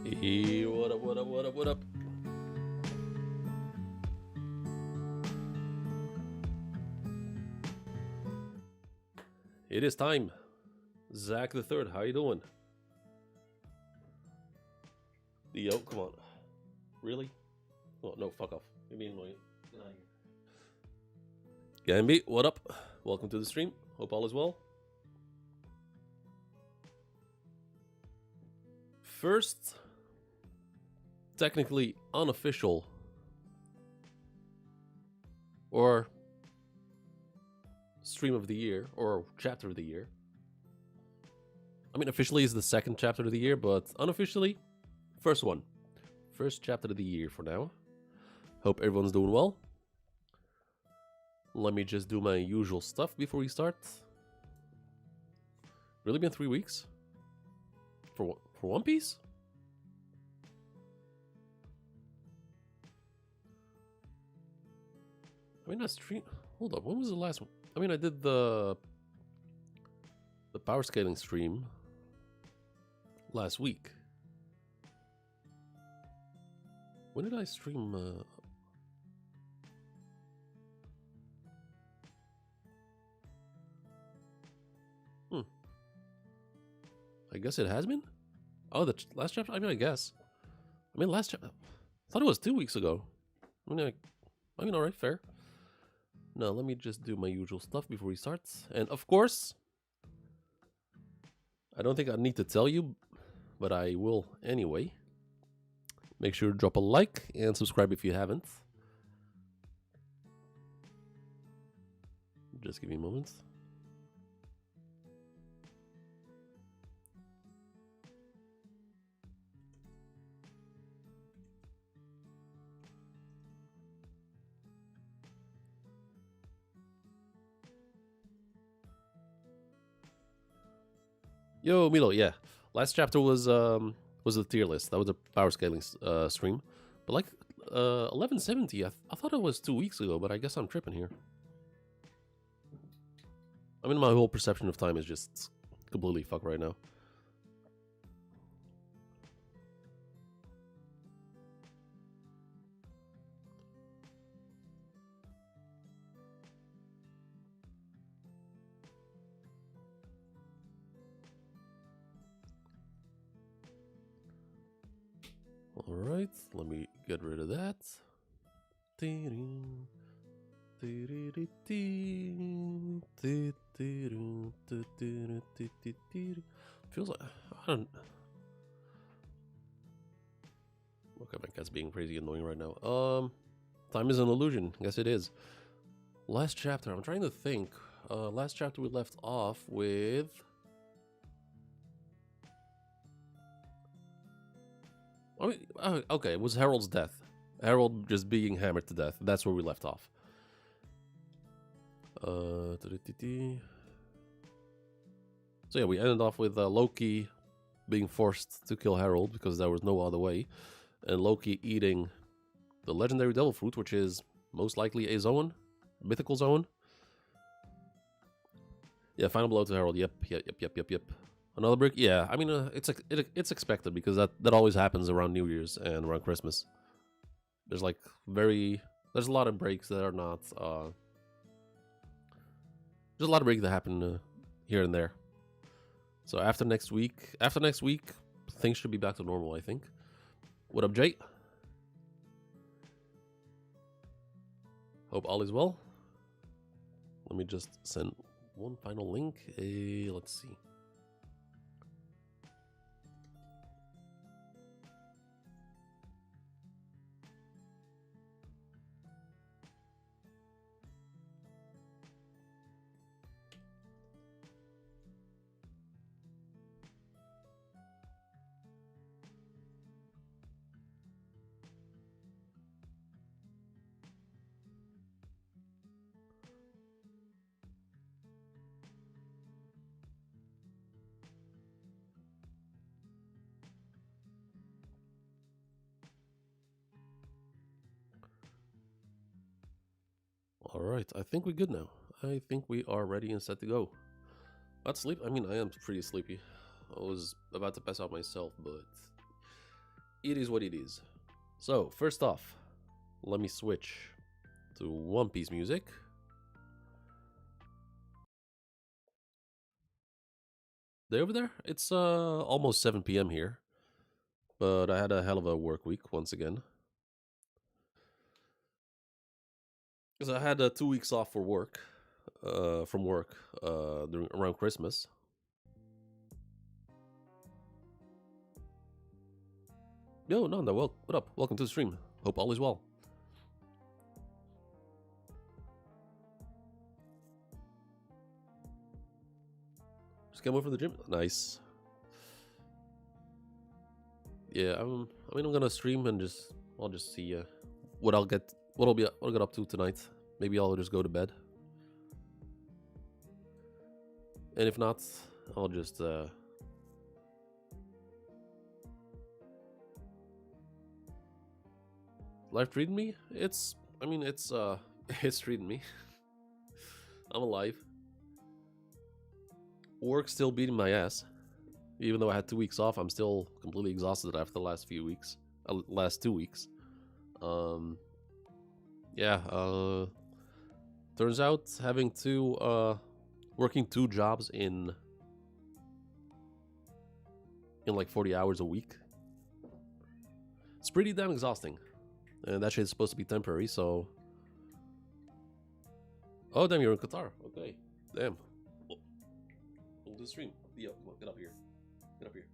Hey, what up, what up, what up, what up? It is time. Zach the Third, how you doing? Yo, come on. Really? Oh, no, fuck off. You're being annoying. Get out of here. Gambi, what up? Welcome to the stream. Hope all is well. First, technically unofficial, or stream of the year, or chapter of the year. I mean, officially is the second chapter of the year, but unofficially, first one. First chapter of the year for now. Hope everyone's doing well. Let me just do my usual stuff before we start. Really been 3 weeks? For One Piece? I mean, I stream. Hold up, when was the last one? I mean, I did the power scaling stream last week. When did I stream? I guess it has been. Oh, the last chapter. I mean, I guess. I mean, last chapter. I thought it was 2 weeks ago. I mean, all right, fair. Now, let me just do my usual stuff before we start. And of course, I don't think I need to tell you, but I will anyway. Make sure to drop a like and subscribe if you haven't. Just give me a moment. Yo, Milo, yeah. Last chapter was the tier list. That was a power scaling stream. But like 1170, I thought it was 2 weeks ago, but I guess I'm tripping here. I mean, my whole perception of time is just completely fucked right now. Alright, let me get rid of that. Feels like I don't. Okay, my cat's being crazy annoying right now. Time is an illusion. Guess it is. Last chapter. I'm trying to think. Last chapter we left off with. I mean, okay, it was Harold's death. Harold just being hammered to death. That's where we left off. So yeah, we ended off with Loki being forced to kill Harold because there was no other way. And Loki eating the legendary devil fruit, which is most likely a Zoan, mythical Zoan. Yeah, final blow to Harold. Yep. Another brick? Yeah, I mean, it's expected because that always happens around New Year's and around Christmas. There's like there's a lot of breaks that are not. There's a lot of breaks that happen here and there. So after next week, things should be back to normal, I think. What up, Jay? Hope all is well. Let me just send one final link. Let's see. Alright, I think we're good now. I think we are ready and set to go. About to sleep? I mean, I am pretty sleepy. I was about to pass out myself, but it is what it is. So, first off, let me switch to One Piece music. They over there? It's almost 7 p.m. here, but I had a hell of a work week once again. Because I had 2 weeks off for work, from work, around Christmas. Yo, Nanda, what up? Welcome to the stream. Hope all is well. Just came over from the gym. Nice. Yeah, I mean, I'm gonna stream and I'll just see what I'll get up to tonight. Maybe I'll just go to bed. And if not, I'll just life treating me? It's it's treating me. I'm alive. Work still beating my ass. Even though I had 2 weeks off, I'm still completely exhausted after the last few weeks. Last 2 weeks. Yeah, turns out having working 2 jobs in like 40 hours a week, it's pretty damn exhausting. And that shit's supposed to be temporary, so... Oh, damn, you're in Qatar. Okay. Damn. We'll do the stream. Yo, come on, get up here. Get up here.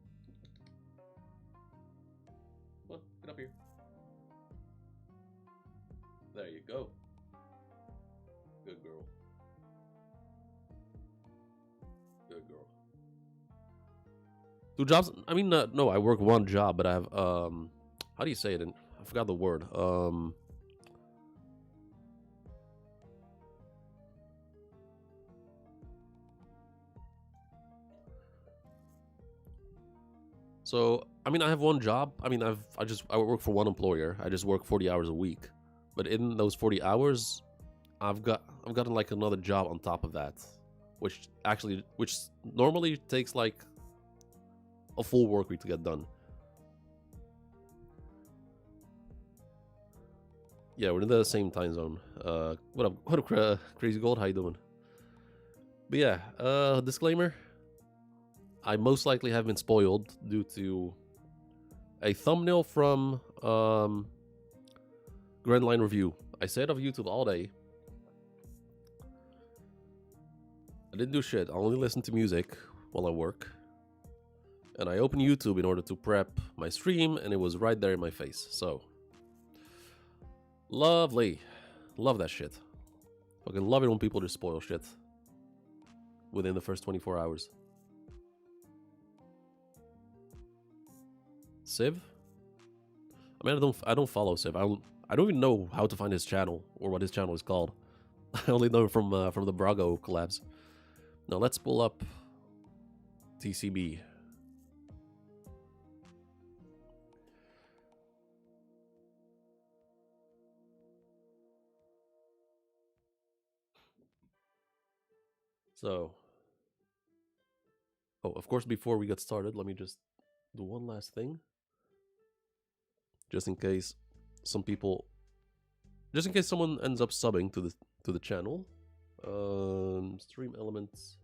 Come on, get up here. There you go. Good girl. Good girl. 2 jobs? I mean, no, I work 1 job, but I have, how do you say it? I forgot the word. So, I mean, I have 1 job. I mean, I work for 1 employer. I just work 40 hours a week. But in those 40 hours, I've gotten like another job on top of that, which normally takes like a full work week to get done. Yeah, we're in the same time zone. What up, Crazy Gold? How you doing? But yeah, disclaimer. I most likely have been spoiled due to a thumbnail from Grand Line Review. I stayed off YouTube all day. I didn't do shit. I only listened to music while I work. And I opened YouTube in order to prep my stream, and it was right there in my face. So, lovely. Love that shit. Fucking love it when people just spoil shit within the first 24 hours. Civ? I mean, I don't follow Civ. I don't even know how to find his channel or what his channel is called. I only know from the Brago collabs. Now let's pull up TCB. So, oh, of course, before we get started, let me just do one last thing. Just in case someone ends up subbing to the channel. Stream elements.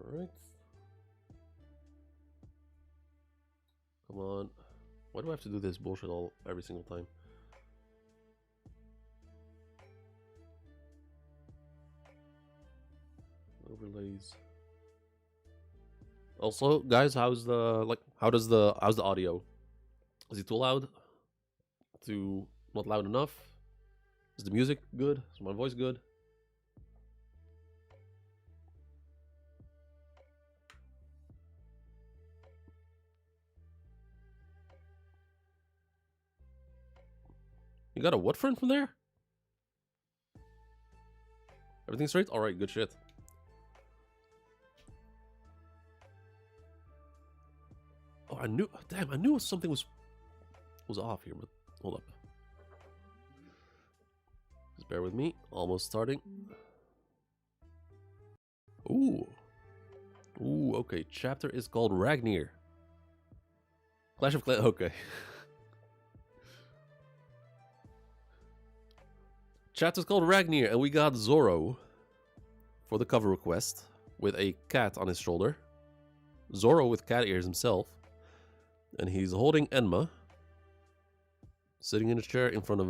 All right. Come on. Why do I have to do this bullshit every single time? Overlays. Also, guys, how's the audio? Is it too loud? Not loud enough? Is the music good? Is my voice good? You got a what friend from there? Everything straight? Alright, good shit. Oh, I knew something was off here, but hold up. Just bear with me. Almost starting. Ooh. Ooh, okay. Chapter is called Ragnir. Clash of Clans. Okay. Chapter's called Ragnir, and we got Zoro for the cover request with a cat on his shoulder. Zoro with cat ears himself. And he's holding Enma, sitting in a chair in front of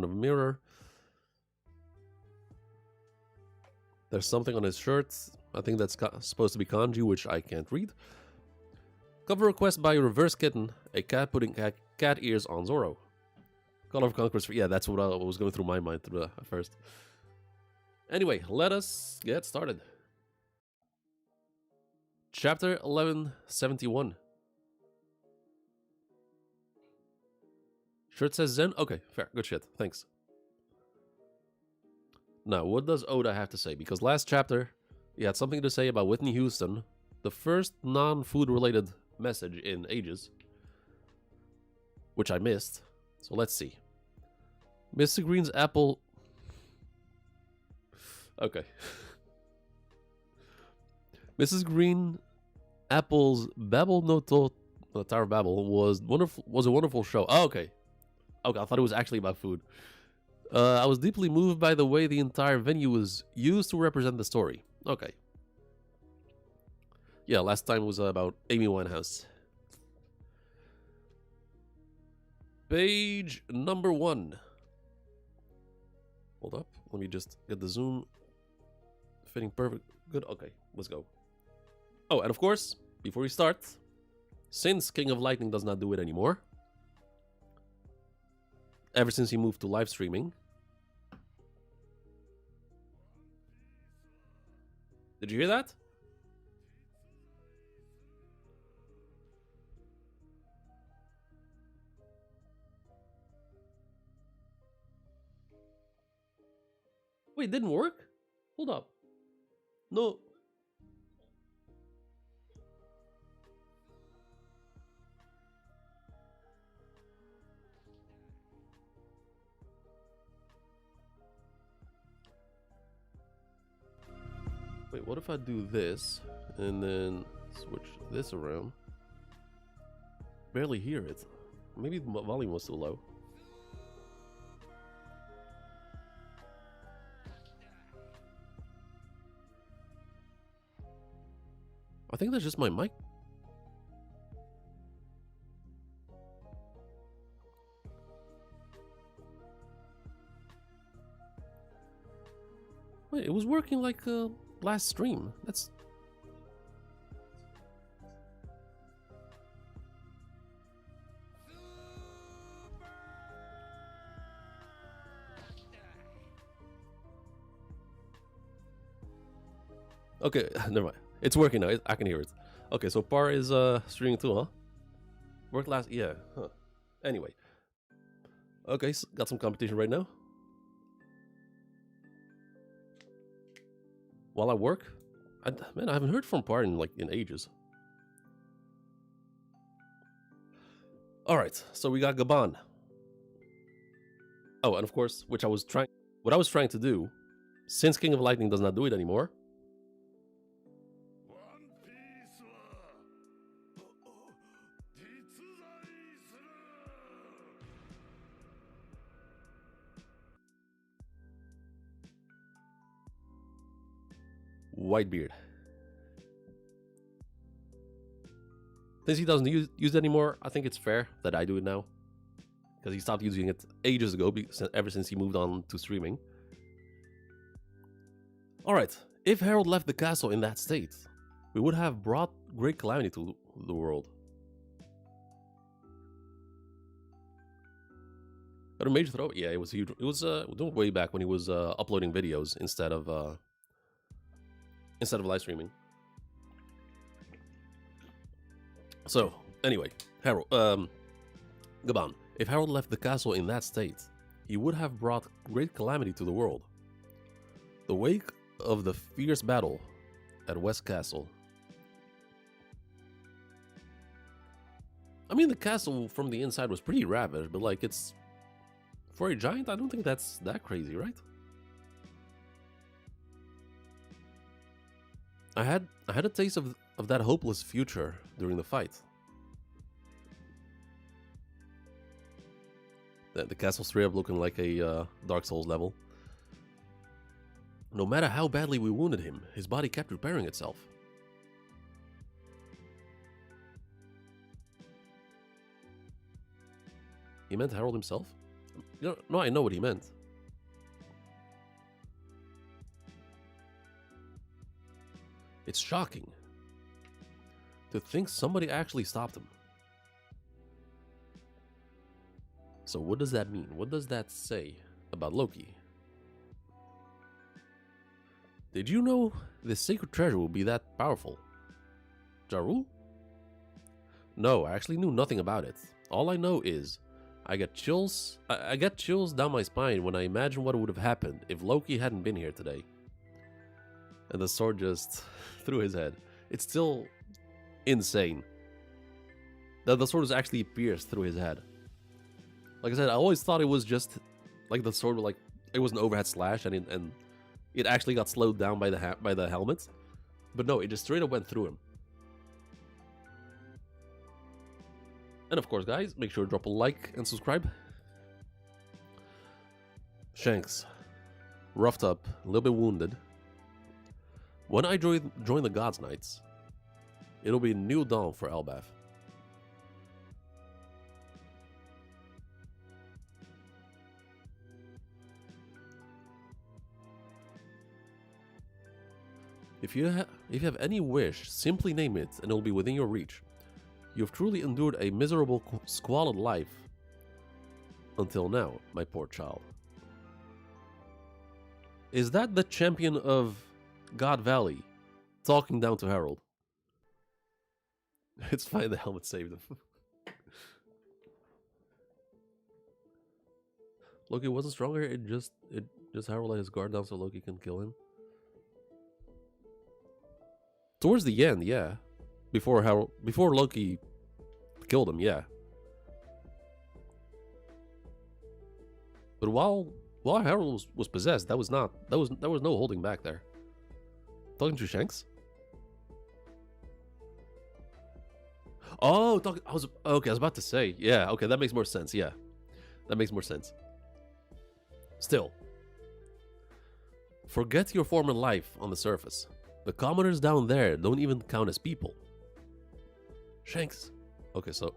a mirror. There's something on his shirt. I think that's supposed to be kanji, which I can't read. Cover request by Reverse Kitten, a cat putting cat ears on Zoro. Call of Conquest. Yeah, that's what was going through my mind at first. Anyway, let us get started. Chapter 1171. Shirt says Zen? Okay, fair. Good shit. Thanks. Now, what does Oda have to say? Because last chapter, he had something to say about Whitney Houston. The first non-food related message in ages. Which I missed. So let's see. Mr. Green's apple... Okay. Mrs. Green Apple's Babel no Tower of Babel was a wonderful show. Oh, okay. Okay, I thought it was actually about food. I was deeply moved by the way the entire venue was used to represent the story. Okay. Yeah, last time was about Amy Winehouse. Page number 1. Hold up. Let me just get the zoom fitting perfect. Good. Okay, let's go. Oh, and of course, before we start, since King of Lightning does not do it anymore, ever since he moved to live streaming. Did you hear that? Wait, it didn't work? Hold up. No. Wait, what if I do this and then switch this around? Barely hear it. Maybe the volume was too low. I think that's just my mic. Wait, it was working like last stream. That's... Okay, never mind. It's working now. I can hear it. Okay, so Par is streaming too, huh? Worked last... Yeah, huh. Anyway. Okay, so got some competition right now. While I work? Man, I haven't heard from Par in ages. Alright, so we got Gabon. Oh, and of course, what I was trying to do, since King of Lightning does not do it anymore, Whitebeard. Since he doesn't use it anymore, I think it's fair that I do it now. Because he stopped using it ages ago, ever since he moved on to streaming. Alright, if Harold left the castle in that state, we would have brought great calamity to the world. Got a major throw? Yeah, it was huge. It was way back when he was uploading videos instead of live streaming. So, anyway, Harold, Gabon. If Harold left the castle in that state, he would have brought great calamity to the world. The wake of the fierce battle at West Castle. I mean, the castle from the inside was pretty ravaged, but like, it's... For a giant, I don't think that's that crazy, right? I had a taste of of that hopeless future during the fight. The castle straight up looking like a Dark Souls level. No matter how badly we wounded him, his body kept repairing itself. He meant Harold himself? No, I know what he meant. It's shocking to think somebody actually stopped him. So what does that mean? What does that say about Loki? Did you know this sacred treasure will be that powerful? Jarul? No, I actually knew nothing about it. All I know is I get chills. I get chills down my spine when I imagine what would have happened if Loki hadn't been here today. And the sword just through his head. It's still insane that the sword was actually pierced through his head. Like I said, I always thought it was just like the sword, like it was an overhead slash, and it actually got slowed down by the helmet. But no, it just straight up went through him. And of course, guys, make sure to drop a like and subscribe. Shanks, roughed up, a little bit wounded. When I join the Gods Knights, it'll be a new dawn for Elbaf. If you have any wish, simply name it and it'll be within your reach. You've truly endured a miserable, squalid life. Until now, my poor child. Is that the champion of God Valley talking down to Harold? It's fine, the helmet saved him. Loki wasn't stronger, it just Harold let his guard down so Loki can kill him. Towards the end, yeah. Before Loki killed him, yeah. But while Harold was possessed, there was no holding back there. Talking to Shanks? Oh, I was about to say, yeah, okay, that makes more sense, yeah. That makes more sense. Still. Forget your former life on the surface. The commoners down there don't even count as people. Shanks. Okay, so...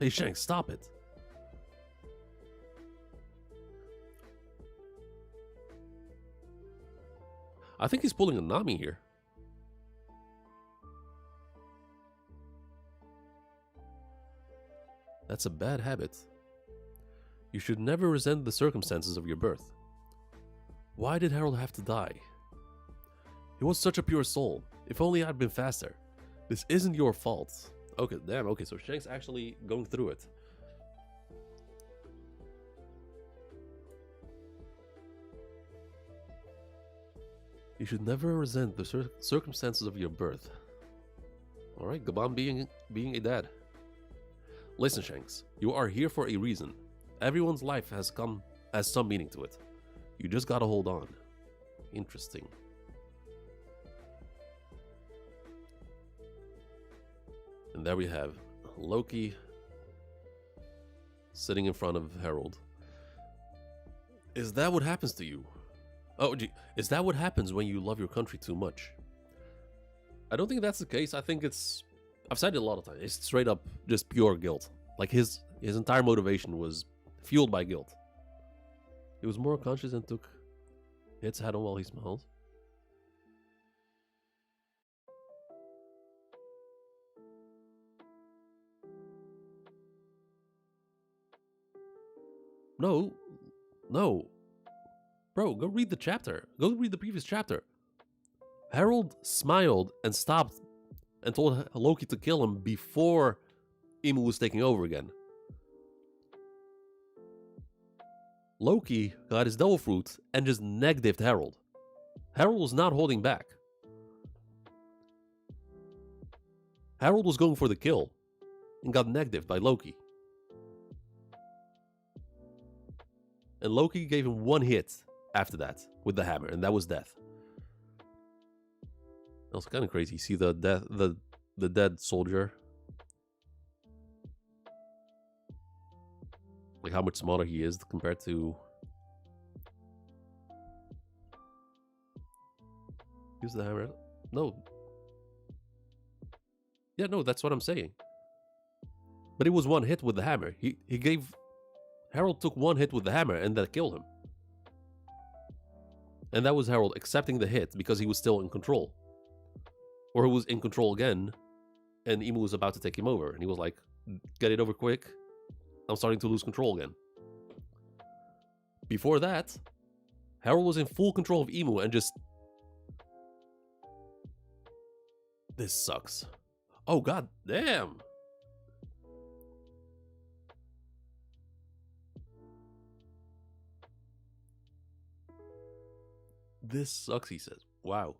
Hey, Shanks, stop it. I think he's pulling a Nami here. That's a bad habit. You should never resent the circumstances of your birth. Why did Harold have to die? He was such a pure soul. If only I'd been faster. This isn't your fault. Okay, damn, okay, so Shanks actually going through it. You should never resent the circumstances of your birth. Alright, go on being a dad. Listen, Shanks, you are here for a reason. Everyone's life has some meaning to it. You just gotta hold on. Interesting. And there we have Loki sitting in front of Harold. Is that what happens to you? Oh, gee, is that what happens when you love your country too much? I don't think that's the case. I think I've said it a lot of times. It's straight up just pure guilt. Like his entire motivation was fueled by guilt. He was more conscious and took hits head on while he smiled. No. Bro, go read the chapter. Go read the previous chapter. Harold smiled and stopped and told Loki to kill him before Imu was taking over again. Loki got his devil fruit and just neg-diffed Harold. Harold was not holding back. Harold was going for the kill and got neg-diffed by Loki. And Loki gave him one hit after that with the hammer, and that was death. That was kind of crazy. You see the dead soldier, like how much smaller he is compared to. Use the hammer. No. Yeah, no, that's what I'm saying. But it was one hit with the hammer. He gave. Harold took one hit with the hammer and that killed him. And that was Harold accepting the hit because he was still in control. Or he was in control again, and Emu was about to take him over. And he was like, get it over quick. I'm starting to lose control again. Before that, Harold was in full control of Emu and just... This sucks. Oh, god damn. This sucks, he says. Wow.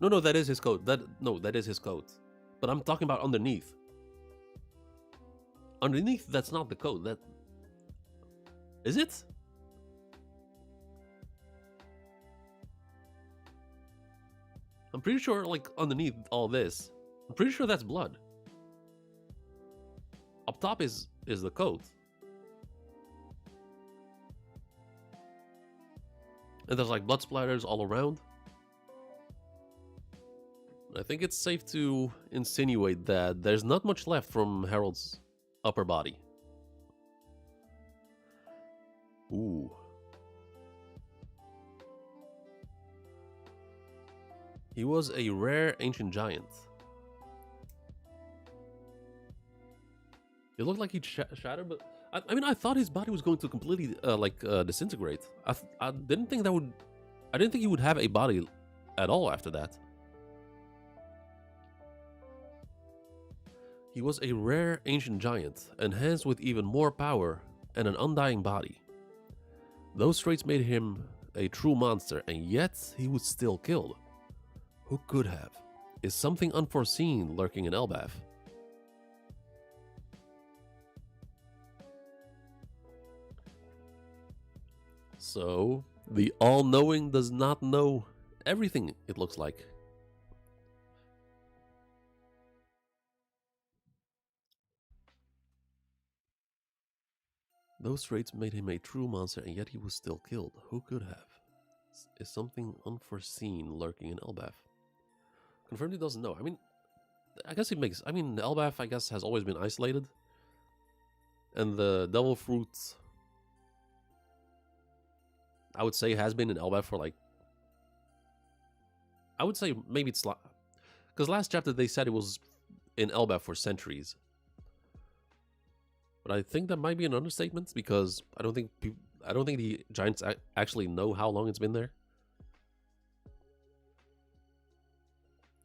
No, that is his coat. That is his coat. But I'm talking about underneath. Underneath, that's not the coat. That is it? I'm pretty sure, like, underneath all this, I'm pretty sure that's blood. Up top is the coat. And there's, like, blood splatters all around. I think it's safe to insinuate that there's not much left from Harold's upper body. Ooh. He was a rare ancient giant. It looked like he'd shattered, but I mean, I thought his body was going to completely disintegrate. I didn't think that would. I didn't think he would have a body at all after that. He was a rare ancient giant, enhanced with even more power and an undying body. Those traits made him a true monster, and yet he was still killed. Who could have? Is something unforeseen lurking in Elbaf? So, the all-knowing does not know everything, it looks like. Those traits made him a true monster, and yet he was still killed. Who could have? Is something unforeseen lurking in Elbaf? Confirmed he doesn't know. I mean, I guess it makes... I mean, Elbaf, I guess, has always been isolated. And the devil fruit, I would say, has been in Elbaf for, like... I would say maybe it's... Because last chapter they said it was in Elbaf for centuries. But I think that might be an understatement, because I don't think the giants actually know how long it's been there.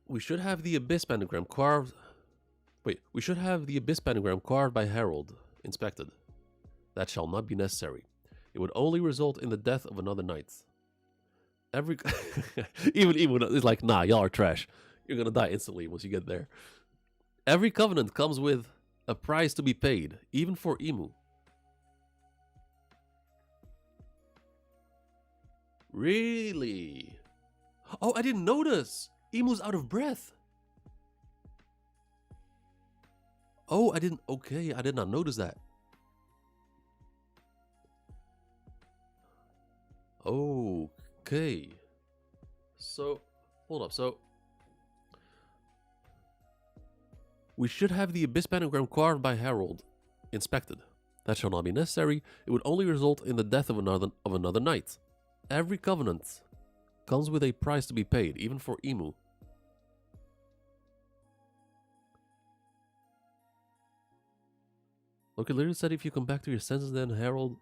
We should have the abyss pentagram carved. Wait, we should have the abyss pentagram carved by Harold inspected. That shall not be necessary. It would only result in the death of another knight. Even it's like, nah, y'all are trash. You're gonna die instantly once you get there. Every covenant comes with a price to be paid, even for Emu. Really? Oh, I didn't notice. Emu's out of breath. Oh, I didn't. Okay, I did not notice that. Okay. So, hold up. So, we should have the abyss pentagram carved by Harold inspected. That shall not be necessary. It would only result in the death of another knight. Every covenant comes with a price to be paid, even for Emu. Loki literally said, if you come back to your senses, then Harold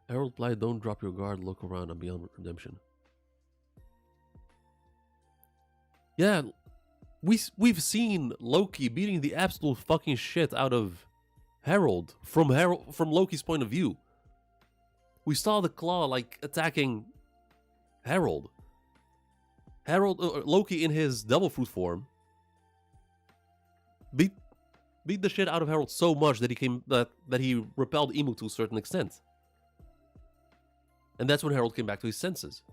replied, don't drop your guard, look around, and beyond redemption. Yeah, we've seen Loki beating the absolute fucking shit out of Harold from Loki's point of view. We saw the claw like attacking Harold. Loki in his devil fruit form beat the shit out of Harold so much that he repelled Emu to a certain extent. And that's when Harold came back to his senses.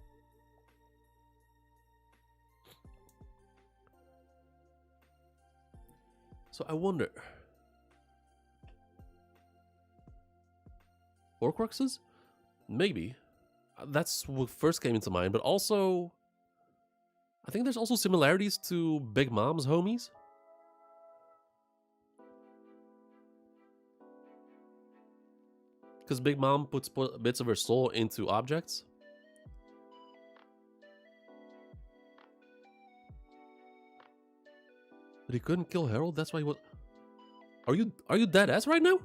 So I wonder, Horcruxes? Maybe. That's what first came into mind, but also I think there's also similarities to Big Mom's homies. Because Big Mom puts bits of her soul into objects. But he couldn't kill Harold, that's why he was... Are you dead ass right now?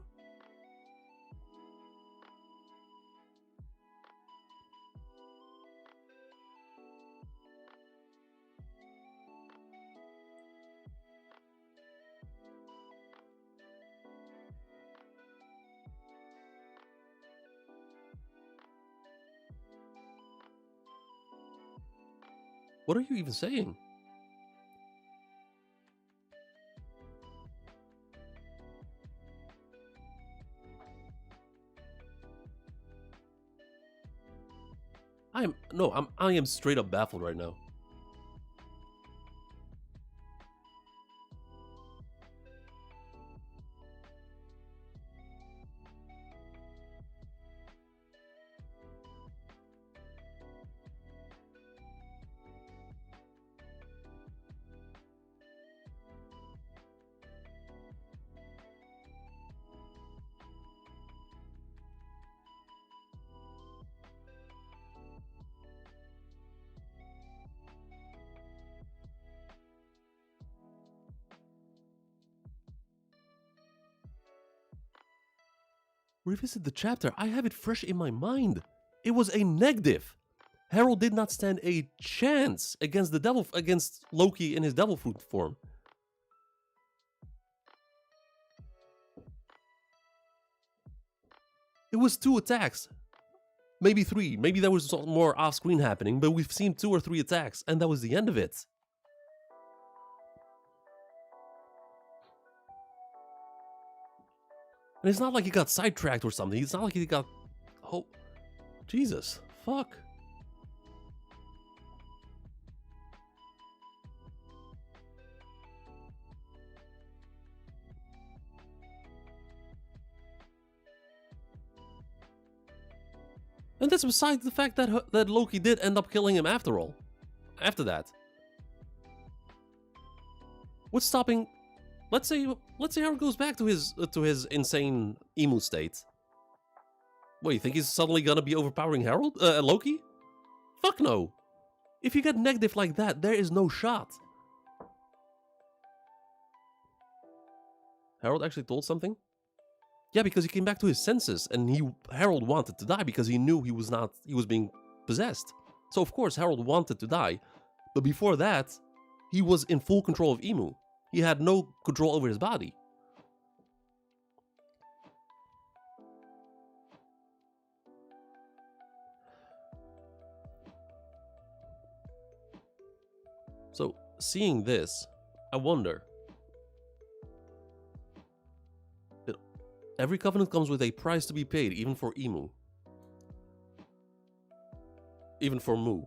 What are you even saying? I am straight up baffled right now. Revisit the chapter. I have it fresh in my mind. It was a negative. Harold did not stand a chance against against Loki in his devil fruit form. It was 2 attacks. Maybe 3. Maybe there was more off-screen happening, but we've seen 2 or 3 attacks, and that was the end of it. And it's not like he got sidetracked or something. It's not like he got... Oh, Jesus. Fuck. And that's besides the fact that Loki did end up killing him after all. After that. What's stopping... Let's say Harold goes back to his insane emu state. What, you think he's suddenly gonna be overpowering Loki? Fuck no. If you get negative like that, there is no shot. Harold actually told something? Yeah, because he came back to his senses, and Harold wanted to die because he knew he was being possessed. So of course Harold wanted to die, but before that, he was in full control of Emu. He had no control over his body. So, seeing this, I wonder... Every covenant comes with a price to be paid, even for Emu. Even for Mu.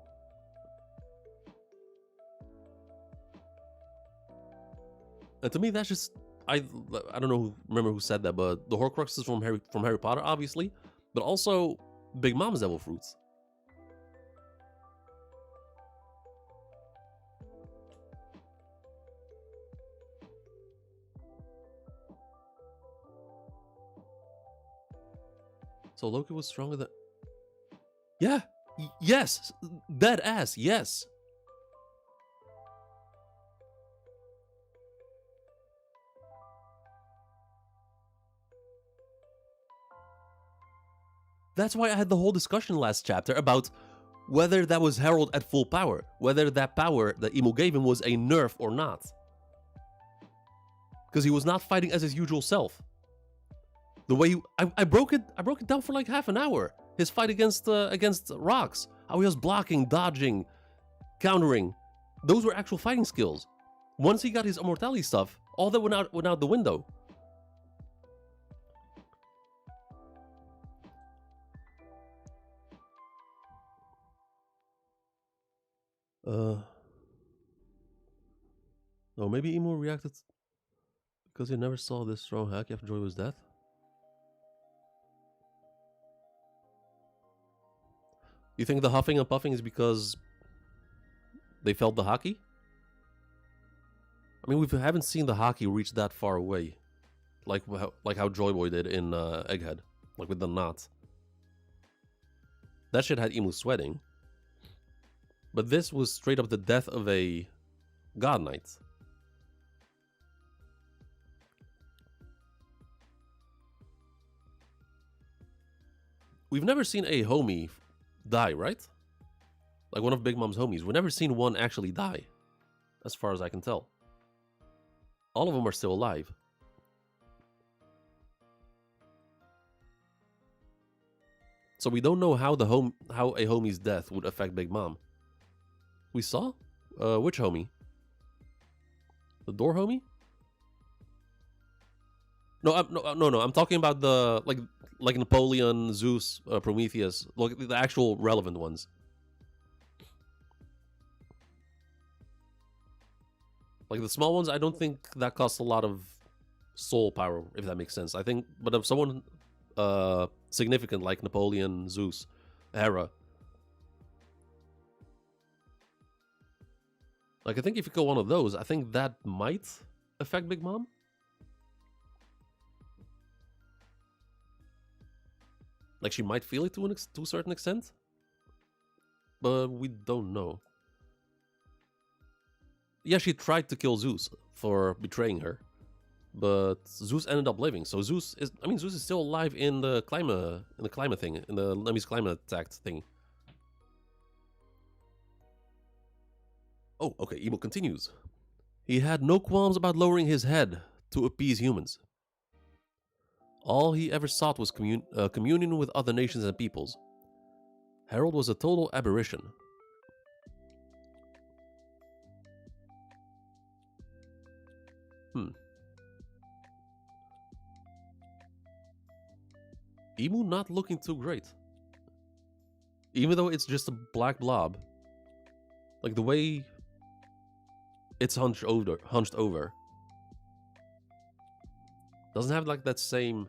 And to me, that's just... I don't remember who said that, but the Horcruxes from Harry Potter, obviously. But also, Big Mom's devil fruits. So Loki was stronger than... Yeah! Yes! Dead ass, yes! That's why I had the whole discussion last chapter about whether that was Harold at full power. Whether that power that Emo gave him was a nerf or not. Because he was not fighting as his usual self. The way I broke it down for like half an hour. His fight against rocks. How he was blocking, dodging, countering. Those were actual fighting skills. Once he got his immortality stuff, all that went out the window. No, maybe Emo reacted because he never saw this strong hack after Joy was dead. You think the huffing and puffing is because they felt the hockey? I mean, we haven't seen the hockey reach that far away, like how Joy Boy did in Egghead, like with the knot. That shit had Emu sweating, but this was straight up the death of a God Knight. We've never seen a homie die, right? Like one of Big Mom's homies. We've never seen one actually die, as far as I can tell. All of them are still alive. So we don't know how a homie's death would affect Big Mom. We saw? Which homie? The door homie? No, I'm talking about the like Napoleon, Zeus, Prometheus, like the actual relevant ones. Like the small ones, I don't think that costs a lot of soul power, if that makes sense. I think, but if someone significant like Napoleon, Zeus, Hera, like I think if you kill one of those, I think that might affect Big Mom. Like she might feel it to a certain extent, but we don't know. Yeah, she tried to kill Zeus for betraying her, but Zeus ended up living. So Zeus is still alive in the climate thing, in the Lemmy's climate attack thing. Oh, okay. Emo continues. He had no qualms about lowering his head to appease humans. All he ever sought was communion with other nations and peoples. Harold was a total aberration. Emu not looking too great. Even though it's just a black blob. Like the way it's hunched over. Doesn't have like that same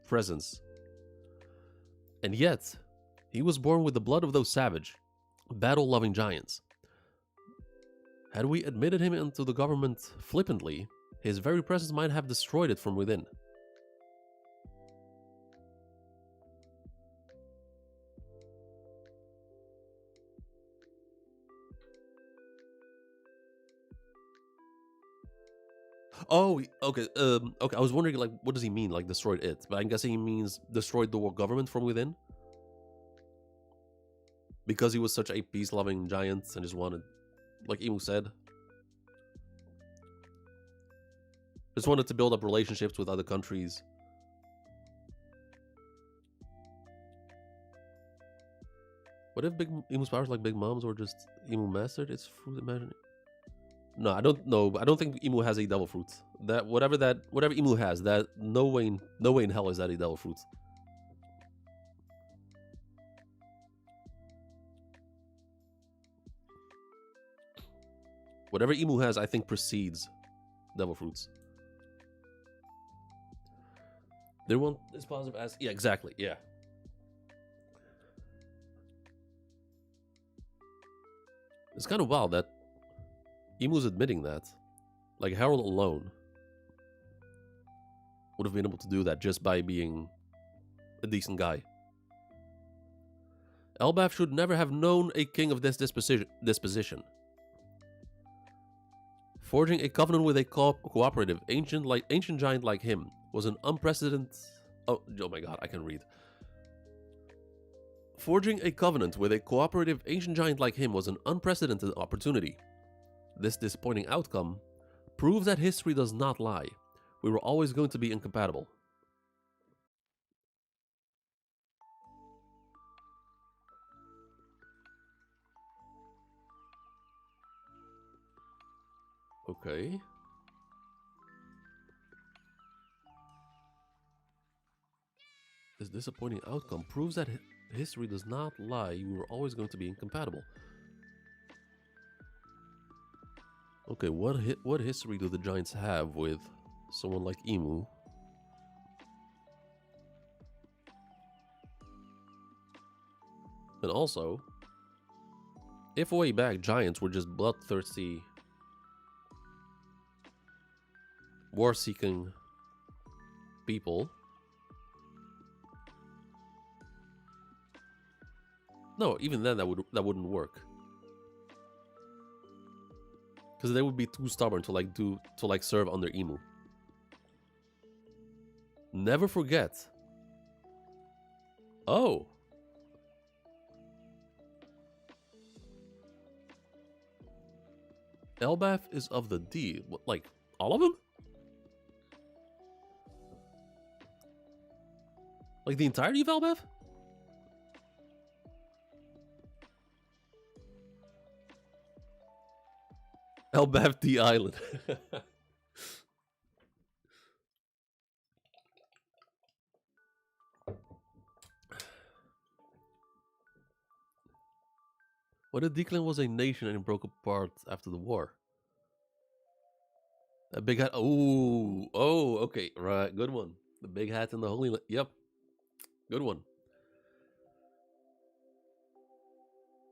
presence. And yet, he was born with the blood of those savage, battle-loving giants. Had we admitted him into the government flippantly, his very presence might have destroyed it from within. Oh, okay. Okay. I was wondering, like, what does he mean, like, destroyed it? But I'm guessing he means destroyed the government from within, because he was such a peace-loving giant and just wanted, like Emu said, just wanted to build up relationships with other countries. What if Emu's powers like Big Mom's or just Emu mastered its fruit? Imagine. No, I don't know. I don't think Emu has a devil fruit. Whatever Emu has, that no way in hell is that a devil fruit. Whatever Emu has, I think precedes devil fruits. They want this positive as yeah, exactly, yeah. It's kind of wild that Emu's admitting that. Like, Harold alone would have been able to do that just by being a decent guy. Elbaf should never have known a king of this disposition. Forging a covenant with a cooperative ancient giant like him was an unprecedented... Oh my god, I can read. Forging a covenant with a cooperative ancient giant like him was an unprecedented opportunity. This disappointing outcome proves that history does not lie. We were always going to be incompatible. Okay. This disappointing outcome proves that history does not lie. You were always going to be incompatible. Okay, what history do the Giants have with someone like Emu? And also, if way back Giants were just bloodthirsty, war-seeking people, no, even then that wouldn't work. Because they would be too stubborn to serve under Emu. Never forget. Oh. Elbaf is of the D. What, like, all of them? Like the entirety of Elbaf? Elbaf the island. What if Declan was a nation and it broke apart after the war? That big hat. Oh, okay, right, good one. The big hat in the Holy Land. Yep, good one.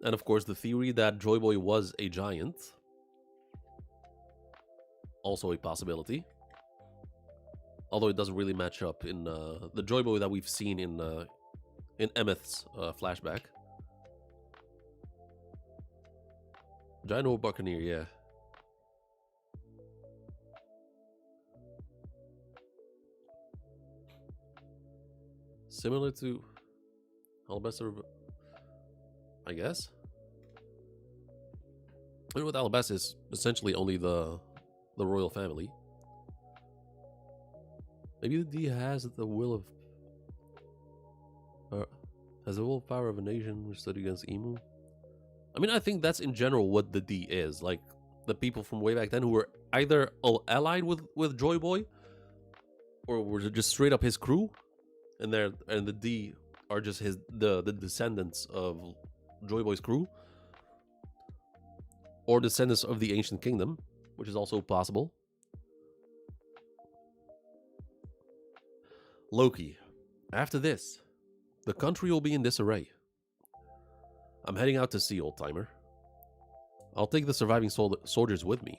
And of course, the theory that Joy Boy was a giant, also a possibility. Although it doesn't really match up in the Joy Boy that we've seen in Emeth's flashback. Giant or Buccaneer, yeah. Similar to Alabasta, I guess. I mean, with Alabasta is essentially only the royal family. Maybe the D has the will of has the willpower of a nation which stood against Emu. I mean, I think that's in general what the D is. Like the people from way back then who were either allied with Joy Boy, or were just straight up his crew, and the D are just the descendants of Joy Boy's crew, or descendants of the Ancient Kingdom, which is also possible. Loki. After this, the country will be in disarray. I'm heading out to sea, old timer. I'll take the surviving soldiers with me.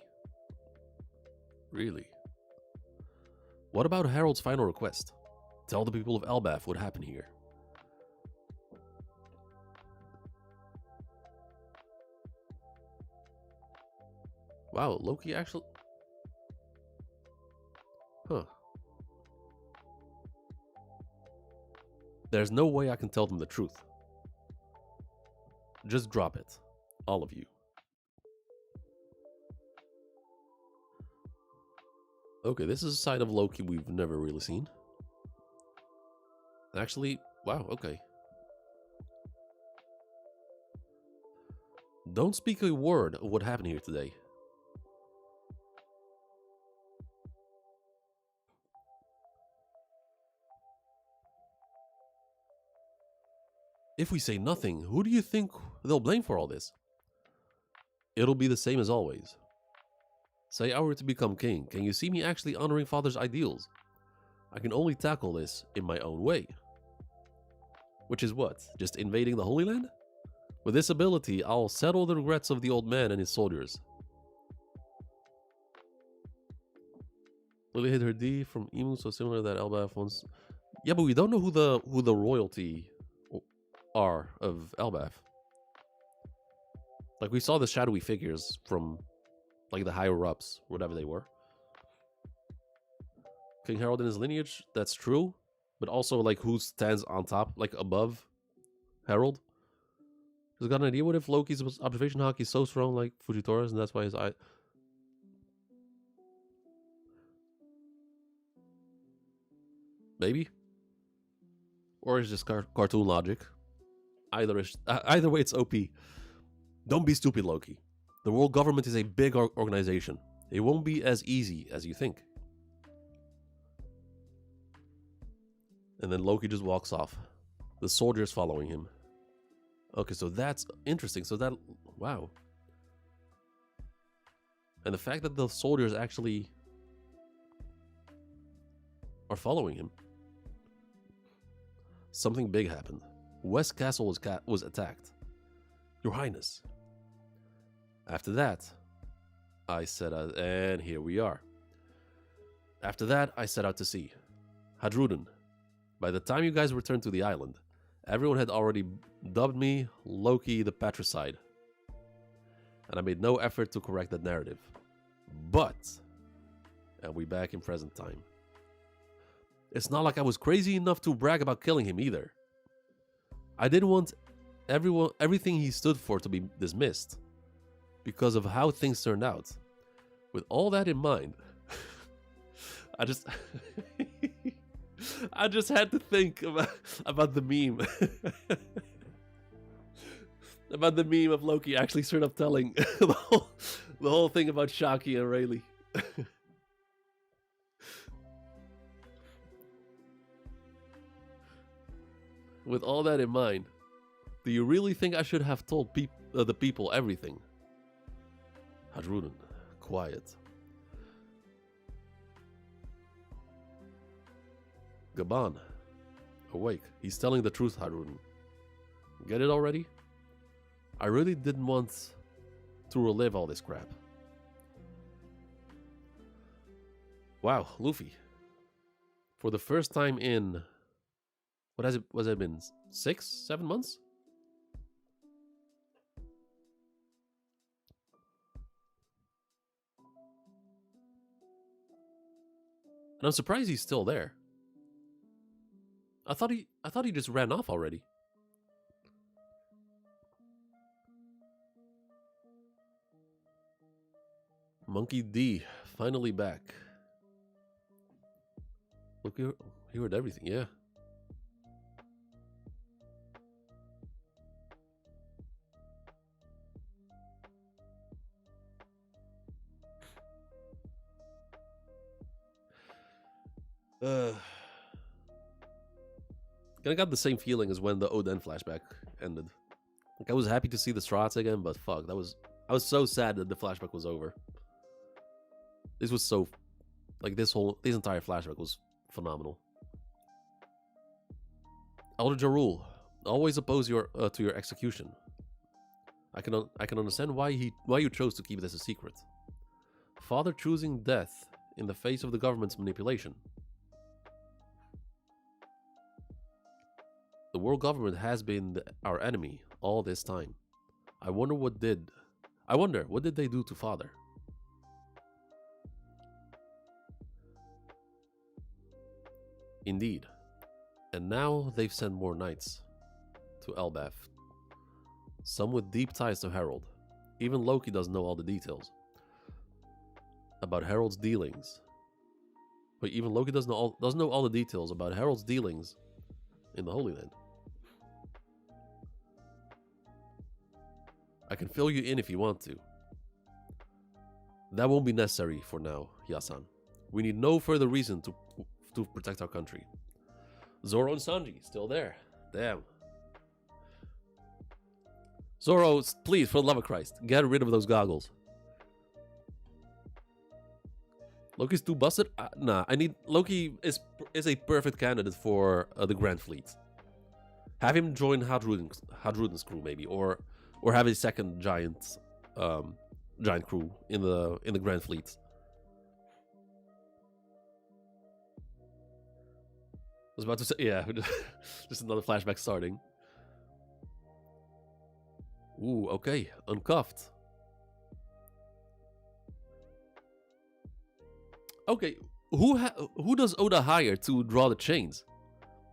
Really? What about Harold's final request? Tell the people of Elbaf what happened here. Wow, Loki actually... Huh. There's no way I can tell them the truth. Just drop it. All of you. Okay, this is a side of Loki we've never really seen. Actually, wow, okay. Don't speak a word of what happened here today. If we say nothing, who do you think they'll blame for all this? It'll be the same as always. Say I were to become king, can you see me actually honoring father's ideals? I can only tackle this in my own way. Which is what? Just invading the Holy Land? With this ability, I'll settle the regrets of the old man and his soldiers. Lily hid her D from Emu, so similar that Elbaf once... Yeah, but we don't know who the royalty are of Elbaf. Like, we saw the shadowy figures from, like, the higher-ups, whatever they were. King Harold and his lineage, that's true. But also, like, who stands on top, like, above Harold? Just got an idea, what if Loki's observation hockey is so strong, like Fujitora's, and that's why his eye... Maybe? Or it's just cartoon logic. Either way, it's OP. Don't be stupid, Loki. The world government is a big organization. It won't be as easy as you think. And then Loki just walks off. The soldiers following him. Okay, so that's interesting. So that... Wow. And the fact that the soldiers actually are following him. Something big happened. West Castle was attacked. Your Highness. After that, I set out... And here we are. After that, I set out to sea. Hadruden. By the time you guys returned to the island, everyone had already dubbed me Loki the Patricide. And I made no effort to correct that narrative. But, and we back in present time. It's not like I was crazy enough to brag about killing him either. I didn't want everything he stood for to be dismissed because of how things turned out. With all that in mind, I just I just had to think about the meme. About the meme of Loki actually straight up telling the whole thing about Shaki and Rayleigh. With all that in mind, do you really think I should have told the people everything? Hadruden, quiet. Gaban, awake. He's telling the truth, Hadruden. Get it already? I really didn't want to relive all this crap. Wow, Luffy. For the first time in... What has it been? 6, 7 months? And I'm surprised he's still there. I thought he just ran off already. Monkey D, finally back. Look, he heard everything, yeah. I got the same feeling as when the Oden flashback ended. Like, I was happy to see the Strats again, but fuck, I was so sad that the flashback was over. This was so, like, this entire flashback was phenomenal. Elder Jarul, always oppose to your execution. I can understand why you chose to keep this a secret. Father choosing death in the face of the government's manipulation. The world government has been our enemy all this time. I wonder what did they do to Father? Indeed. And now they've sent more knights to Elbaf. Some with deep ties to Herald. Even Loki doesn't know all the details about Herald's dealings. But even Loki doesn't know all the details about Herald's dealings in the Holy Land. I can fill you in if you want to. That won't be necessary for now, Yasan. We need no further reason to protect our country. Zoro and Sanji, still there. Damn. Zoro, please, for the love of Christ, get rid of those goggles. Loki's too busted? Nah, Loki is a perfect candidate for the Grand Fleet. Have him join Hadruden's crew, maybe, or have a second giant crew in the Grand Fleet. I was about to say, yeah, just another flashback starting. Ooh, okay, uncuffed. Okay, who does Oda hire to draw the chains?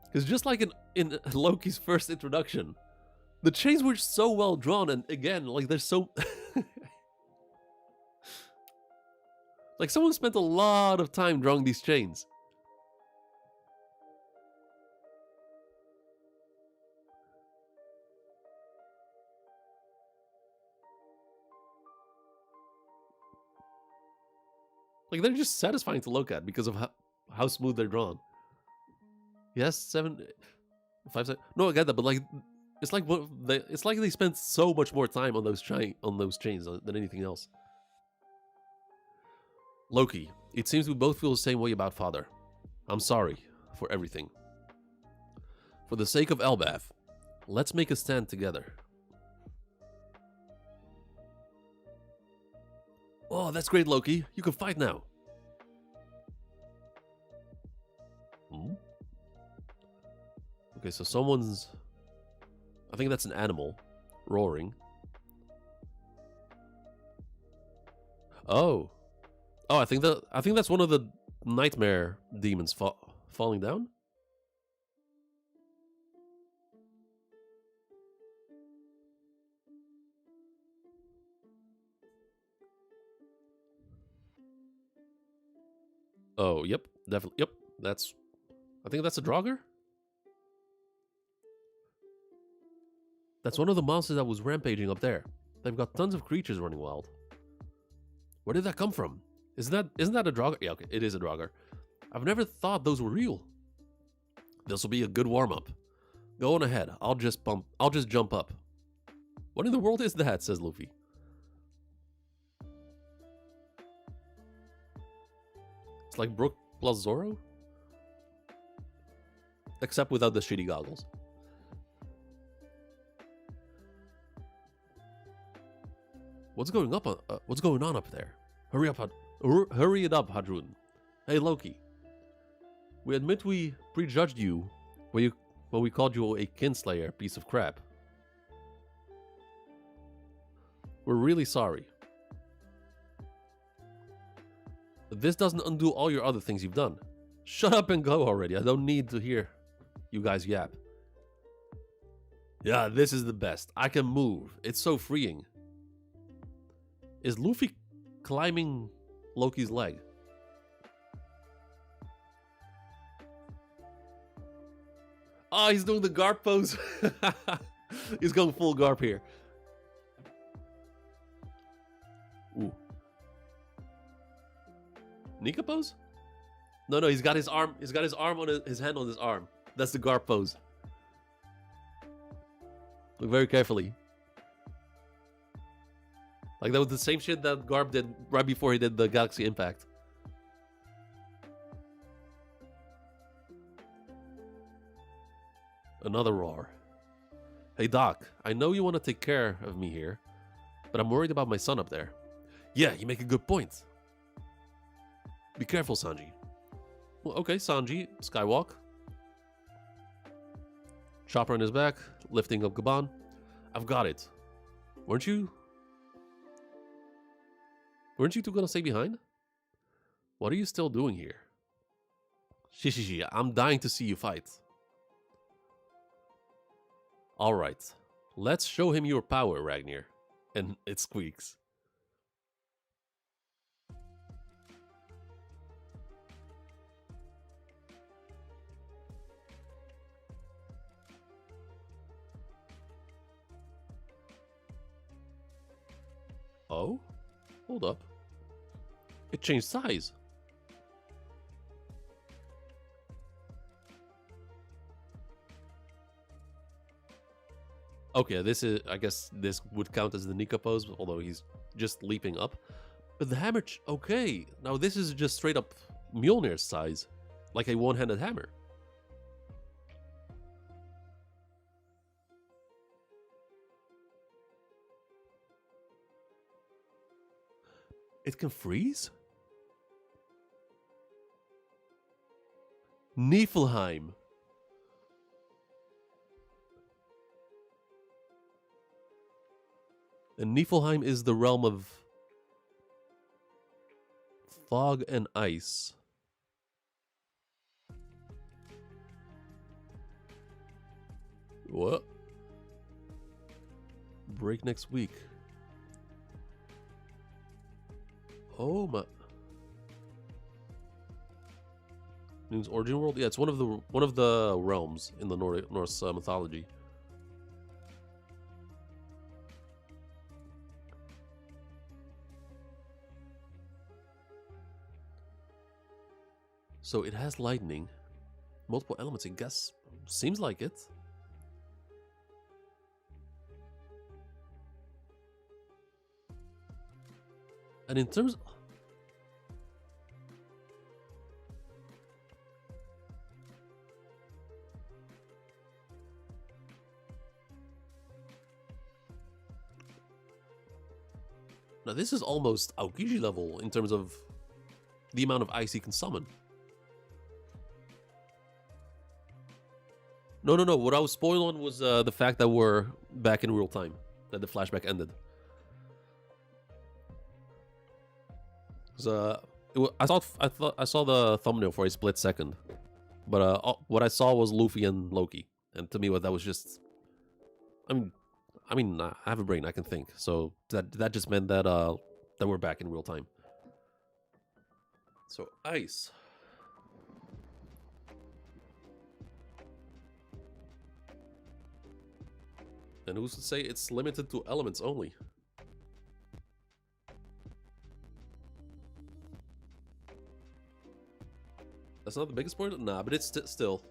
Because just like in Loki's first introduction, the chains were so well drawn, and again, like they're so like someone spent a lot of time drawing these chains. Like, they're just satisfying to look at because of how smooth they're drawn. Yes, 7, 5, 7. No, I get that, but like, it's like it's like they spent so much more time on those chains than anything else. Loki, it seems we both feel the same way about Father. I'm sorry for everything. For the sake of Elbaf, let's make a stand together. Oh, that's great, Loki. You can fight now. Hmm? Okay, so someone's... I think that's an animal roaring. Oh. Oh, I think that's one of the nightmare demons falling down. Oh, yep, definitely. Yep, that's... I think that's a Draugr? That's one of the monsters that was rampaging up there. They've got tons of creatures running wild. Where did that come from? Isn't that a Draugr? Yeah, okay, it is a Draugr. I've never thought those were real. This will be a good warm-up. Go on ahead. I'll just jump up. What in the world is that? Says Luffy. It's like Brook plus Zoro? Except without the shitty goggles. What's going on up there? Hurry it up, Hadrun. Hey, Loki. We admit we prejudged you when we called you a kinslayer piece of crap. We're really sorry. But this doesn't undo all your other things you've done. Shut up and go already. I don't need to hear you guys yap. Yeah, this is the best. I can move. It's so freeing. Is Luffy climbing Loki's leg? Oh, he's doing the Garp pose. He's going full Garp here. Ooh. Nika pose? No, he's got his arm. He's got his arm on his hand on his arm. That's the Garp pose. Look very carefully. Like, that was the same shit that Garp did right before he did the Galaxy Impact. Another roar. Hey, Doc, I know you want to take care of me here, but I'm worried about my son up there. Yeah, you make a good point. Be careful, Sanji. Well, okay, Sanji, Skywalk. Chopper on his back, lifting up Gaban. I've got it. Weren't you two gonna stay behind? What are you still doing here? Shishi, I'm dying to see you fight. Alright, let's show him your power, Ragnar. And it squeaks. Oh? Hold up. It changed size. Okay, this is... I guess this would count as the Nika pose, although he's just leaping up. But the hammer... Okay, now this is just straight up Mjolnir's size. Like a one-handed hammer. It can freeze? Niflheim. And Niflheim is the realm of fog and ice. What? Break next week. Oh my. Noon's origin world? Yeah, it's one of the realms in the Norse mythology. So it has lightning. Multiple elements, I guess. Seems like it. And in terms... Now this is almost Aokiji level in terms of the amount of ice he can summon. No. What I was spoiling was the fact that we're back in real time. That the flashback ended. I saw the thumbnail for a split second, but what I saw was Luffy and Loki, and to me, that was just. I mean, I have a brain, I can think, so that just meant that that we're back in real time. So ice. And who's to say it's limited to elements only? That's not the biggest point? Nah, but it's still.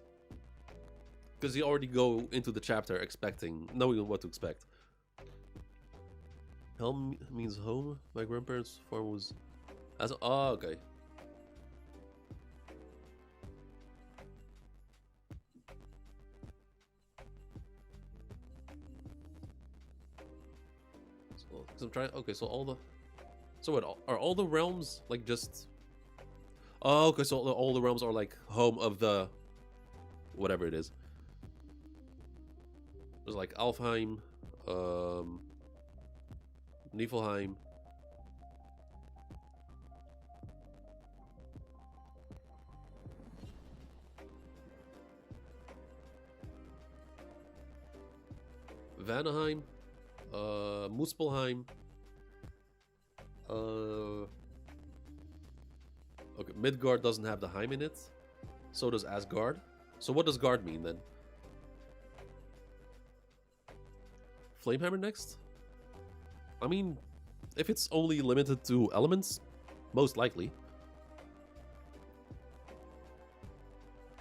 Because you already go into the chapter knowing what to expect. Helm means home. My grandparents' farm was... Oh, okay. So, I'm trying... Okay, so all the... So what, are all the realms, like, just... Oh, okay, so all the realms are, like, home of the... Whatever it is. There's, like, Alfheim, Niflheim. Vanaheim, Muspelheim. Okay, Midgard doesn't have the Heim in it. So does Asgard. So what does Guard mean then? Flamehammer next? I mean, if it's only limited to elements, most likely.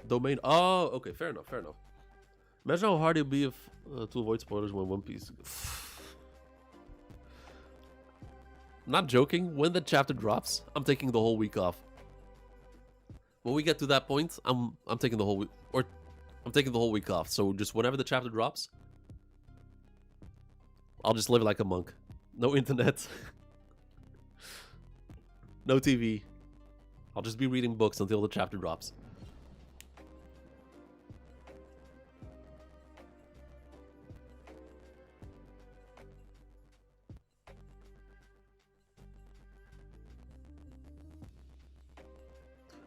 Domain. Oh, okay, fair enough, fair enough. Imagine how hard it would be if to avoid spoilers when One Piece. Not joking. When the chapter drops, I'm taking the whole week off. When we get to that point, I'm taking the whole week, or I'm taking the whole week off. So just whenever the chapter drops, I'll just live like a monk. No internet. No TV. I'll just be reading books until the chapter drops.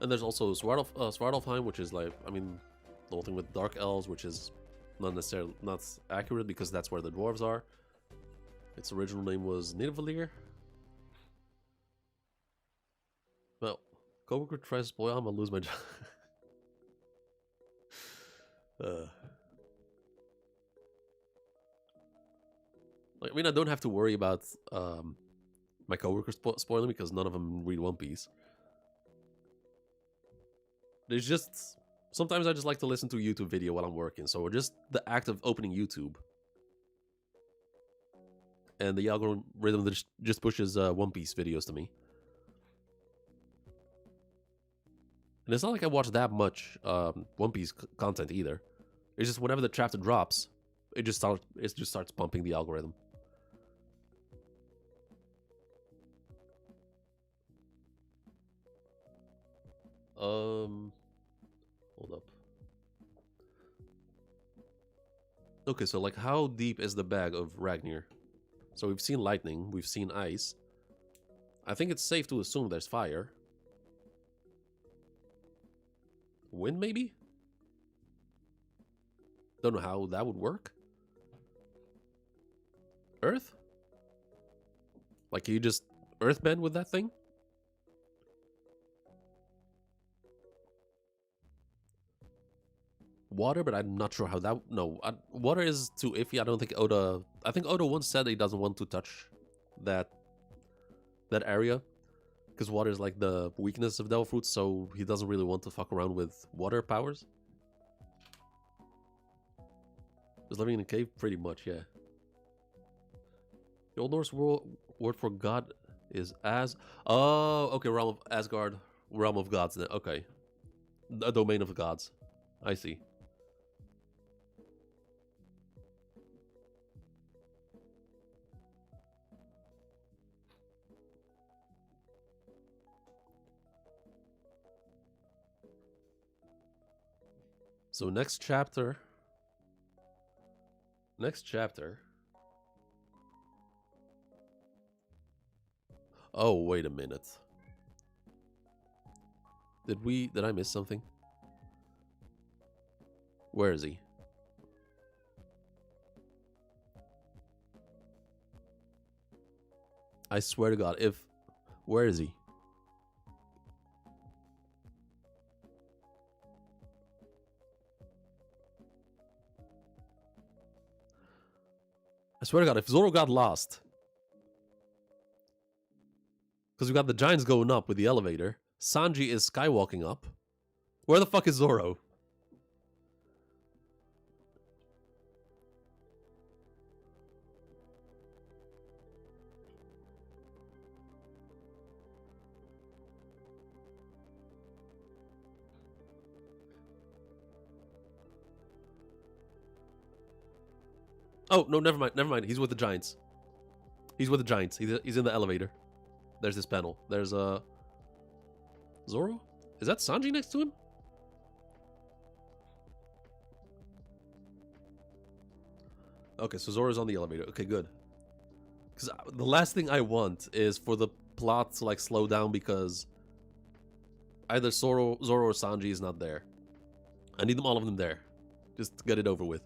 And there's also Svartalfheim, which is like, I mean, the whole thing with Dark Elves, which is not necessarily not accurate because that's where the dwarves are. Its original name was Nidavellir. Well, coworker tries to spoil. I'm gonna lose my job. I mean, I don't have to worry about my coworkers spoiling because none of them read One Piece. There's just... Sometimes I just like to listen to a YouTube video while I'm working, so just the act of opening YouTube. And the algorithm just pushes One Piece videos to me. And it's not like I watch that much One Piece content either. It's just whenever the chapter drops, it just starts pumping the algorithm. Hold up. Okay, so like how deep is the bag of Ragnir? So we've seen lightning, we've seen ice. I think it's safe to assume there's fire. Wind, maybe? Don't know how that would work. Earth? Like, you just earthbend with that thing? Water, but I'm not sure how that... No, water is too iffy. I don't think Oda... I think Oda once said he doesn't want to touch that area. Because water is like the weakness of devil fruit, so he doesn't really want to fuck around with water powers. Just living in a cave, pretty much, yeah. The Old Norse word for god is as. Oh, okay, realm of Asgard, realm of gods. Then okay, a domain of the gods. I see. So next chapter. Next chapter. Oh, wait a minute. Did I miss something? Where is he? I swear to God, where is he? I swear to God, if Zoro got lost. Because we got the giants going up with the elevator. Sanji is skywalking up. Where the fuck is Zoro? Oh, no, never mind, never mind. He's with the giants. He's with the giants. He's in the elevator. There's this panel. There's Zoro? Is that Sanji next to him? Okay, so Zoro's on the elevator. Okay, good. Because the last thing I want is for the plot to like slow down because either Zoro or Sanji is not there. I need them all of them there. Just to get it over with.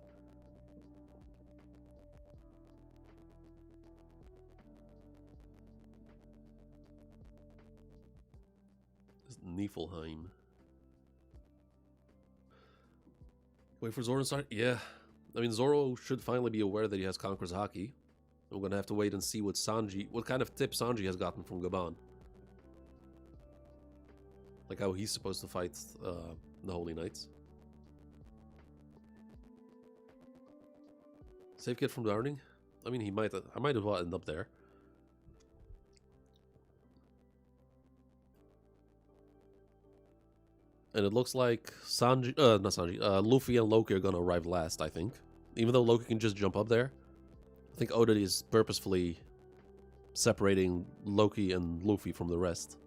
Niflheim. Wait for Zoro to start? Yeah. I mean, Zoro should finally be aware that he has Conqueror's Haki. We're gonna have to wait and see what kind of tip Sanji has gotten from Gaban. Like how he's supposed to fight the Holy Knights. Save kit from Darning? I mean, I might as well end up there. And it looks like Luffy and Loki are gonna arrive last, I think. Even though Loki can just jump up there. I think Oden is purposefully separating Loki and Luffy from the rest.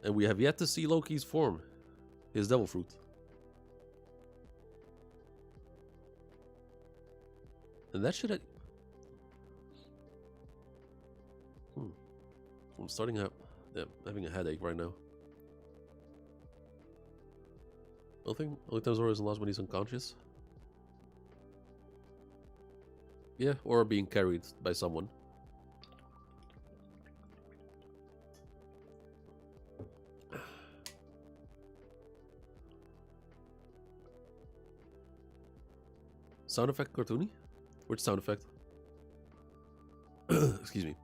And we have yet to see Loki's form. His devil fruit. And that should... I'm starting out having a headache right now. Only time Zoro isn't lost when he's unconscious. Yeah, or being carried by someone. Sound effect cartoony? Which sound effect? Excuse me.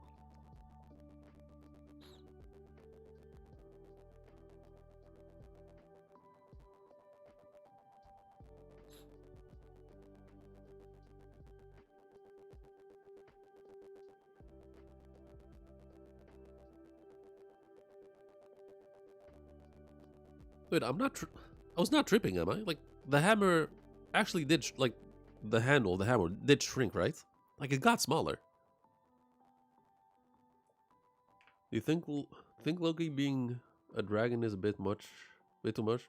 Wait, I was not tripping, am I? Like, the hammer actually did, the hammer did shrink, right? Like, it got smaller. Do you think Loki being a dragon is a bit too much?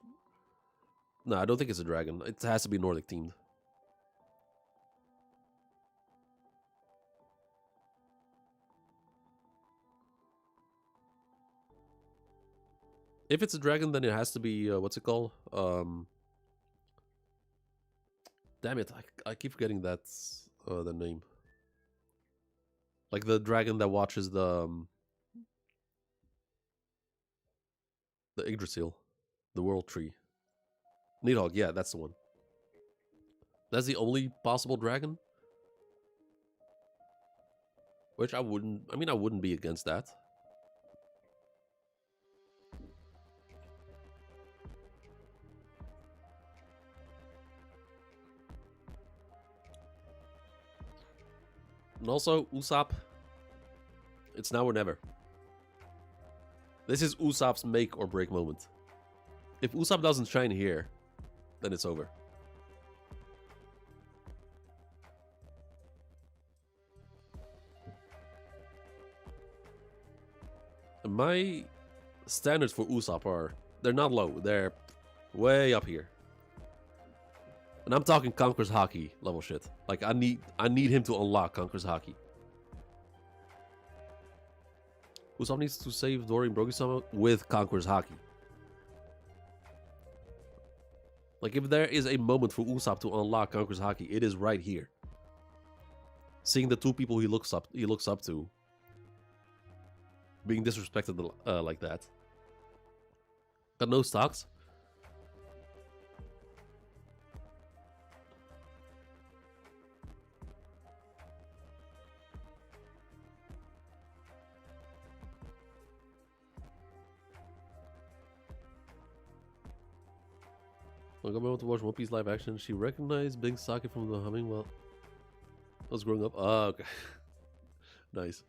No, I don't think it's a dragon. It has to be Nordic themed. If it's a dragon, then it has to be, what's it called? Damn it, I keep forgetting that's the name. Like the dragon that watches the Yggdrasil, the World Tree. Nidhogg, yeah, that's the one. That's the only possible dragon? Which I wouldn't. I mean, I wouldn't be against that. And also, Usopp, it's now or never. This is Usopp's make or break moment. If Usopp doesn't shine here, then it's over. And my standards for Usopp are, they're not low, they're way up here. And I'm talking Conqueror's Haki level shit. Like I need him to unlock Conqueror's Haki. Usopp needs to save Dory and Brogy-sama with Conqueror's Haki. Like if there is a moment for Usopp to unlock Conqueror's Haki, it is right here. Seeing the two people he looks up to being disrespected like that. Got no stocks. I got to watch One Piece live action. She recognized Big Saki from the humming while I was growing up. Oh, okay. Nice.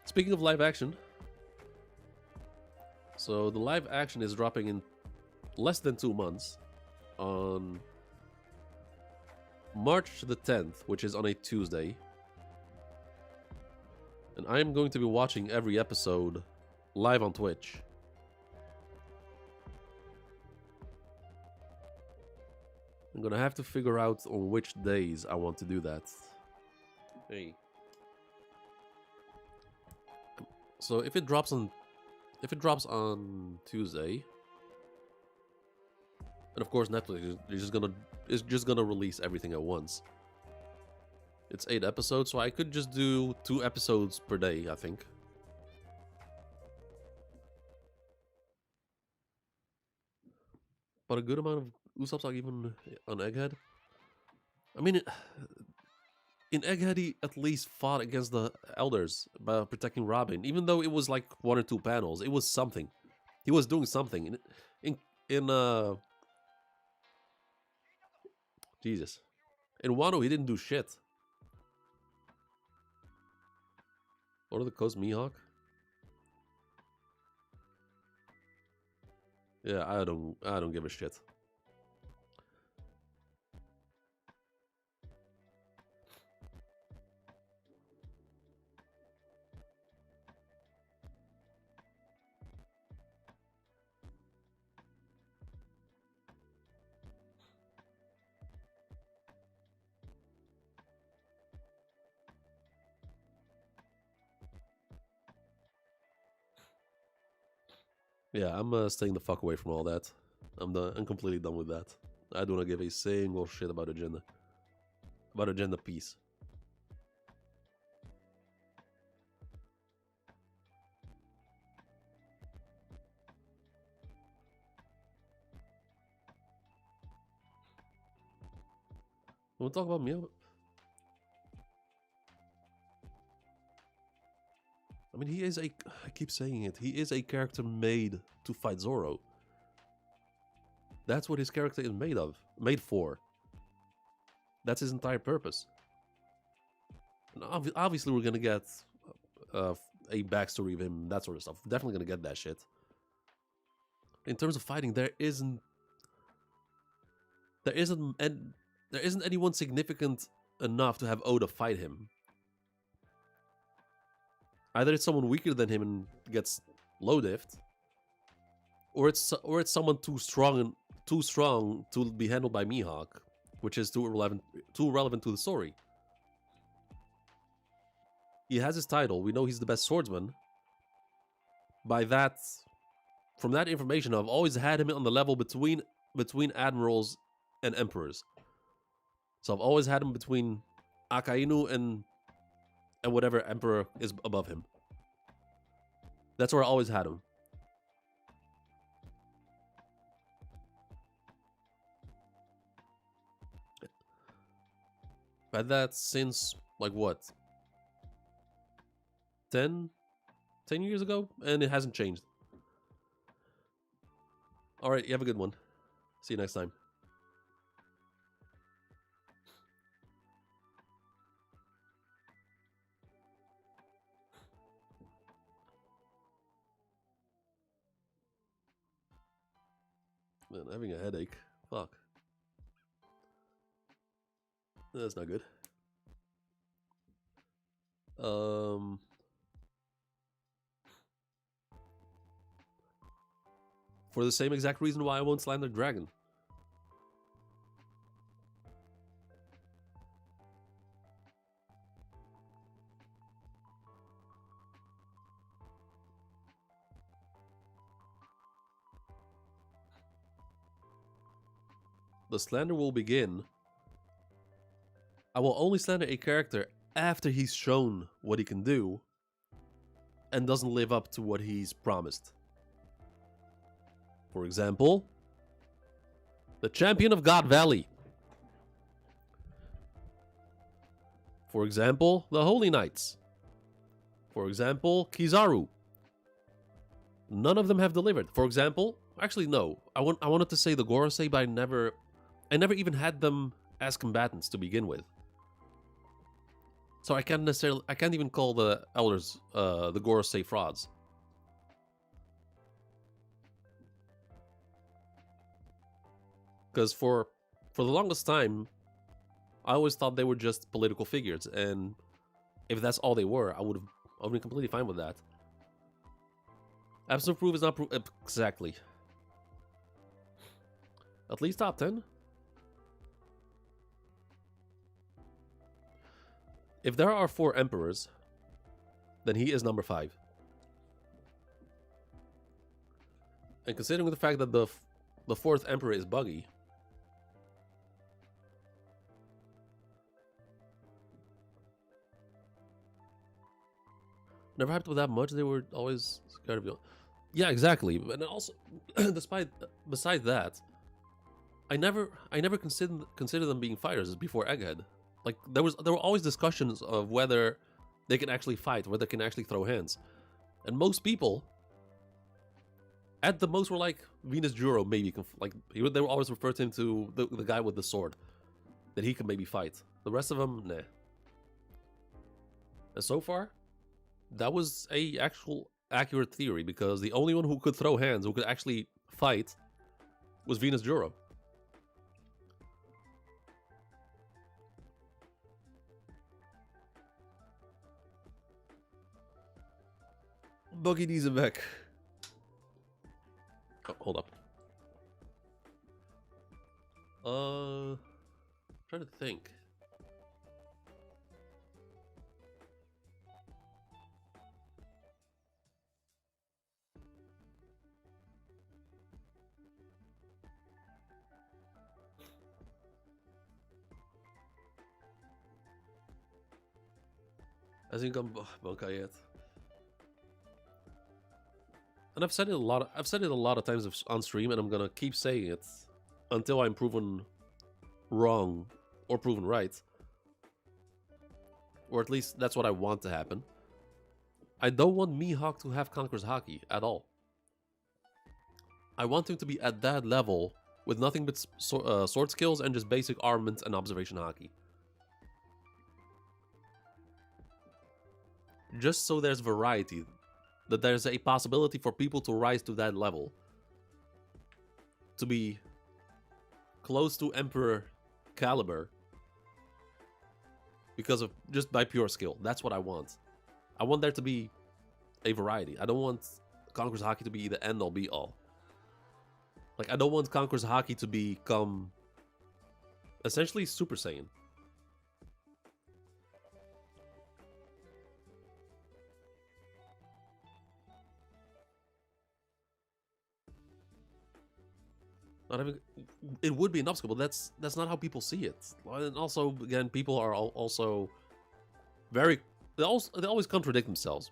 Speaking of live action, so the live action is dropping in less than 2 months on March the 10th, which is on a Tuesday. And I am going to be watching every episode live on Twitch. I'm gonna have to figure out on which days I want to do that. Hey. So if it drops on Tuesday, and of course Netflix is just gonna release everything at once. It's 8 episodes, so I could just do 2 episodes per day, I think. But a good amount of Usopp's like even on Egghead. I mean, in Egghead he at least fought against the elders by protecting Robin, even though it was like 1 or 2 panels. It was something. He was doing something. Jesus. In Wano he didn't do shit. Order the Coast Mihawk? Yeah, I don't give a shit. Yeah, I'm staying the fuck away from all that. I'm completely done with that. I do not give a single shit about agenda. About agenda piece. We'll talk about Mia. I mean, he is I keep saying it, he is a character made to fight Zoro. That's what his character is made for. That's his entire purpose. And obviously we're gonna get a backstory of him, that sort of stuff. We're definitely gonna get that shit. In terms of fighting, there isn't anyone significant enough to have Oda fight him. Either it's someone weaker than him and gets low diffed, or it's someone too strong to be handled by Mihawk, which is too relevant to the story. He has his title. We know he's the best swordsman. From that information, I've always had him on the level between admirals and emperors. So I've always had him between Akainu and whatever emperor is above him. That's where I always had him. But that's since, like, what? 10 years ago, and it hasn't changed. Alright, you have a good one. See you next time. Man, I'm having a headache. Fuck. That's not good. For the same exact reason why I won't slander Dragon. The slander will begin. I will only slander a character after he's shown what he can do and doesn't live up to what he's promised. For example, the champion of God Valley. For example, the Holy Knights. For example, Kizaru. None of them have delivered. For example, actually no. I wanted to say the Gorosei, but I never even had them as combatants to begin with. So I can't even call the elders the Gorosei frauds. Because for the longest time, I always thought they were just political figures, and if that's all they were, I would have been completely fine with that. Absolute proof is not proof exactly. At least top 10. If there are 4 emperors, then he is number 5. And considering the fact that the 4th emperor is buggy, never hyped with that much. They were always scared of you. Yeah, exactly. And also, besides that, I never considered them being fighters before Egghead. Like there were always discussions of whether they can actually fight, whether they can actually throw hands, and most people, at the most, were like Venus Juro maybe they were always referred to him to the guy with the sword, that he could maybe fight. The rest of them, nah. And so far, that was a actual accurate theory, because the only one who could throw hands, who could actually fight, was Venus Juro. Buggy needs him back. Oh, hold up. Trying to think. Hasn't come Bankai yet. And I've said it a lot. I've said it a lot of times on stream, and I'm gonna keep saying it until I'm proven wrong or proven right, or at least that's what I want to happen. I don't want Mihawk to have Conqueror's Haki at all. I want him to be at that level with nothing but sword skills and just basic armament and observation Haki. Just so there's variety, that there's a possibility for people to rise to that level, to be close to Emperor caliber, because of just by pure skill. That's what I want. I want there to be a variety. I don't want Conqueror's Haki to be the end-all be-all. Like, I don't want Conqueror's Haki to become essentially Super Saiyan. Not having, it would be an obstacle, but that's not how people see it. And also, again, people are also very, they always contradict themselves,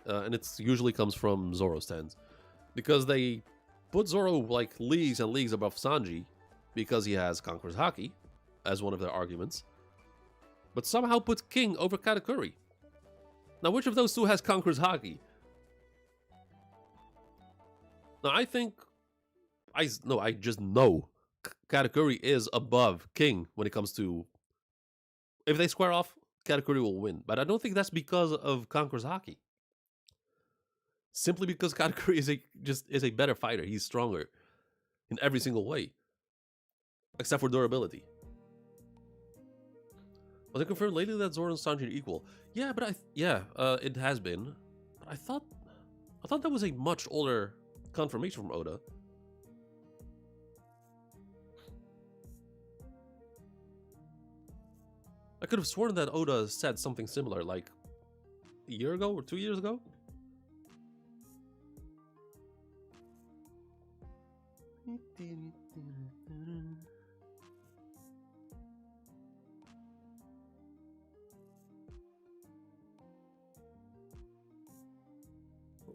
and it usually comes from Zoro stands, because they put Zoro like leagues and leagues above Sanji because he has Conqueror's Haki as one of their arguments, but somehow put King over Katakuri. Now, which of those two has Conqueror's Haki? Now, I think I just know Katakuri is above King when it comes to, if they square off, Katakuri will win. But I don't think that's because of Conqueror's Haki. Simply because Katakuri is a better fighter. He's stronger in every single way, except for durability. Was it confirmed lately that Zoro and Sanji are equal? Yeah, but it has been. But I thought that was a much older confirmation from Oda. I could have sworn that Oda said something similar, like a year ago or 2 years ago.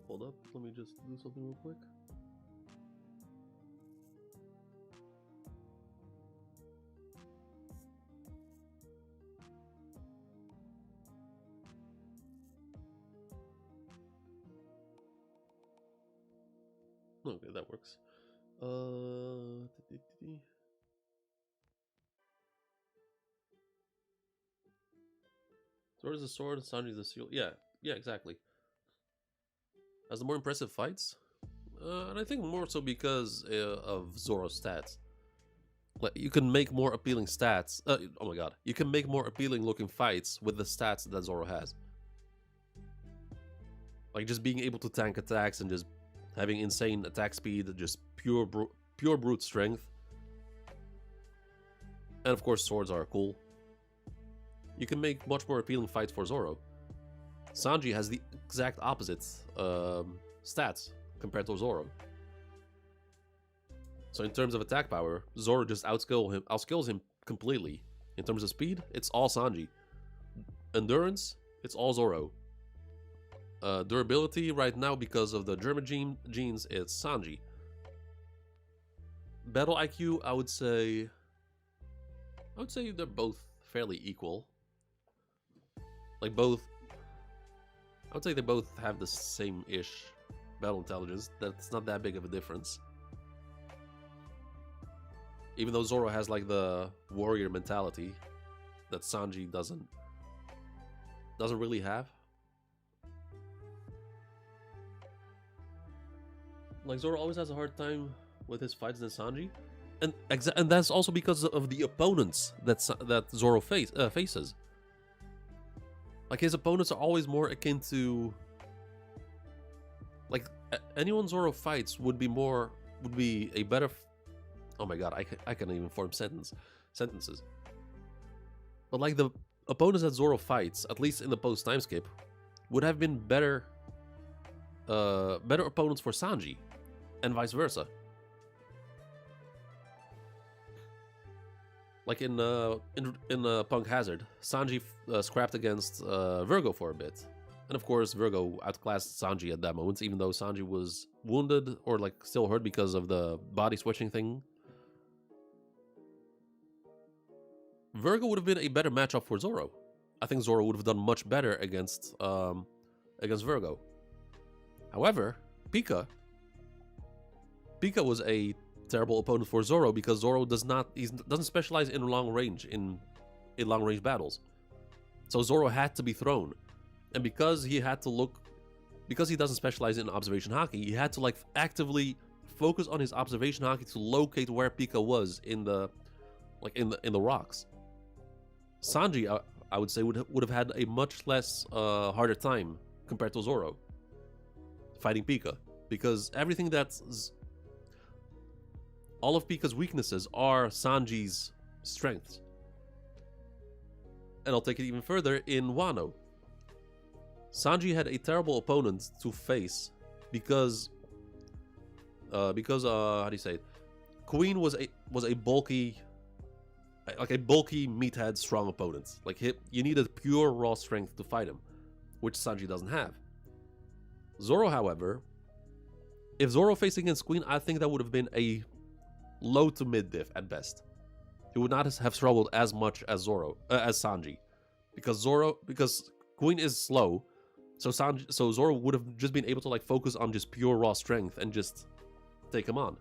Hold up, let me just do something real quick. Okay, that works. Sword is a sword, Sanji is a shield. Yeah, exactly. Has the more impressive fights, and I think more so because of Zoro's stats. Like, you can make more appealing stats. Oh my god, you can make more appealing looking fights with the stats that Zoro has. Like just being able to tank attacks and just having insane attack speed, just pure brute strength. And of course, swords are cool. You can make much more appealing fights for Zoro. Sanji has the exact opposite stats compared to Zoro. So in terms of attack power, Zoro just outskills him completely. In terms of speed, it's all Sanji. Endurance, it's all Zoro. Durability right now, because of the German genes, it's Sanji. Battle IQ, I would say they're both fairly equal. Like both, I would say they both have the same-ish battle intelligence. That's not that big of a difference. Even though Zoro has like the warrior mentality that Sanji doesn't really have. Like Zoro always has a hard time with his fights than Sanji, and that's also because of the opponents that Zoro faces. Like his opponents are always more akin to, like anyone Zoro fights would be a better. Oh my god, I can't even form sentences. But like the opponents that Zoro fights, at least in the post time skip, would have been better opponents for Sanji, and vice versa. Like in Punk Hazard, Sanji scrapped against Virgo for a bit, and of course Virgo outclassed Sanji at that moment, even though Sanji was wounded or like still hurt because of the body switching thing. Virgo would have been a better matchup for Zoro. I think Zoro would have done much better against Virgo. However, Pika was a terrible opponent for Zoro because Zoro doesn't specialize in long range battles. So Zoro had to be thrown, and because he doesn't specialize in observation haki, he had to like actively focus on his observation haki to locate where Pika was in the rocks. Sanji, I would say, would have had a much less harder time compared to Zoro fighting Pika, because all of Pika's weaknesses are Sanji's strengths. And I'll take it even further in Wano. Sanji had a terrible opponent to face because how do you say it? Queen was a bulky meathead strong opponent. Like you needed pure raw strength to fight him, which Sanji doesn't have. Zoro, however, if Zoro faced against Queen, I think that would have been a low to mid diff at best. He would not have struggled as much as Sanji, because Queen is slow, So Zoro would have just been able to like focus on just pure raw strength and just take him out.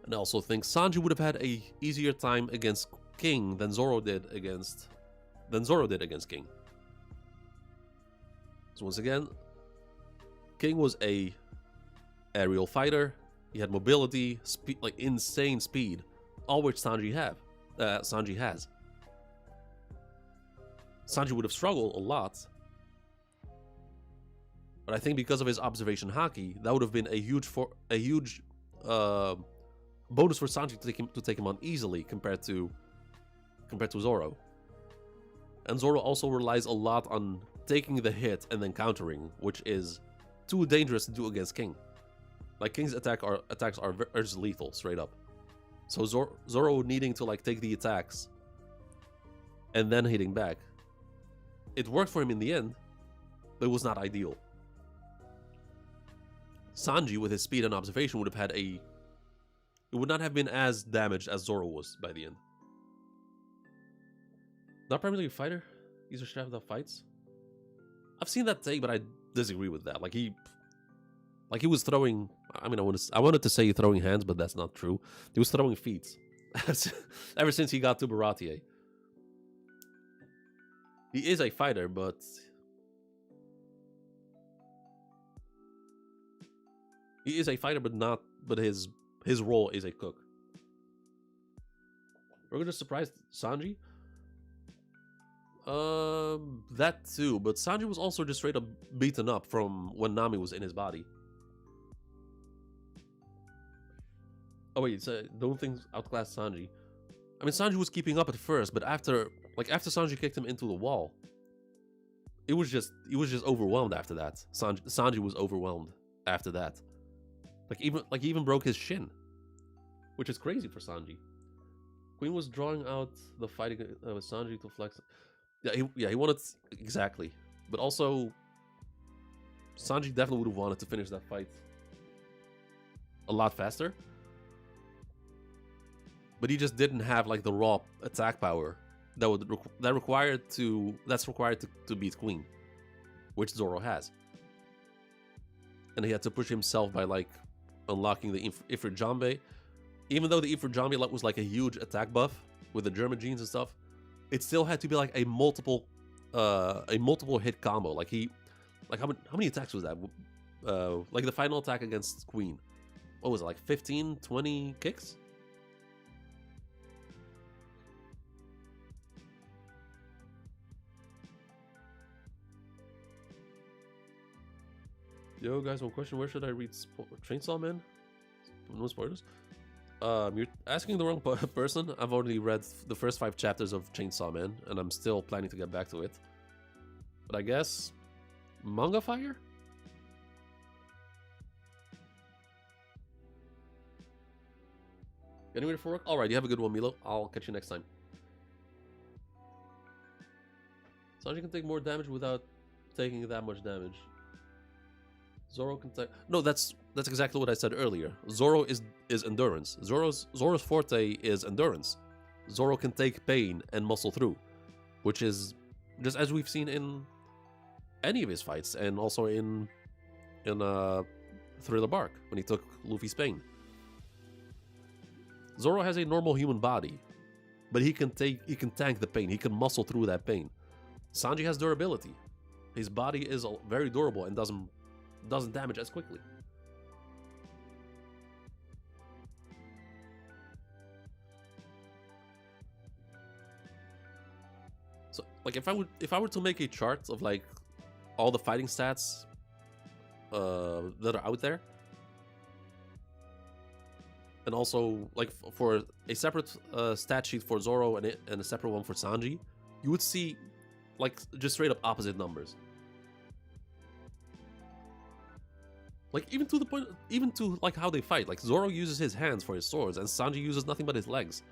And I also think Sanji would have had a easier time against King than Zoro did against King. So once again, King was a aerial fighter. He had mobility, speed, like insane speed, all which Sanji has. Sanji would have struggled a lot, but I think because of his observation haki, that would have been a huge bonus for Sanji to take him on easily compared to Zoro. And Zoro also relies a lot on taking the hit and then countering, which is too dangerous to do against King. Like King's attacks are just lethal, straight up. So Zoro needing to like take the attacks and then hitting back. It worked for him in the end, but it was not ideal. Sanji, with his speed and observation, would have had it would not have been as damaged as Zoro was by the end. Not primarily a fighter. He's a chef that fights. I've seen that take, but I disagree with that. Like he was throwing. I mean, I wanted to say throwing hands, but that's not true. He was throwing feet ever since he got to Baratie. He is a fighter, but But his role is a cook. We're gonna surprise Sanji. That too, but Sanji was also just straight up beaten up from when Nami was in his body. Oh wait, don't think outclass Sanji. I mean, Sanji was keeping up at first, but after Sanji kicked him into the wall, he was just overwhelmed after that. Sanji was overwhelmed after that. He even broke his shin, which is crazy for Sanji. Queen was drawing out the fight with Sanji to flex. Yeah, he wanted exactly, but also Sanji definitely would have wanted to finish that fight a lot faster. But he just didn't have like the raw attack power that's required to beat Queen, which Zoro has. And he had to push himself by like unlocking the Ifrit Jambe. Even though the Ifrit Jambe was like a huge attack buff with the German genes and stuff, it still had to be like a multiple hit combo. Like how many attacks was that? Like the final attack against Queen, what was it, like 15, 20 kicks? Yo, guys, one question. Where should I read Chainsaw Man? No spoilers. You're asking the wrong person. I've already read the first 5 chapters of Chainsaw Man, and I'm still planning to get back to it. But I guess... Manga Fire? Getting ready for work? Alright, you have a good one, Milo. I'll catch you next time. Sanji can take more damage without taking that much damage. Zoro can take... No, that's exactly what I said earlier. Zoro is endurance. Zoro's forte is endurance. Zoro can take pain and muscle through, which is just as we've seen in any of his fights, and also in Thriller Bark when he took Luffy's pain. Zoro has a normal human body, but he can tank the pain. He can muscle through that pain. Sanji has durability. His body is very durable and doesn't damage as quickly. So, like, if I were to make a chart of like all the fighting stats that are out there, and also like for a separate stat sheet for Zoro and a separate one for Sanji, you would see like just straight up opposite numbers. Like, even to like how they fight. Like, Zoro uses his hands for his swords, and Sanji uses nothing but his legs.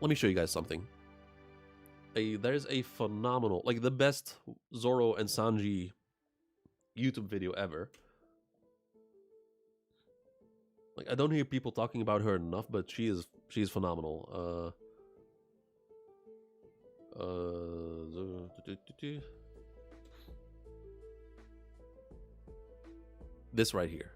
Let me show you guys something. There's a phenomenal, like the best Zoro and Sanji YouTube video ever. Like, I don't hear people talking about her enough, but she is phenomenal. This right here.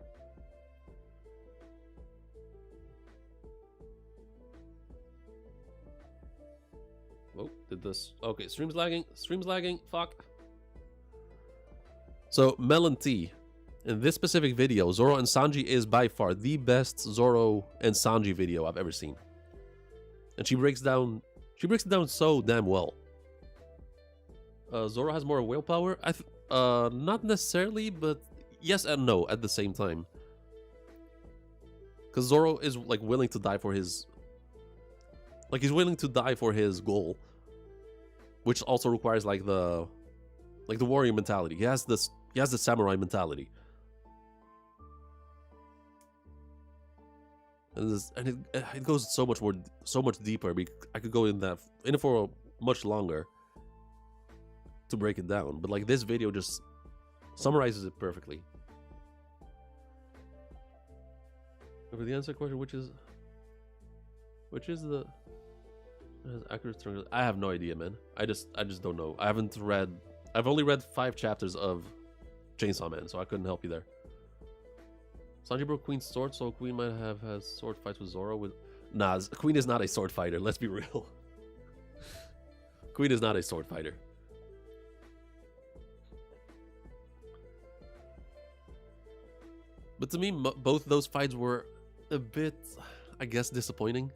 Oh, did this? Okay, stream's lagging. Stream's lagging. Fuck. So, Melon T. In this specific video, Zoro and Sanji is by far the best Zoro and Sanji video I've ever seen. And she breaks it down so damn well. Zoro has more willpower. Not necessarily, but yes and no at the same time. Because Zoro is like willing to die for his, he's willing to die for his goal, which also requires like the warrior mentality. He has the samurai mentality. And it goes so much deeper. I could go in it for much longer to break it down, but like this video just summarizes it perfectly. For the answer question, which is the accurate strength? I have no idea, man. I just don't know. I've only read 5 chapters of Chainsaw Man, so I couldn't help you there. Sanji broke Queen's sword, so Queen might have had sword fights with Zoro. Nah, Queen is not a sword fighter. Let's be real. Queen is not a sword fighter. But to me, both those fights were a bit, I guess, disappointing.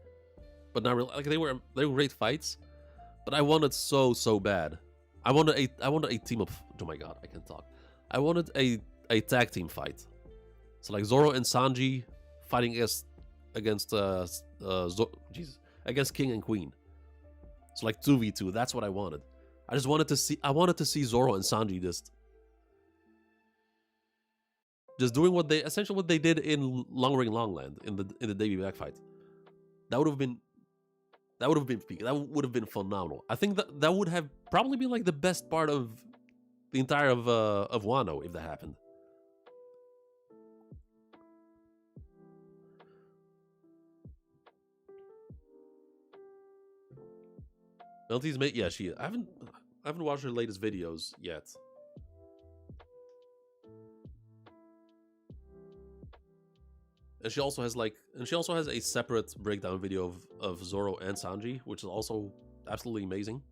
But not really. Like they were great fights. But I wanted so bad. I wanted a team of. Oh my god, I can't talk. I wanted a tag team fight. So like Zoro and Sanji fighting against King and Queen. So like 2v2. That's what I wanted. I wanted to see Zoro and Sanji just doing what they did in Long Ring Longland in the Davy Back fight. That would have been peak. That would have been phenomenal. I think that would have probably been like the best part of the entire of Wano if that happened. Melty's mate, yeah, I haven't watched her latest videos yet. And she also has a separate breakdown video of Zoro and Sanji, which is also absolutely amazing.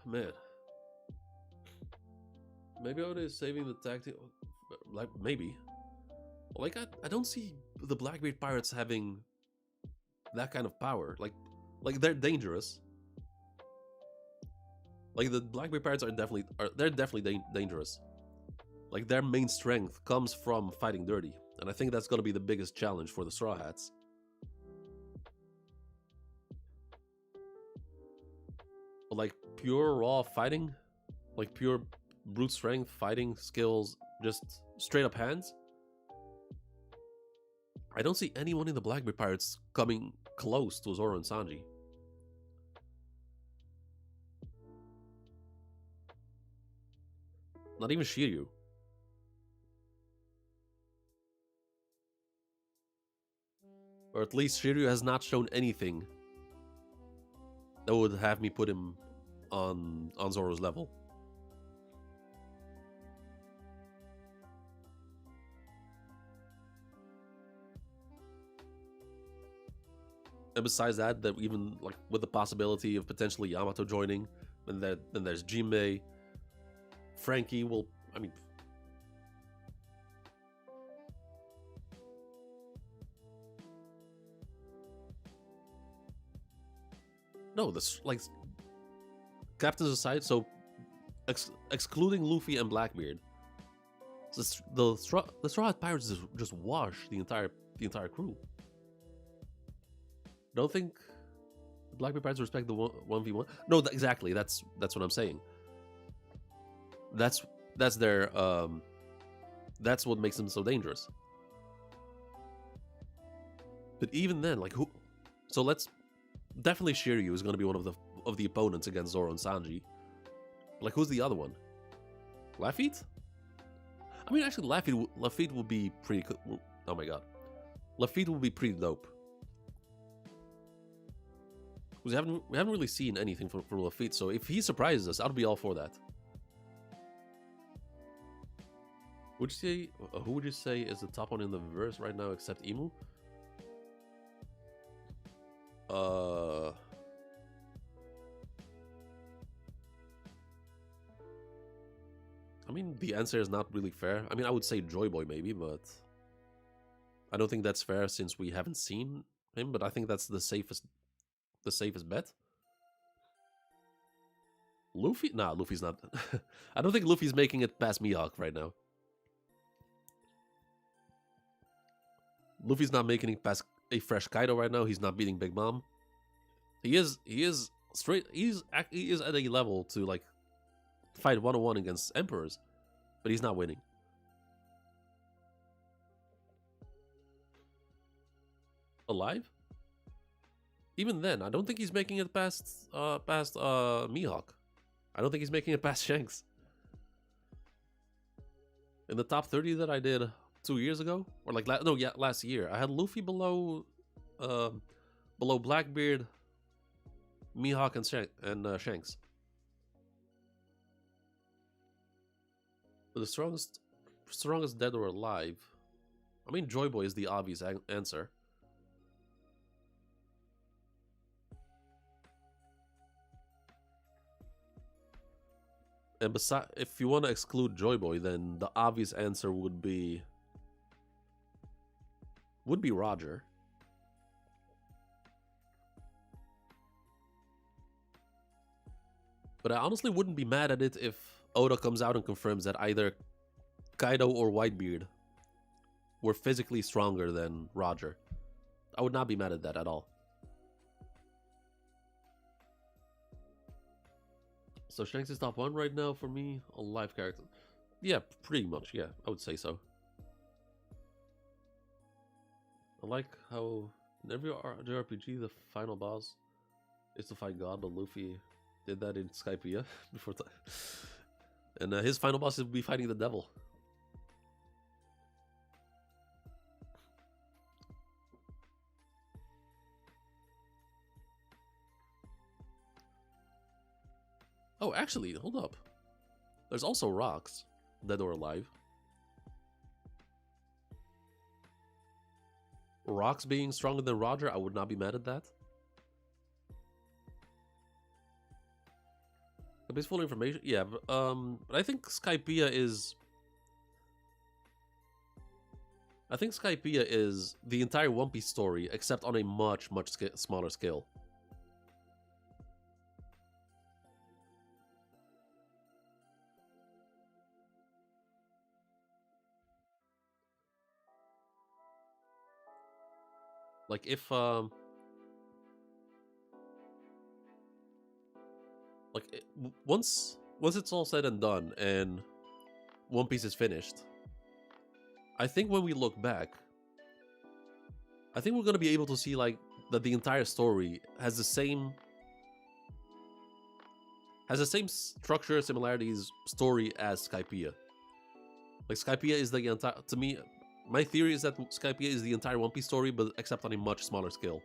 Man. Maybe Oden is saving the tactic. Like, maybe. Like, I don't see the Blackbeard pirates having that kind of power. Like they're dangerous. Like, the Blackbeard pirates are definitely dangerous. Like, their main strength comes from fighting dirty. And I think that's going to be the biggest challenge for the Straw Hats. But like, pure raw fighting, like pure brute strength, fighting skills, just straight up hands, I don't see anyone in the Blackbeard Pirates coming close to Zoro and Sanji. Not even Shiryu. Or at least Shiryu has not shown anything that would have me put him on Zoro's level. And besides that, even like with the possibility of potentially Yamato joining, and then there's Jinbei, Frankie will, I mean, no, this like captains aside, so excluding Luffy and Blackbeard, the Straw Hat Pirates just wash the entire crew. Don't think the Blackbeard Pirates respect the 1v1. No, exactly. That's what I'm saying. That's their that's what makes them so dangerous. But even then, like, who? So let's definitely Shiryu is going to be one of the opponents against Zoro and Sanji. Like, who's the other one? Lafitte? I mean, actually, Lafitte would be pretty. Oh my god, Lafitte would be pretty dope. Because we haven't really seen anything from Lafitte, so if he surprises us, I'd be all for that. Would you say who would you say is the top one in the verse right now, except Emu? I mean, the answer is not really fair. I mean, I would say Joy Boy maybe, but I don't think that's fair since we haven't seen him. But I think that's the safest bet. Luffy? Nah, Luffy's not. I don't think Luffy's making it past Mihawk right now. Luffy's not making it past a fresh Kaido right now. He's not beating Big Mom. He is straight. He is at a level to like fight 1-on-1 against Emperors, but he's not winning. Alive? Even then, I don't think he's making it past Mihawk. I don't think he's making it past Shanks. In the top 30 that I did 2 years ago, or like last year, I had Luffy below Blackbeard, Mihawk, and Shanks. But the strongest dead or alive. I mean, Joy Boy is the obvious answer. And besides, if you want to exclude Joy Boy, then the obvious answer would be Roger. But I honestly wouldn't be mad at it if Oda comes out and confirms that either Kaido or Whitebeard were physically stronger than Roger. I would not be mad at that at all. So Shanks is top 1 right now for me, a live character. Yeah, pretty much, yeah, I would say so. I like how in every JRPG the final boss is to fight God, but Luffy did that in Skypiea before time. And his final boss will be fighting the devil. Oh, actually, hold up. There's also Rocks, dead or alive. Rocks being stronger than Roger, I would not be mad at that. Base full information, yeah. But I think Skypiea is. I think Skypiea is the entire One Piece story, except on a much smaller scale. Like if once it's all said and done and One Piece is finished, I think when we look back, I think we're gonna be able to see like that the entire story has the same structure, similarities, story as Skypiea. Like Skypiea is the entire, to me, my theory is that Skypiea is the entire One Piece story, but except on a much smaller scale.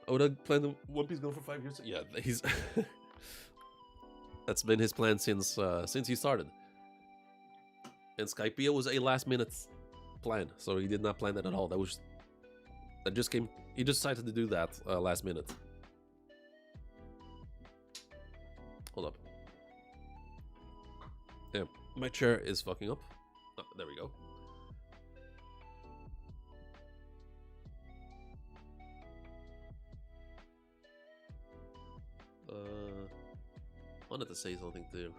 Oda planned One Piece going for 5 years. Yeah, he's that's been his plan since he started. And Skypiea was a last-minute plan, so he did not plan that at all. That just came. He just decided to do that last minute. Hold up. Damn, my chair is fucking up. Oh, there we go. Wanted to say something too.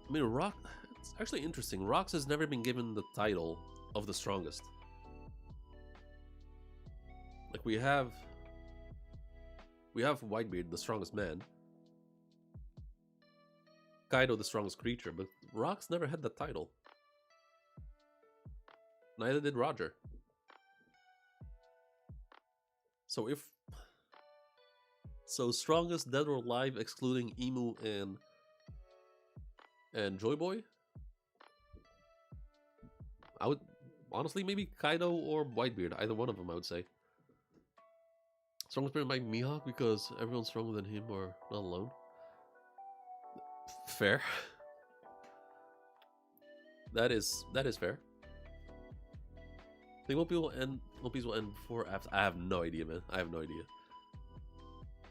I mean, it's actually interesting. Rocks has never been given the title of the strongest. Like we have Whitebeard, the strongest man. Kaido, the strongest creature, but Rocks never had that title. Neither did Roger. So if strongest dead or alive excluding Emu and Joy Boy, I would honestly maybe Kaido or Whitebeard, either one of them I would say. Strongest player might be Mihawk because everyone's stronger than him or not alone. Fair. That is fair. I think One Piece will end before after. I have no idea, man. I have no idea.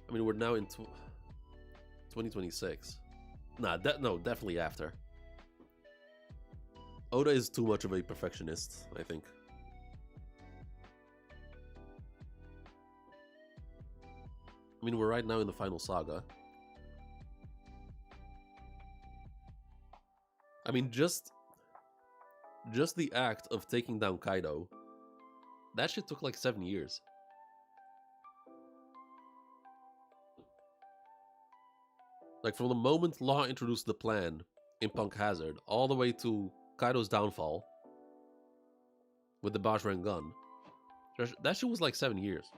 I mean, we're now in 2026. Nah, no, definitely after. Oda is too much of a perfectionist, I think. I mean, we're right now in the final saga. I mean, just the act of taking down Kaido, that shit took like 7 years. Like, from the moment Law introduced the plan in Punk Hazard all the way to Kaido's downfall with the Bajran gun, that shit was like 7 years.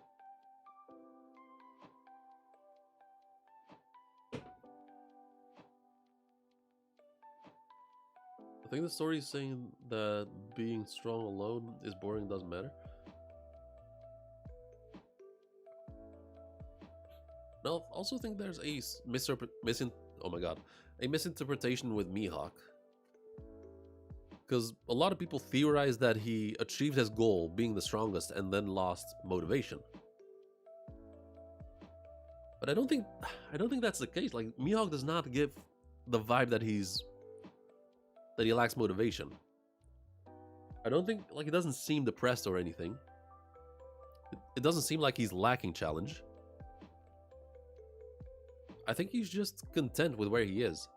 I think the story is saying that being strong alone is boring, doesn't matter. I also think there's a misinterpretation with Mihawk. Because a lot of people theorize that he achieved his goal, being the strongest, and then lost motivation. But I don't think that's the case. Like, Mihawk does not give the vibe that he lacks motivation. I don't think, like, he doesn't seem depressed or anything. It doesn't seem like he's lacking challenge. I think he's just content with where he is.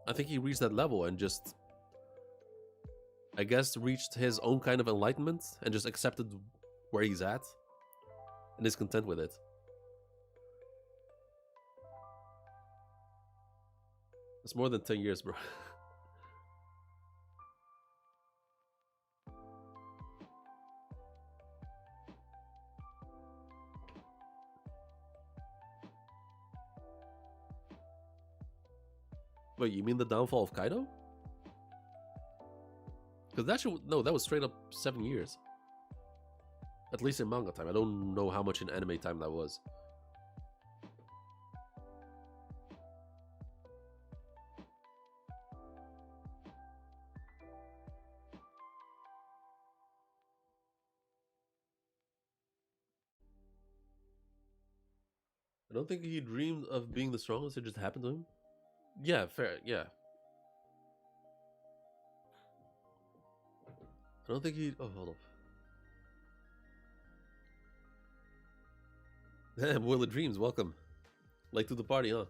I think he reached that level and just, I guess, reached his own kind of enlightenment and just accepted where he's at and is content with it. It's more than 10 years, bro. Wait, you mean the downfall of Kaido? Because that was straight up 7 years. At least in manga time. I don't know how much in anime time that was. I don't think he dreamed of being the strongest, it just happened to him. Yeah, fair, yeah. I don't think he... Oh, hold on. Wheel of Dreams, welcome. Late to the party, huh?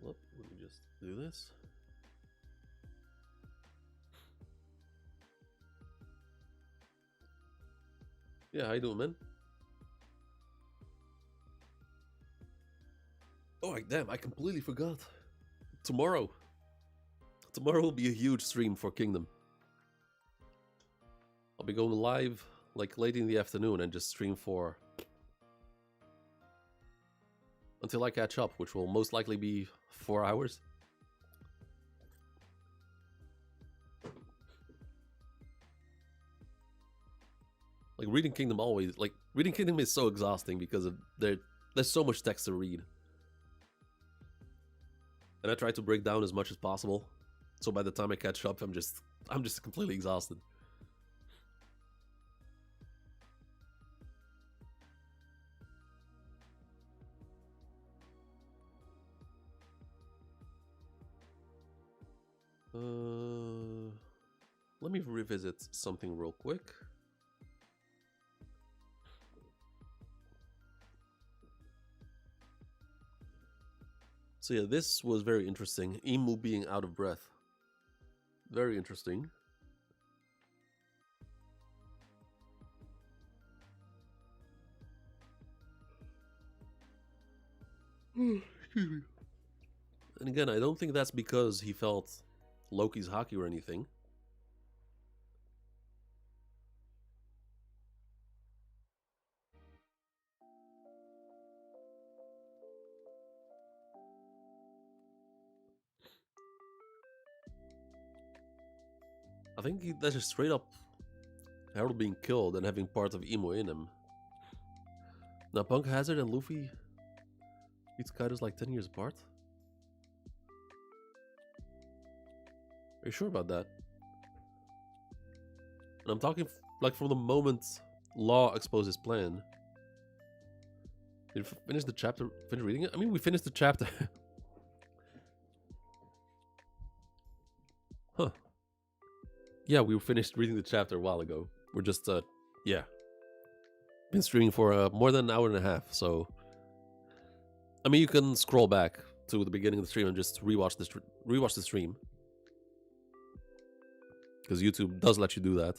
Hold up, let me just do this. Yeah, how you doing, man? Oh, damn, I completely forgot. Tomorrow will be a huge stream for Kingdom. I'll be going live like late in the afternoon and just stream for until I catch up, which will most likely be 4 hours. Like, reading Kingdom is so exhausting because there's so much text to read. And I try to break down as much as possible. So by the time I catch up, I'm just completely exhausted. Let me revisit something real quick. So yeah, this was very interesting. Emu being out of breath. Very interesting. Excuse me. And again, I don't think that's because he felt Loki's hockey or anything. I think that's just straight up Harold being killed and having part of emo in him. Now Punk Hazard and Luffy, these Kaido's like 10 years apart. Are you sure about that? And I'm talking like from the moment Law exposed his plan. Did we finish the chapter? Finish reading it? I mean, we finished the chapter. Huh. Yeah, we finished reading the chapter a while ago. We're just, yeah. Been streaming for more than an hour and a half, so... I mean, you can scroll back to the beginning of the stream and just rewatch the stream. Because YouTube does let you do that.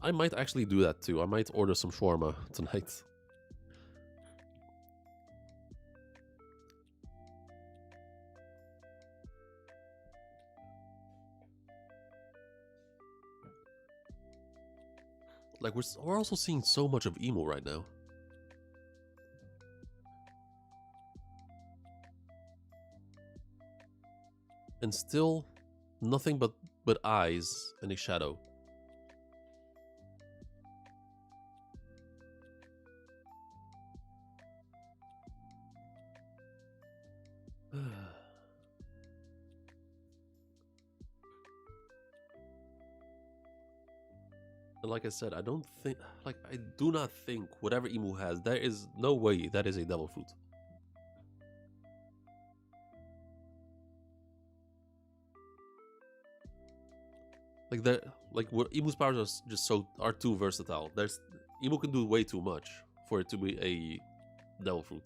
I might actually do that too. I might order some shawarma tonight. Like, we're also seeing so much of emo right now. And still, nothing but eyes and a shadow. And like I said, I do not think whatever emu has, there is no way that is a devil fruit. What emu's powers are too versatile. Emu can do way too much for it to be a devil fruit.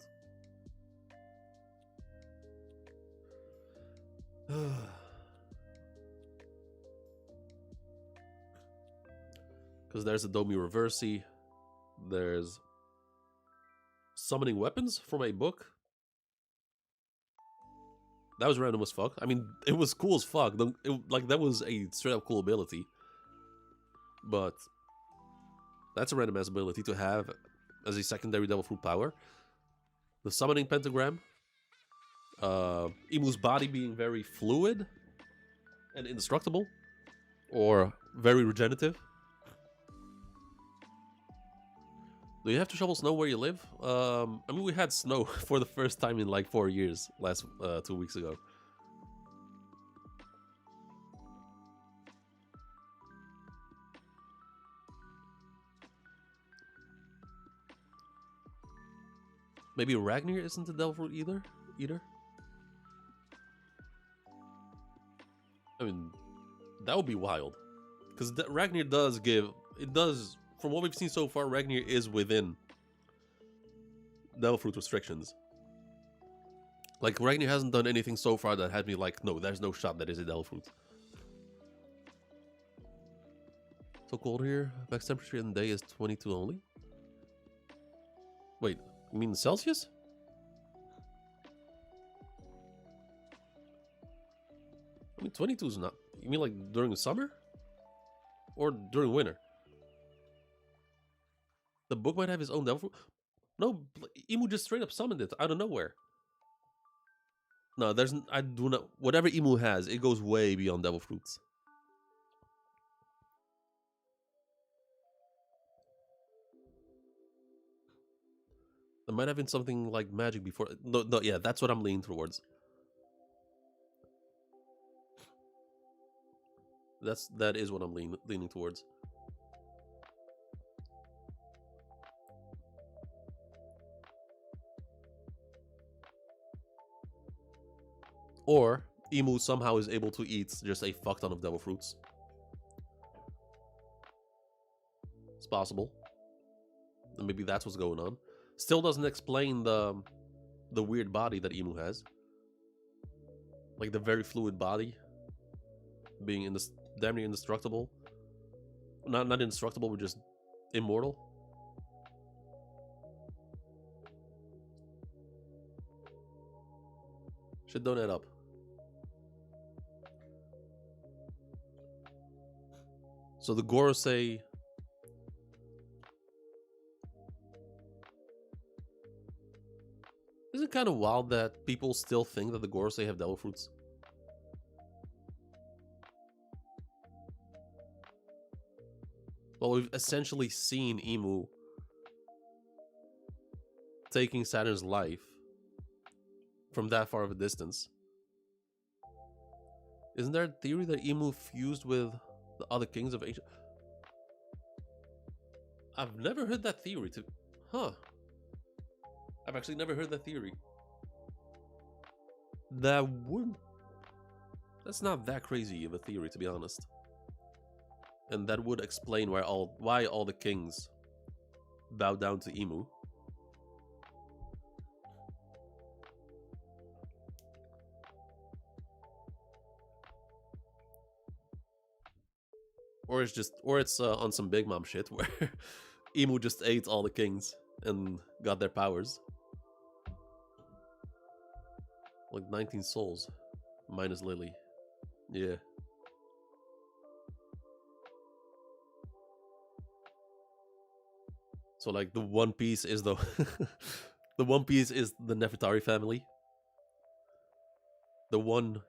Because there's a Domi Reversi, there's summoning weapons from a book. That was random as fuck. I mean, it was cool as fuck. That was a straight up cool ability. But that's a random ass ability to have as a secondary devil fruit power. The summoning pentagram. Emu's body being very fluid and indestructible. Or very regenerative. Do you have to shovel snow where you live? I mean, we had snow for the first time in like 4 years 2 weeks ago. Maybe Ragnar isn't a devil fruit either? I mean, that would be wild. Because Ragnar does from what we've seen so far, Ragnar is within devil fruit restrictions. Like, Ragnar hasn't done anything so far that had me like, no, there's no shot that is a devil fruit. So cold here. Max temperature in the day is 22 only. Wait, you mean Celsius? I mean, 22 is not... You mean like during the summer? Or during winter? The book might have his own devil fruit. No, Emu just straight up summoned it out of nowhere. No, I do not... Whatever Emu has, it goes way beyond devil fruits. There might have been something like magic before... No, yeah, that's what I'm leaning towards. That is what I'm leaning towards. Or Emu somehow is able to eat just a fuck ton of devil fruits. It's possible. And maybe that's what's going on. Still doesn't explain the weird body that Emu has. Like the very fluid body being damn near indestructible. Not indestructible, but just immortal. Shit don't add up. So the Gorosei... Isn't it kind of wild that people still think that the Gorosei have devil fruits? Well, we've essentially seen Emu taking Saturn's life from that far of a distance. Isn't there a theory that Emu fused with the other kings of ancient... I've never heard that theory too. Huh. I've actually never heard that theory. That would... That's not that crazy of a theory, to be honest. And that would explain why all the kings bow down to Emu. Or it's on some Big Mom shit where Emu just ate all the kings and got their powers. Like 19 souls, minus Lily. Yeah. So like the One Piece is the the One Piece is the Nefertari family. The one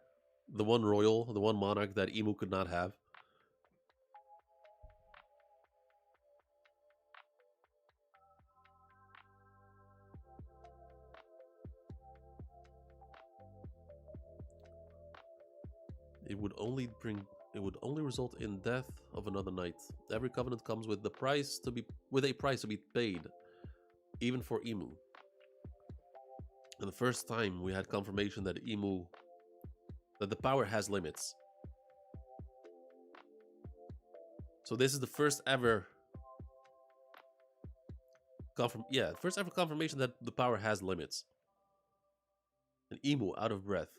royal, the one monarch that Emu could not have. It would only result in death of another knight. Every covenant comes with a price to be paid, even for Emu. And the first time we had confirmation that the power has limits. So this is the first ever confirmation that the power has limits. And Emu out of breath.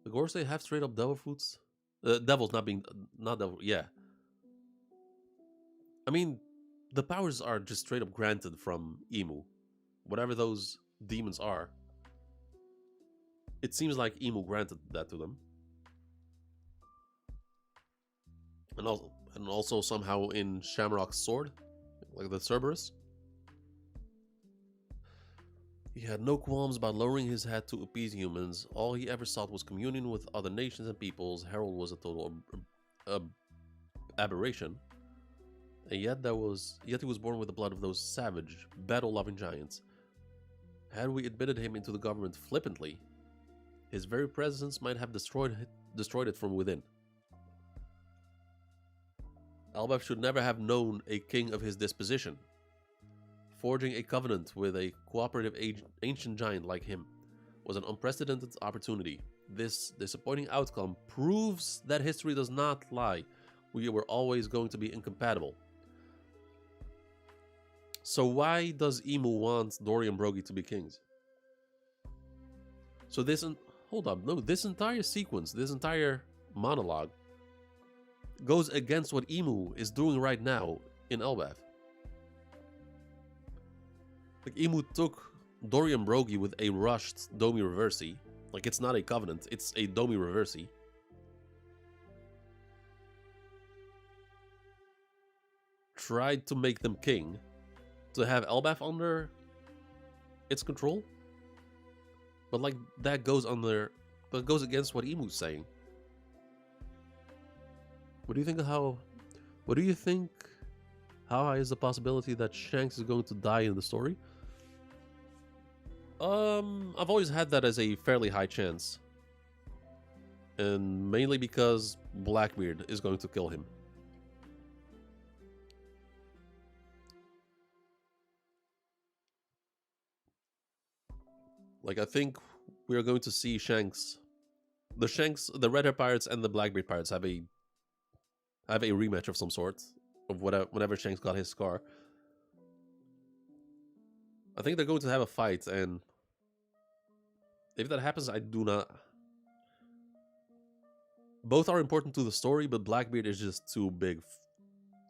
The Gorosei have straight up devil fruits. Devils not devil. Yeah. I mean, the powers are just straight up granted from Emu, whatever those demons are. It seems like Emu granted that to them, and also somehow in Shamrock's sword, like the Cerberus. He had no qualms about lowering his head to appease humans. All he ever sought was communion with other nations and peoples. Harold was a total aberration. And yet he was born with the blood of those savage, battle-loving giants. Had we admitted him into the government flippantly, his very presence might have destroyed it from within. elbaf should never have known a king of his disposition. Forging a covenant with a cooperative ancient giant like him was an unprecedented opportunity. This disappointing outcome proves that history does not lie. We were always going to be incompatible. So why does Emu want Dory and Brogy to be kings? So this entire sequence, this entire monologue goes against what Emu is doing right now in elbaf. Like, Emu took Dory and Brogy with a rushed Domi Reversi. Like, it's not a covenant, it's a Domi Reversi. Tried to make them king, to have elbaf under its control. But like, that goes against what Emu's saying. What do you think how high is the possibility that Shanks is going to die in the story? I've always had that as a fairly high chance. And mainly because Blackbeard is going to kill him. Like, I think we are going to see Shanks. The Red Hair Pirates and the Blackbeard Pirates have a rematch of some sort. Of whenever Shanks got his scar. I think they're going to have a fight, and If that happens, I do not. Both are important to the story, but Blackbeard is just too big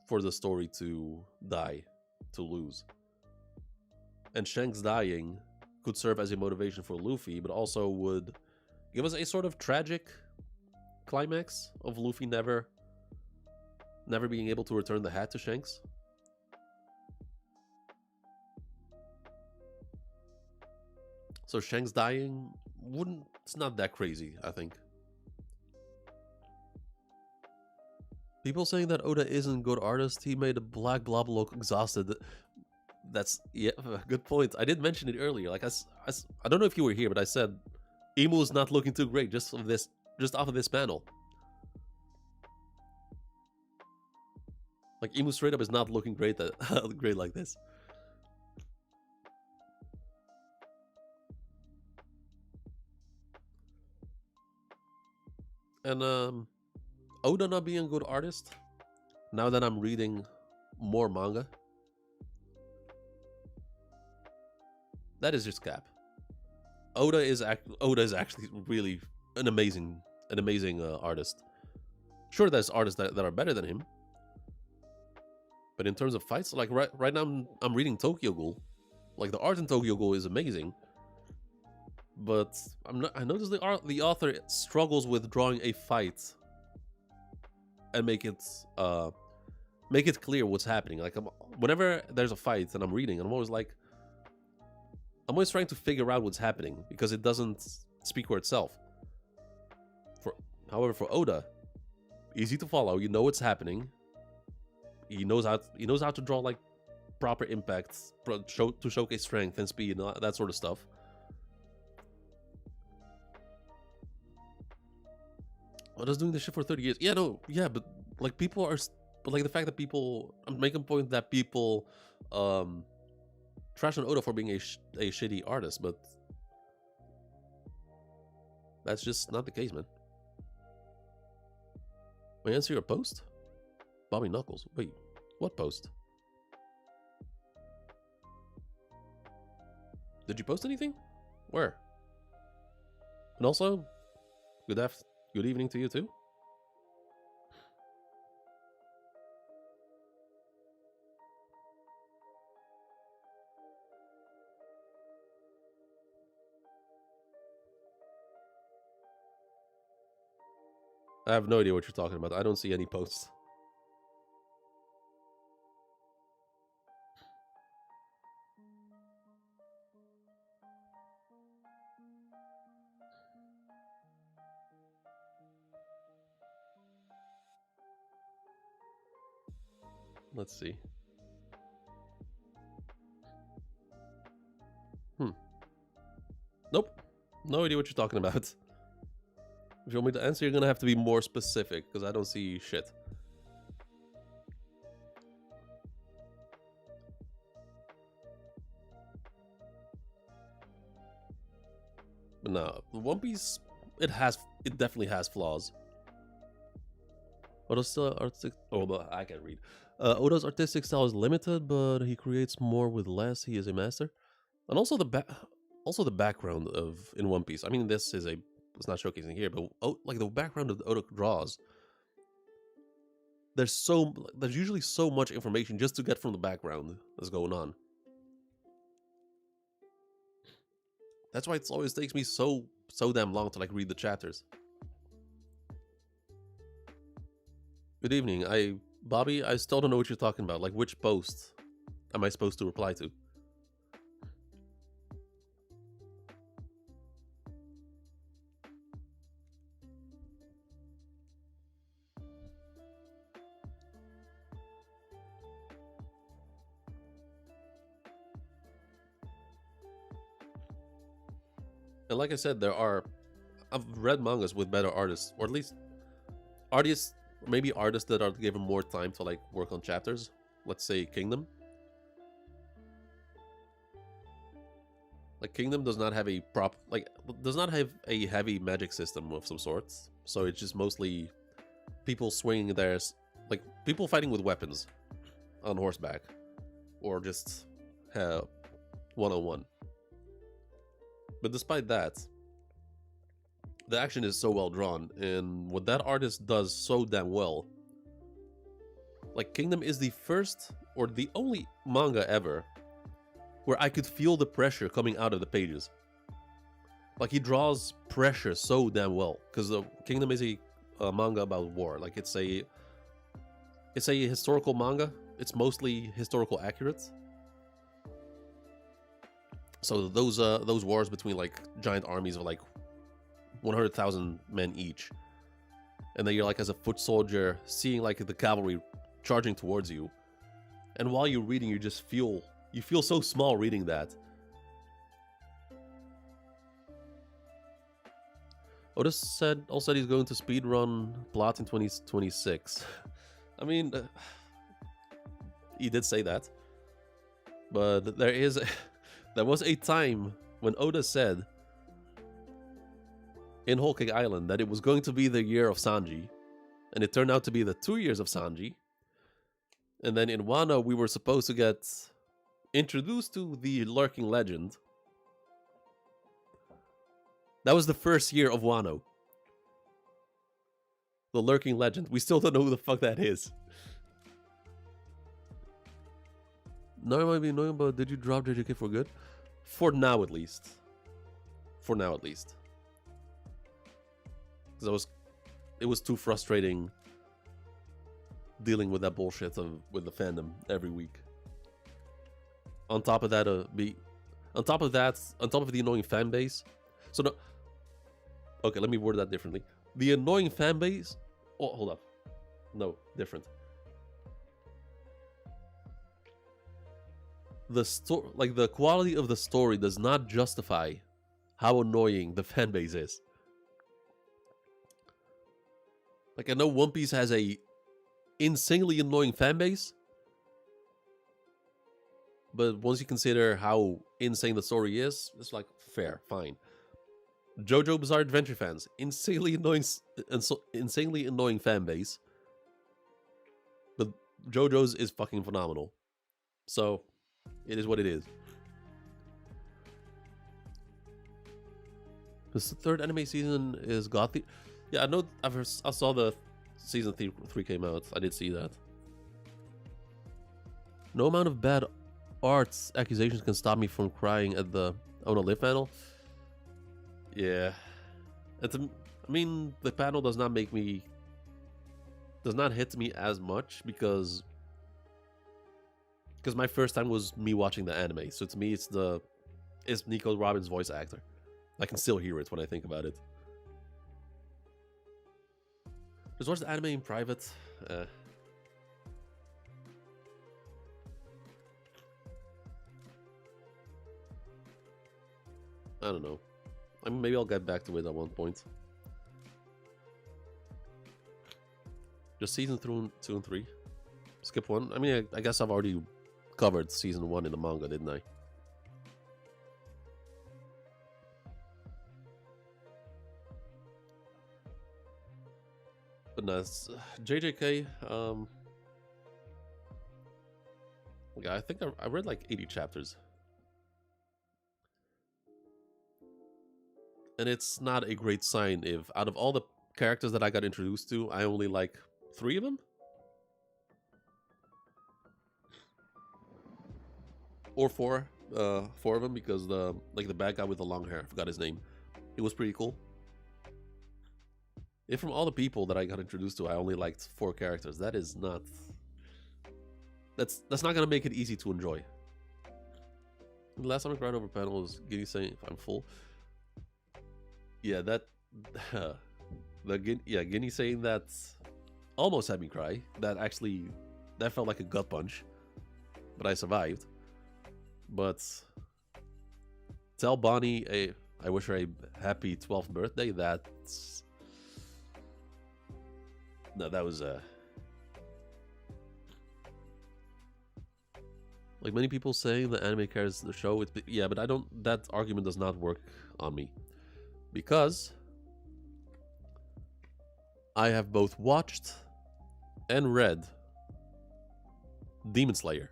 for the story to die, to lose. And Shanks dying could serve as a motivation for Luffy, but also would give us a sort of tragic climax of Luffy never being able to return the hat to Shanks. So Shanks dying it's not that crazy, I think. People saying that Oda isn't a good artist, he made a Black Blob look exhausted. That's, yeah, good point. I did mention it earlier. Like, I don't know if you were here, but I said Emu is not looking too great just off of this panel. Like, Emu straight up is not looking great great like this. And Oda not being a good artist, now that I'm reading more manga, that is just cap. Oda is actually really an amazing artist. Sure, there's artists that are better than him, but in terms of fights, like right now I'm reading Tokyo Ghoul. Like, the art in Tokyo Ghoul is amazing, but I noticed the author struggles with drawing a fight and make it clear what's happening. Like, whenever there's a fight and I'm reading, I'm always trying to figure out what's happening because it doesn't speak for itself. However, for Oda, easy to follow. You know what's happening. He knows how to draw like proper impacts to showcase strength and speed and that sort of stuff. Oda's doing this shit for 30 years. Yeah, no, yeah, but like the fact that people, I'm making a point that people trash on Oda for being a shitty artist, but that's just not the case, man. May I answer your post? Bobby Knuckles. Wait, what post? Did you post anything? Where? And also, good evening to you too. I have no idea what you're talking about. I don't see any posts. Let's see. Nope. No idea what you're talking about. If you want me to answer, you're gonna have to be more specific, because I don't see shit. But no, One Piece, it definitely has flaws. Oda's still artistic. Oh, but I can read. Oda's artistic style is limited, but he creates more with less. He is a master, and also the background in One Piece. I mean, it's not showcasing here, but like the background of Oda draws. There's usually so much information just to get from the background that's going on. That's why it always takes me so damn long to like read the chapters. Good evening. Bobby, I still don't know what you're talking about. Like, which post am I supposed to reply to? And like I said, I've read mangas with better artists, or at least artists that are given more time to like work on chapters. Let's say Kingdom. Like, Kingdom does not have a heavy magic system of some sorts, so it's just mostly people swinging like people fighting with weapons on horseback, or just one-on-one. But despite that, The action is so well drawn, and what that artist does so damn well. Like, Kingdom is the first or the only manga ever where I could feel the pressure coming out of the pages. Like, he draws pressure so damn well, because the Kingdom is a manga about war. Like, it's a historical manga. It's mostly historical accurate. So those wars between like giant armies of like 100,000 men each, and then you're like as a foot soldier seeing like the cavalry charging towards you, and while you're reading, you feel so small reading that. Oden said he's going to speedrun plot in 2026. I mean, he did say that, but there was a time when Oda said in Whole Cake Island that it was going to be the year of Sanji, and it turned out to be the 2 years of Sanji. And then in Wano, we were supposed to get introduced to the lurking legend. That was the first year of Wano. The lurking legend. We still don't know who the fuck that is. Now it might be annoying, but did you drop JJK for good? For now, at least. For now, at least. Because it was too frustrating dealing with that bullshit with the fandom every week. On top of that, on top of the annoying fan base. So no. Okay, let me word that differently. The annoying fan base. Oh, hold up. No, different. The quality of the story does not justify how annoying the fan base is. Like, I know One Piece has a insanely annoying fan base, but once you consider how insane the story is, it's like fair, fine. JoJo Bizarre Adventure fans, insanely annoying fan base, but JoJo's is fucking phenomenal. So it is what it is. The third anime season is Gothy. Yeah, I know. I saw the season 3 came out. I did see that. No amount of bad arts accusations can stop me from crying at the I Wanna Live panel. Yeah, I mean, the panel does not hit me as much because my first time was me watching the anime. So to me, it's Nico Robin's voice actor. I can still hear it when I think about it. Just watch the anime in private. I don't know. I mean, maybe I'll get back to it at one point. Just season 2 and 3. Skip 1. I mean, I guess I've already covered season 1 in the manga, didn't I? But no, JJK. Yeah, I think I read like 80 chapters. And it's not a great sign if out of all the characters that I got introduced to, I only like 3 of them? Or 4. 4 of them, because the bad guy with the long hair, I forgot his name. It was pretty cool. If from all the people that I got introduced to, I only liked 4 characters, that is not... That's not gonna make it easy to enjoy. The last time I cried over panel was Ginny saying, if I'm full. Yeah, Ginny saying that almost had me cry. That felt like a gut punch, but I survived. But tell Bonnie I wish her a happy 12th birthday. That was like many people saying the anime carries the show. Yeah, but that argument does not work on me. Because I have both watched and read Demon Slayer.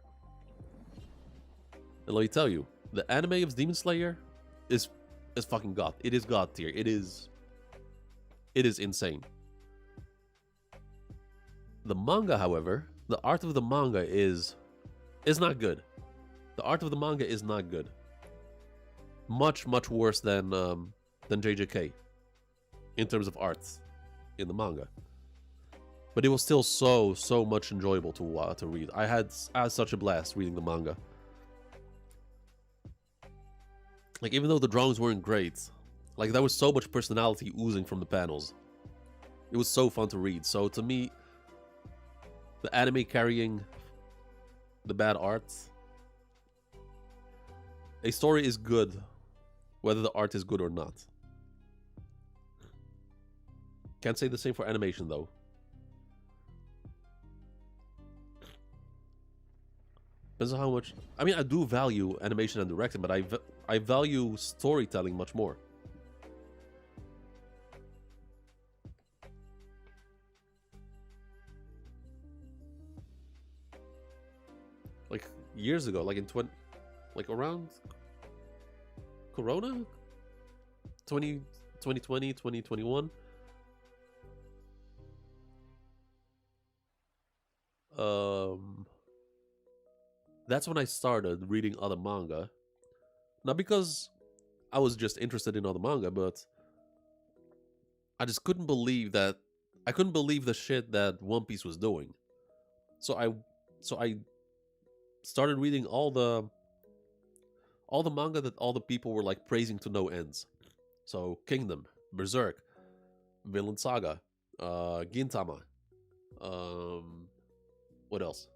And let me tell you, the anime of Demon Slayer is fucking god. It is god tier. It is It is insane. The manga, however, the art of the manga is not good. The art of the manga is not good. Much worse than JJK in terms of art in the manga. But it was still so much enjoyable to read. I had such a blast reading the manga. Like, even though the drawings weren't great, like, there was so much personality oozing from the panels. It was so fun to read. So to me, the anime carrying the bad art. A story is good, whether the art is good or not. Can't say the same for animation, though. Depends on how much... I mean, I do value animation and directing, but I value storytelling much more. Like, years ago, like in like around Corona? 2020, 2021? That's when I started reading other manga. Not because I was just interested in other manga, but I just couldn't believe that... I couldn't believe the shit that One Piece was doing. So I started reading all the manga that all the people were like praising to no ends. So Kingdom, Berserk, Vinland Saga, Gintama. What else?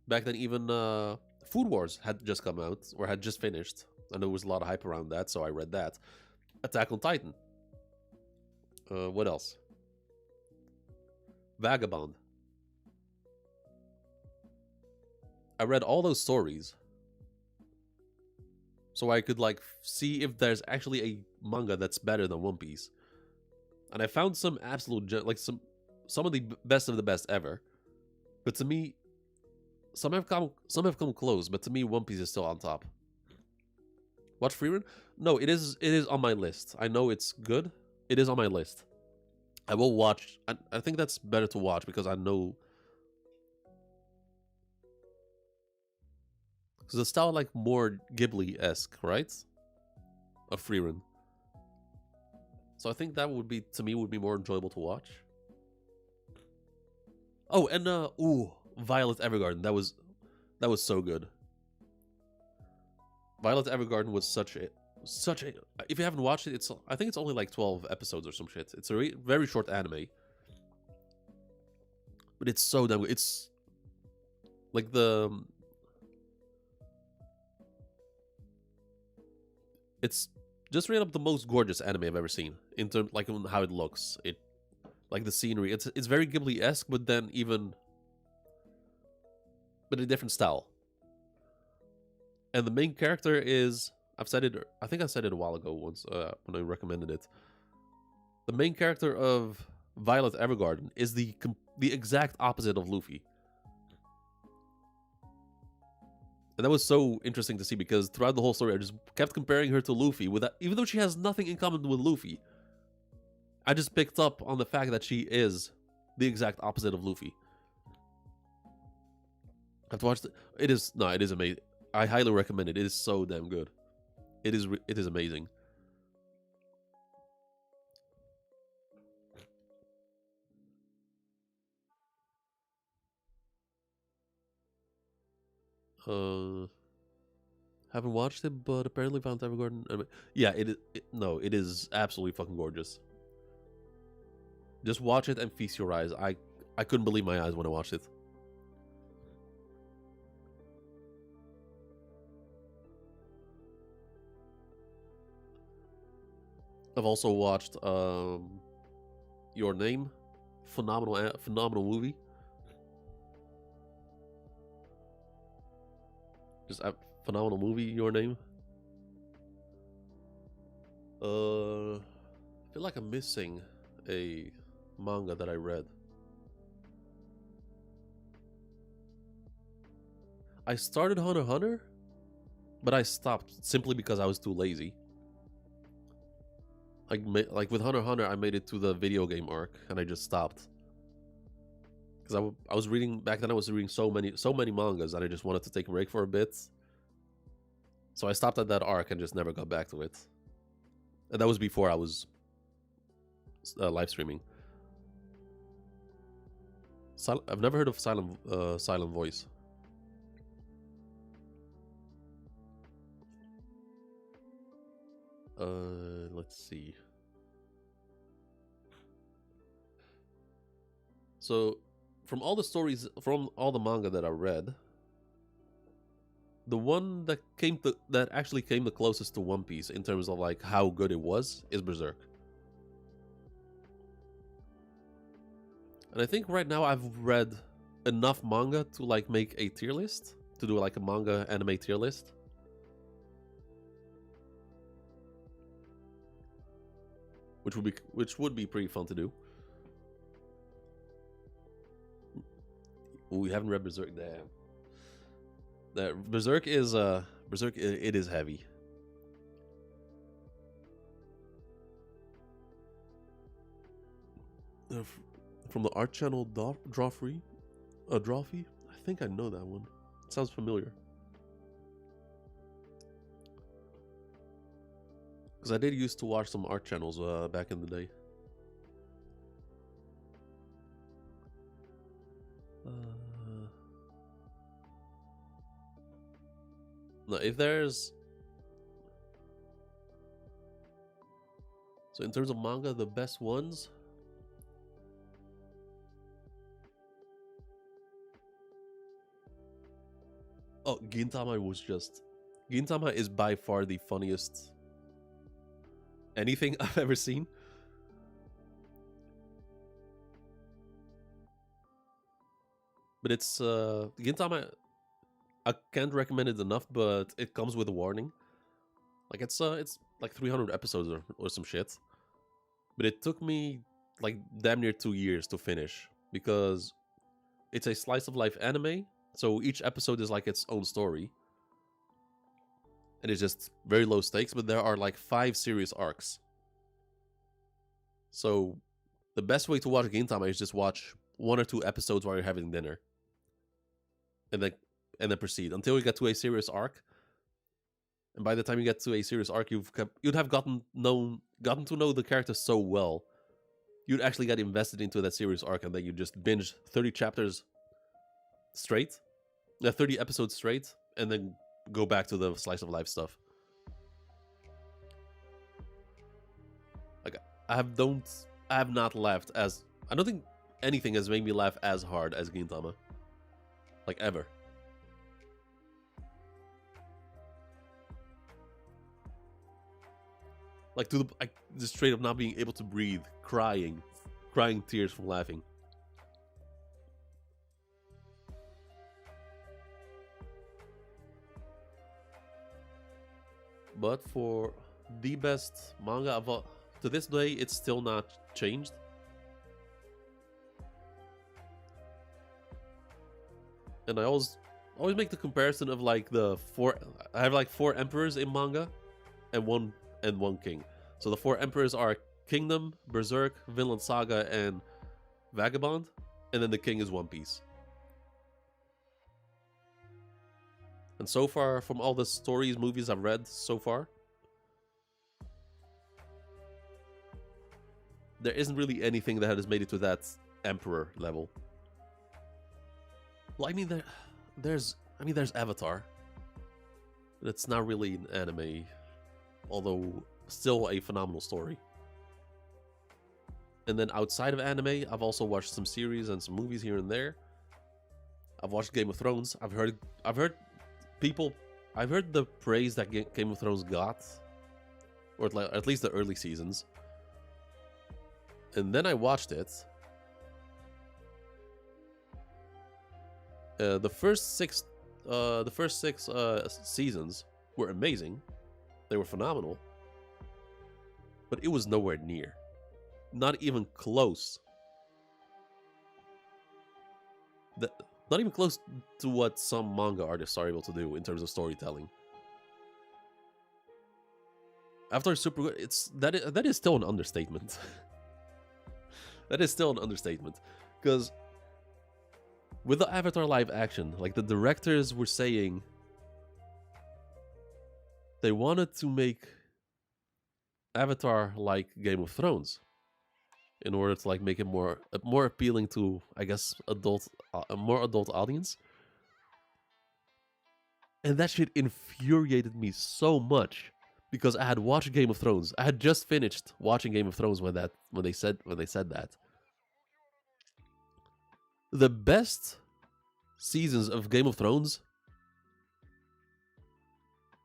Back then, even Food Wars had just come out, or had just finished, and there was a lot of hype around that, so I read that. Attack on Titan. What else? Vagabond. I read all those stories, so I could like see if there's actually a manga that's better than One Piece. And I found some absolute like some of the best of the best ever. But to me, some have come close, but to me One Piece is still on top. Watch Freerun? No, it is on my list. I know it's good. It is on my list. I will watch. I think that's better to watch because I know. Because the style like more Ghibli-esque, right? Of Freerun. So I think that would be, to me, would be more enjoyable to watch. Oh, and Violet Evergarden. That was so good. Violet Evergarden was such a if you haven't watched it, I think it's only like 12 episodes or some shit. It's a very short anime. But it's so damn good. It's like it's just straight up the most gorgeous anime I've ever seen in terms like how it looks. It like the scenery. It's very Ghibli-esque, but then but a different style. And the main character is, I think I said it a while ago once when I recommended it. The main character of Violet Evergarden is the exact opposite of Luffy. And that was so interesting to see because throughout the whole story I just kept comparing her to Luffy even though she has nothing in common with Luffy. I just picked up on the fact that she is the exact opposite of Luffy. I have to watch it. It is amazing. I highly recommend it. It is so damn good. It is amazing. Haven't watched it, but apparently found Evergarden. I mean, yeah, it is absolutely fucking gorgeous. Just watch it and feast your eyes. I couldn't believe my eyes when I watched it. I've also watched Your Name, phenomenal movie. Just a phenomenal movie, Your Name. I feel like I'm missing a manga that I read. I started Hunter x Hunter, but I stopped simply because I was too lazy. like with Hunter x Hunter, I made it to the video game arc and I just stopped because I was reading back then. I was reading so many mangas and I just wanted to take a break for a bit. So I stopped at that arc and just never got back to it. And that was before I was live streaming. I've never heard of Silent Voice. Let's see. So, from all the stories, from all the manga that I read, the one that actually came the closest to One Piece in terms of like how good it was is Berserk. And I think right now I've read enough manga to like make a tier list, to do like a manga anime tier list. Which would be pretty fun to do. We haven't read Berserk. Damn. Berserk is it is heavy. From the art channel Drawfree? Drawfee? I think I know that one. It sounds familiar. Because I did used to watch some art channels back in the day. Now, if there's... So in terms of manga, the best ones... Oh, Gintama was just... Gintama is by far the funniest anything I've ever seen. But it's... Gintama... I can't recommend it enough, but it comes with a warning. Like, it's like 300 episodes or some shit. But it took me, like, damn near 2 years to finish. Because it's a slice of life anime. So each episode is like its own story. And it's just very low stakes, but there are like 5 serious arcs. So the best way to watch Gintama is just watch 1 or 2 episodes while you're having dinner. And then proceed until you get to a serious arc. And by the time you get to a serious arc, you'd have gotten to know the characters so well, you'd actually get invested into that serious arc, and then you just binge 30 chapters straight, 30 episodes straight, and then go back to the slice of life stuff. Like I have not laughed as... I don't think anything has made me laugh as hard as Gintama. Like ever. Like just straight up not being able to breathe, crying tears from laughing. But for the best manga of all, to this day, it's still not changed. And I always make the comparison of like I have like 4 emperors in manga, and one king. So the 4 emperors are Kingdom, Berserk, Vinland Saga, and Vagabond, and then the king is One Piece. And so far, from all the stories, movies I've read so far, there isn't really anything that has made it to that emperor level. Well, I mean, there's Avatar. But it's not really an anime, although still a phenomenal story. And then outside of anime, I've also watched some series and some movies here and there. I've watched Game of Thrones. I've heard the praise that Game of Thrones got, or at least the early seasons. And then I watched it. The first six seasons were amazing. They were phenomenal. But it was nowhere near. Not even close. Not even close to what some manga artists are able to do in terms of storytelling. Avatar is super good. That is still an understatement. That is still an understatement, because with the Avatar live action, like the directors were saying, they wanted to make Avatar like Game of Thrones in order to like make it more appealing to, I guess, a more adult audience. And that shit infuriated me so much because I had watched Game of Thrones. I had just finished watching Game of Thrones when they said that. The best seasons of Game of Thrones,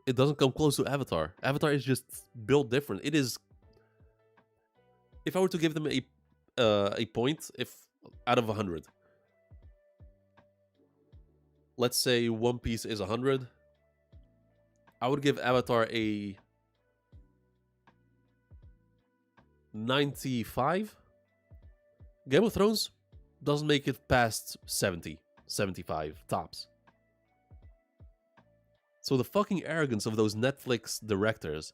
it doesn't come close to Avatar. Avatar is just built different. It is. If I were to give them a point, if out of 100, let's say One Piece is 100, I would give Avatar a 95. Game of Thrones doesn't make it past 70, 75 tops. So the fucking arrogance of those Netflix directors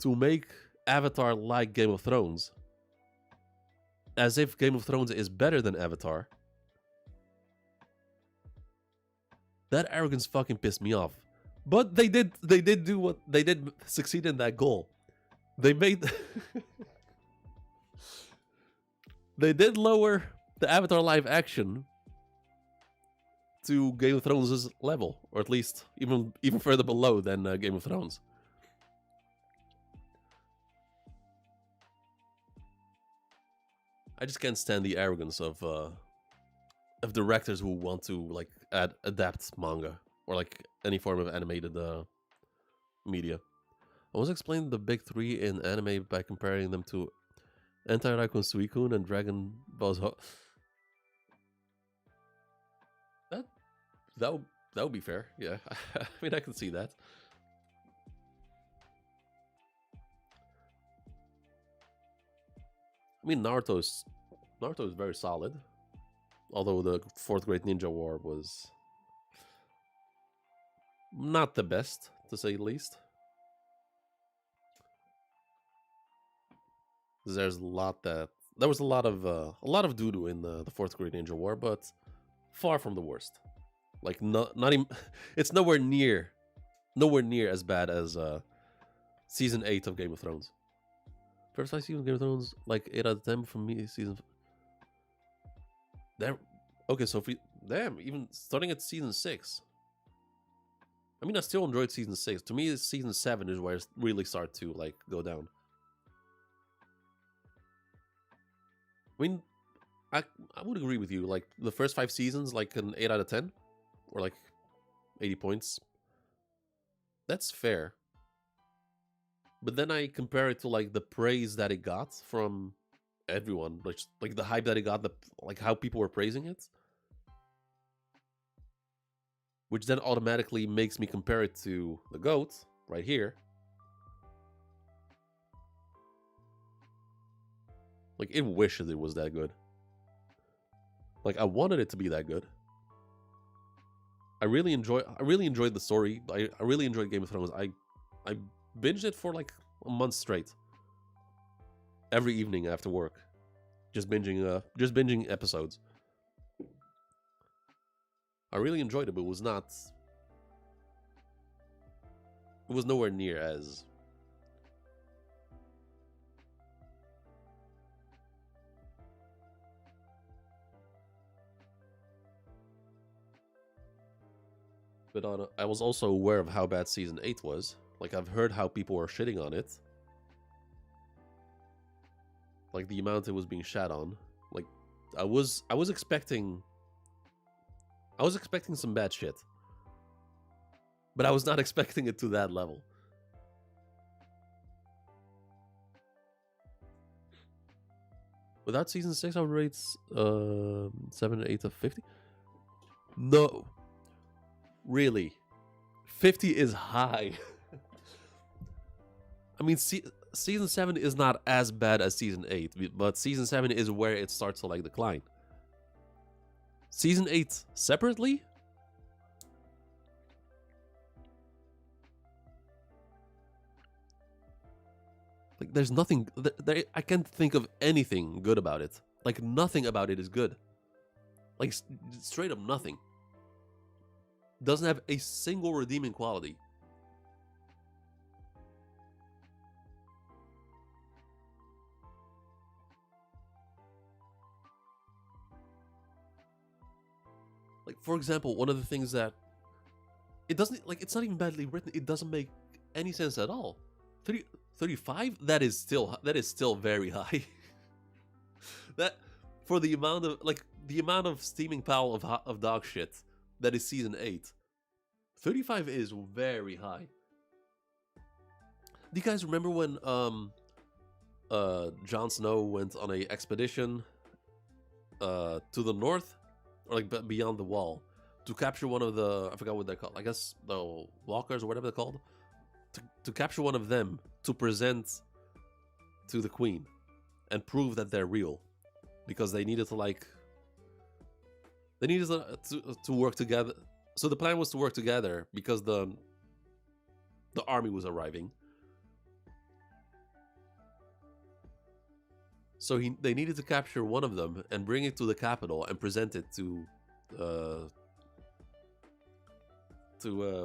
to make Avatar like Game of Thrones, as if Game of Thrones is better than Avatar, that arrogance fucking pissed me off. But they did do what they did, succeed in that goal. They made they did lower the Avatar live action to Game of Thrones' level, or at least even further below than Game of Thrones. I just can't stand the arrogance of directors who want to like adapt manga or like any form of animated media. I was explaining the big three in anime by comparing them to Anti-Raikon Suicune and Dragon Ball Z. That would be fair, yeah. I mean, I can see that. I mean, Naruto is very solid, although the Fourth Great Ninja War was not the best, to say the least. There was a lot of doo-doo in the Fourth Great Ninja War, but far from the worst. Like not even, it's nowhere near as bad as season 8 of Game of Thrones. First 5 seasons of Game of Thrones, like 8 out of 10 from me. Season. Damn. Okay, so if we even starting at season 6. I mean, I still enjoyed season 6. To me, season 7 is where it really starts to like go down. I mean, I would agree with you. Like the first 5 seasons, like an 8 out of 10, or like 80 points. That's fair. But then I compare it to like the praise that it got from everyone, like the hype that it got, like how people were praising it, which then automatically makes me compare it to the GOAT right here. Like it wishes it was that good. Like I wanted it to be that good. I really enjoyed the story. I really enjoyed Game of Thrones. I binged it for like a month straight. Every evening after work. Just binging episodes. I really enjoyed it, but it was nowhere near as but I was also aware of how bad season 8 was. Like I've heard how people were shitting on it. Like the amount it was being shat on. Like I was expecting some bad shit. But I was not expecting it to that level. Without season 6, I would rate 7 8 of 50. No. Really. 50 is high. I mean, season 7 is not as bad as season 8, but season 7 is where it starts to like decline. Season 8 separately? like there's nothing. I can't think of anything good about it. Like nothing about it is good. Like straight up nothing. Doesn't have a single redeeming quality. Like for example, one of the things that it doesn't like it's not even badly written. It doesn't make any sense at all. 35? That is still very high. That for the amount of steaming pile of dog shit that is season 8. 35 is very high. Do you guys remember when Jon Snow went on a expedition to the north, or like beyond the wall, to capture one of the, I forgot what they're called, I guess the walkers or whatever they're called, to capture one of them to present to the queen and prove that they're real, because they needed to to work together. So the plan was to work together because the army was arriving. So they needed to capture one of them and bring it to the capital and present it to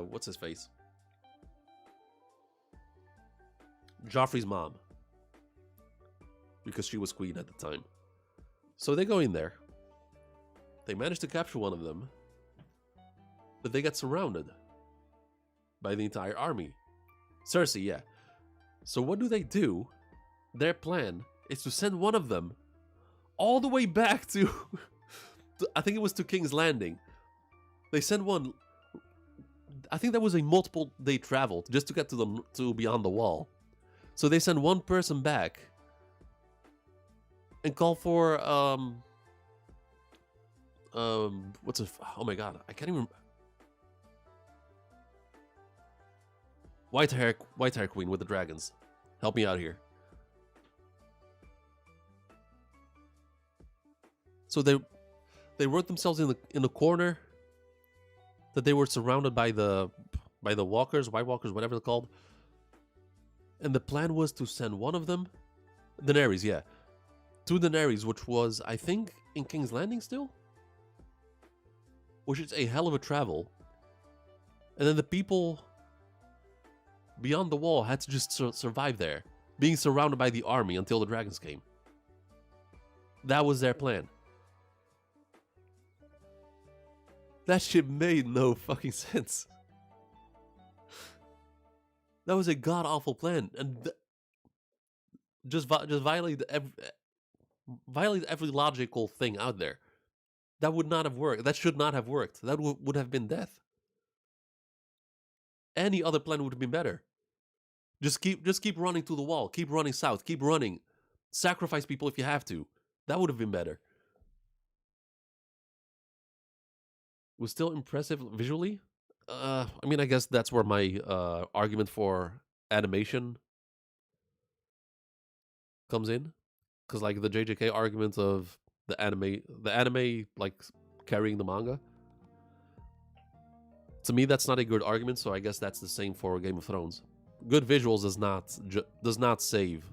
what's his face? Joffrey's mom. Because she was queen at the time. So they go in there. They manage to capture one of them. But they get surrounded by the entire army. Cersei, yeah. So what do? Their plan is to send one of them all the way back to I think it was to King's Landing. They send one. I think that was a multiple day travel just to get to beyond the wall. So they send one person back and call for what's it? Oh my god, I can't even. White hair queen with the dragons. Help me out here. So they wrote themselves in the corner that they were surrounded by the walkers, White Walkers, whatever they're called. And the plan was to send one of them, Daenerys, yeah, to Daenerys, which was, I think, in King's Landing still? Which is a hell of a travel. And then the people beyond the wall had to just survive there, being surrounded by the army until the dragons came. That was their plan. That shit made no fucking sense. That was a god-awful plan, and just violated every logical thing out there. That would not have worked. That should not have worked. That would have been death. Any other plan would have been better. Just keep running to the wall. Keep running south. Keep running. Sacrifice people if you have to. That would have been better. It was still impressive visually. I mean, I guess that's where my argument for animation comes in, because like the JJK argument of the anime like carrying the manga. To me, that's not a good argument. So I guess that's the same for Game of Thrones. Good visuals does not save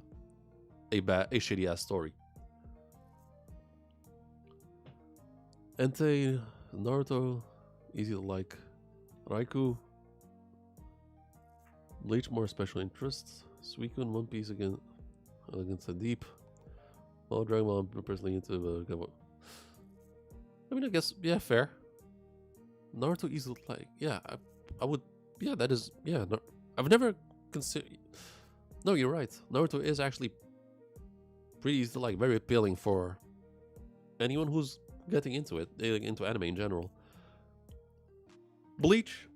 a shitty ass story. Entei, Naruto, easy to like. Raikou, Bleach more special interests. Suicune, One Piece against the Deep. Well, Dragon Ball, I'm personally into. I mean, I guess yeah, fair. Naruto easy to like. Yeah, I would. Yeah, that is. Yeah, no, I've never considered. No, you're right. Naruto is actually pretty easy to like, very appealing for anyone who's getting into it, into anime in general. Bleach,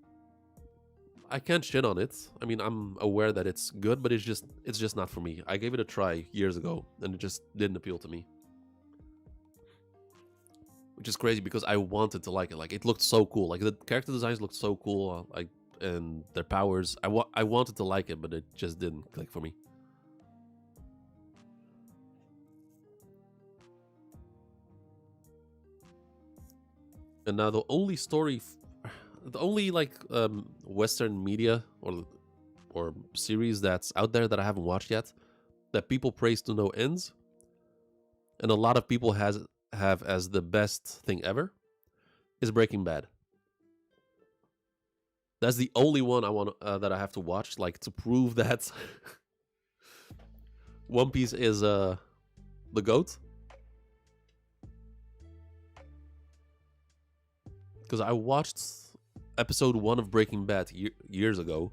I can't shit on it. I mean, I'm aware that it's good, but it's just not for me. I gave it a try years ago, and it just didn't appeal to me. Which is crazy because I wanted to like it. Like, it looked so cool. Like, the character designs looked so cool. Like, and their powers. I wanted to like it, but it just didn't click for me. And now the only story, the only like Western media or series that's out there that I haven't watched yet, that people praise to no ends, and a lot of people have as the best thing ever, is Breaking Bad. That's the only one I want that I have to watch, like, to prove that One Piece is the GOAT. Because I watched episode 1 of Breaking Bad years ago,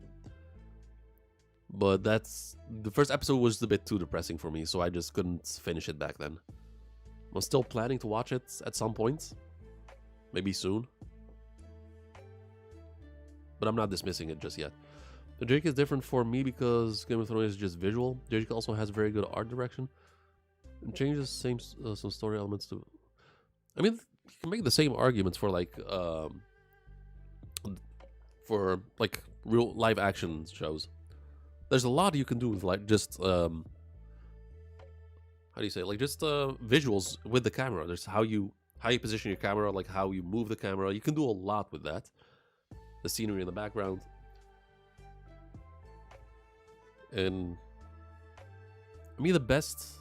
but the first episode was a bit too depressing for me, so I just couldn't finish it back then. I'm still planning to watch it at some point, maybe soon, but I'm not dismissing it just yet. The Drake is different for me because Game of Thrones is just visual. Drake also has very good art direction and changes some story elements too. I mean, you can make the same arguments for real live action shows. There's a lot you can do with like just how do you say, like, just visuals with the camera. There's how you position your camera, like how you move the camera. You can do a lot with that. The scenery in the background. And I mean, the best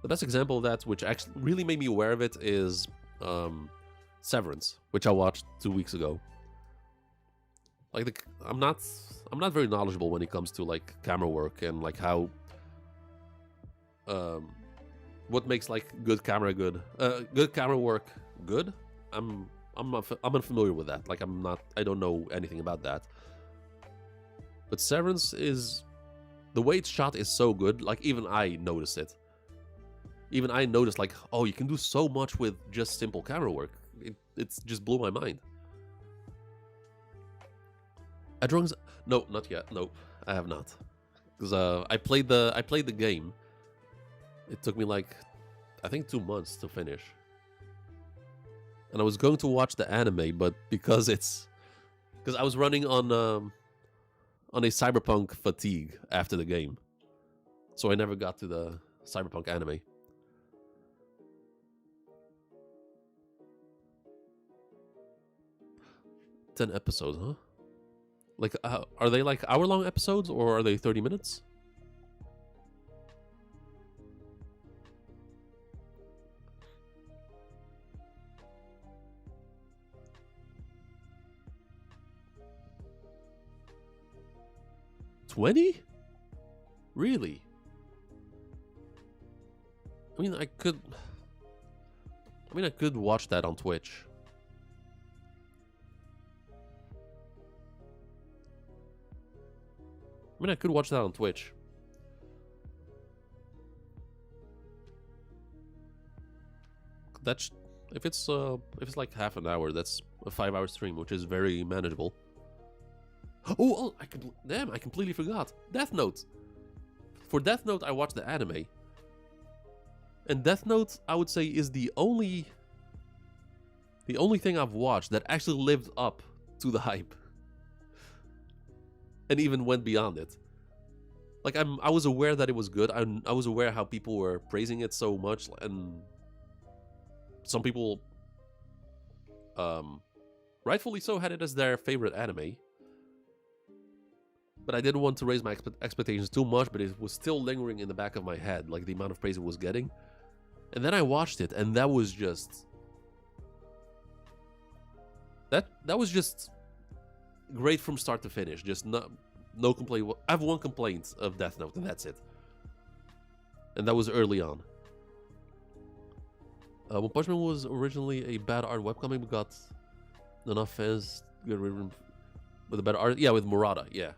example of that, which actually really made me aware of it, is Severance, which I watched 2 weeks ago. Like, I'm not very knowledgeable when it comes to like camera work and like how what makes like good camera work good. I'm unfamiliar with that. Like, I don't know anything about that. But Severance is, the way it's shot is so good. Like, even I noticed it. Even I noticed, like, oh, you can do so much with just simple camera work. It's just blew my mind. No, not yet. No, I have not. Because I played the game. It took me like, I think 2 months to finish. And I was going to watch the anime, but because I was running on a cyberpunk fatigue after the game, so I never got to the cyberpunk anime. Ten episodes, huh? Like, are they like hour-long episodes, or are they 30 minutes? $20? Really? I mean, I could watch that on Twitch. I could watch that on Twitch. If it's like half an hour, that's a 5-hour stream, which is very manageable. Oh, I completely forgot. Death Note. For Death Note, I watched the anime. And Death Note, I would say, is the only thing I've watched that actually lived up to the hype. And even went beyond it. Like, I was aware that it was good. I was aware how people were praising it so much, and some people, rightfully so, had it as their favorite anime. But I didn't want to raise my expectations too much, but it was still lingering in the back of my head, like the amount of praise it was getting. And then I watched it, and that was just... That was just great from start to finish. Just no complaint. I have one complaint of Death Note, and that's it. And that was early on. One Punch Man was originally a bad art webcomic, but got enough fans to get rid of him with a better art. Yeah, with Murata, yeah.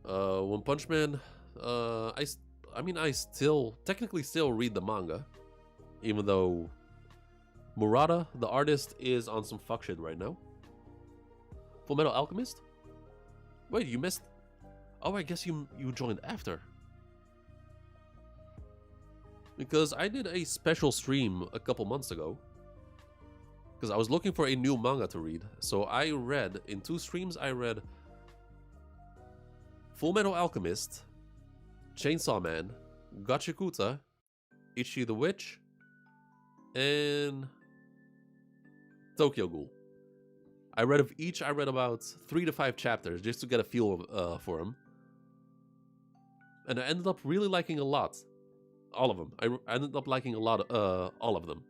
One Punch Man, I technically still read the manga, even though Murata, the artist, is on some fuck shit right now. Full Metal Alchemist? Wait, you missed... Oh, I guess you joined after. Because I did a special stream a couple months ago. Because I was looking for a new manga to read. So I read, in 2 streams, I read Full Metal Alchemist, Chainsaw Man, Gachikuta, Ichi the Witch, and Tokyo Ghoul. I read about 3 to 5 chapters just to get a feel for them. and I ended up really liking a lot. All of them. I ended up liking a lot, all of them.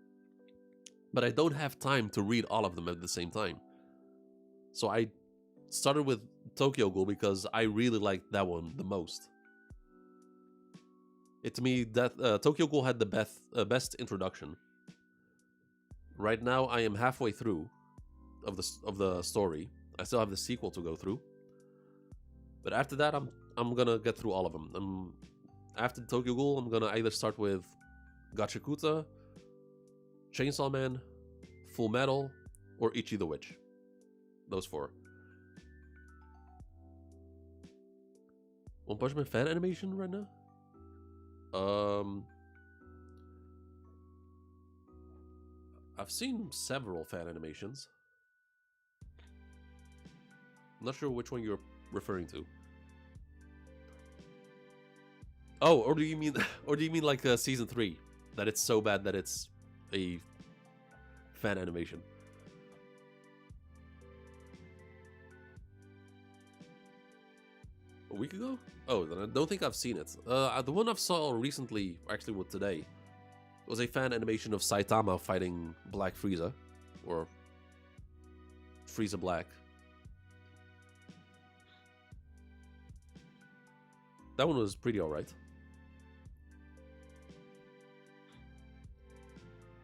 But I don't have time to read all of them at the same time. So I started with Tokyo Ghoul because I really liked that one the most. To me, that Tokyo Ghoul had the best introduction. Right now, I am halfway through of the story. I still have the sequel to go through. But after that, I'm gonna get through all of them. After Tokyo Ghoul, I'm gonna either start with Gachikuta, Chainsaw Man, Full Metal, or Ichi the Witch. Those 4. One Punch Man fan animation right now? I've seen several fan animations. I'm not sure which one you're referring to. Oh, or do you mean like season 3, that it's so bad that it's a fan animation? A week ago? Oh, then I don't think I've seen it. The one I've saw recently, actually with today, was a fan animation of Saitama fighting Black Frieza, or Frieza Black. That one was pretty alright.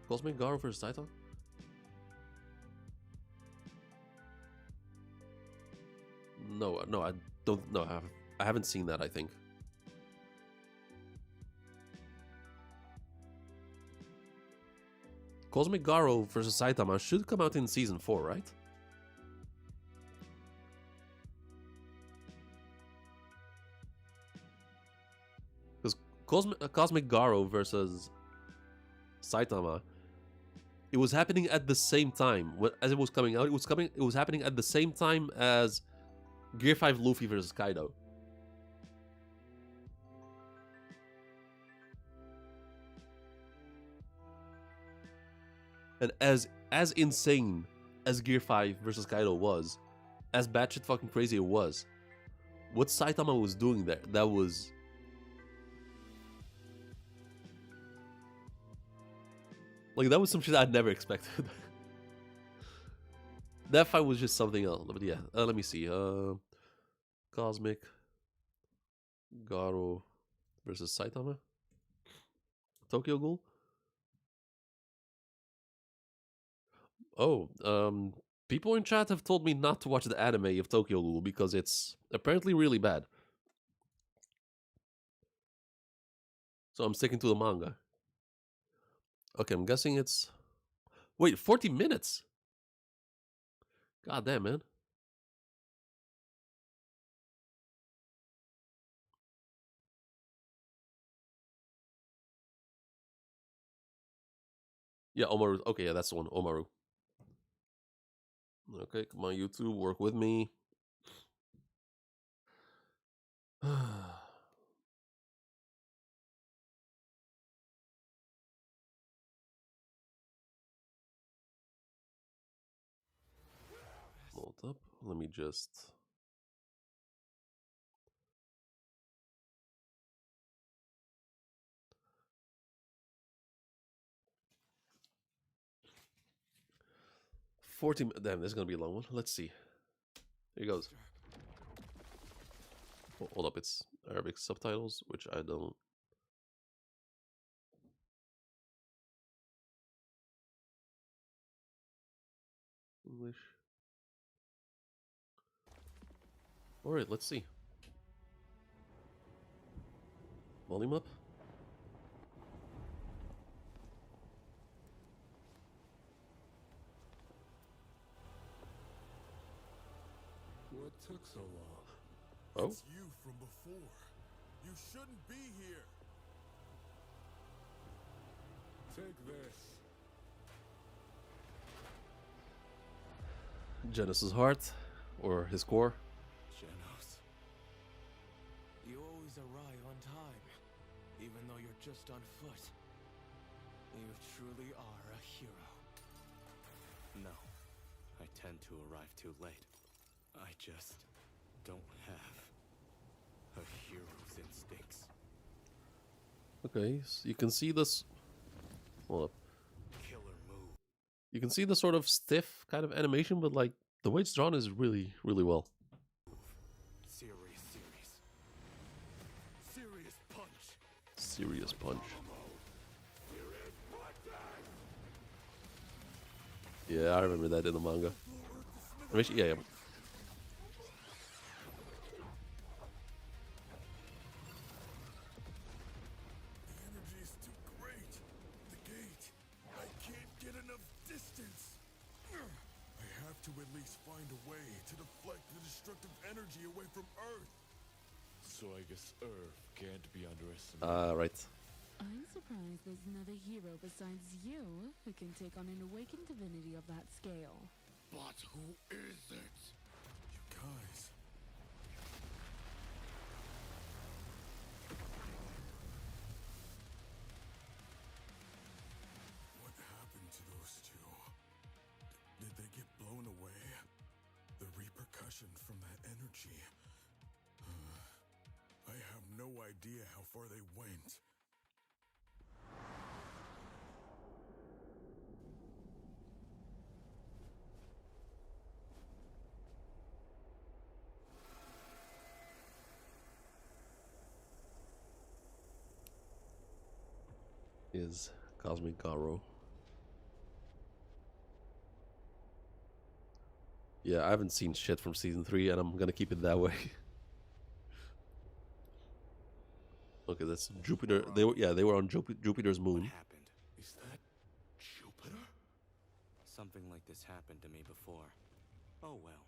Cosmic Garo vs. Titan? No, I don't know. I haven't seen that, I think. Cosmic Garo vs. Saitama should come out in season 4, right? Because Cosmic Garo versus Saitama, it was happening at the same time as it was coming out. It was happening at the same time as Gear 5 Luffy versus Kaido. And as insane as Gear 5 versus Kaido was, as batshit fucking crazy it was, what Saitama was doing there, that was... like, that was some shit I'd never expected. That fight was just something else. But yeah, let me see. Cosmic Garo versus Saitama. Tokyo Ghoul. Oh, people in chat have told me not to watch the anime of Tokyo Ghoul because it's apparently really bad. So I'm sticking to the manga. Okay, I'm guessing it's... wait, 40 minutes? God damn, man. Yeah, Omaru. Okay, yeah, that's the one. Omaru. Okay, come on, YouTube, work with me. Hold up. Let me just... 40... damn, this is gonna be a long one. Let's see. Here goes. Hold up, it's Arabic subtitles, which I don't... English. Alright, let's see. Volume up. What took so long? Oh? It's you from before. You shouldn't be here. Take this. Genesis' heart, or his core. Genos. You always arrive on time, even though you're just on foot. You truly are a hero. No, I tend to arrive too late. I just don't have A hero's instincts. Okay, so you can see this. Hold up. Killer move. You can see the sort of stiff kind of animation, but like the way it's drawn is really, really well. Serious punch. Serious punch. Yeah, I remember that in the manga. Yeah. To at least find a way to deflect the destructive energy away from Earth. So I guess Earth can't be underestimated. Right. I'm surprised there's another hero besides you who can take on an awakened divinity of that scale. But who is it? You guys. What happened to those two? Did they get blown away? The repercussions from that energy. I have no idea how far they went. Is Cosmic Garo. Yeah, I haven't seen shit from season 3, and I'm gonna keep it that way. Okay, that's Jupiter. They were on Jupiter's What moon. happened? Is that Jupiter? Something like this happened to me before. Oh well.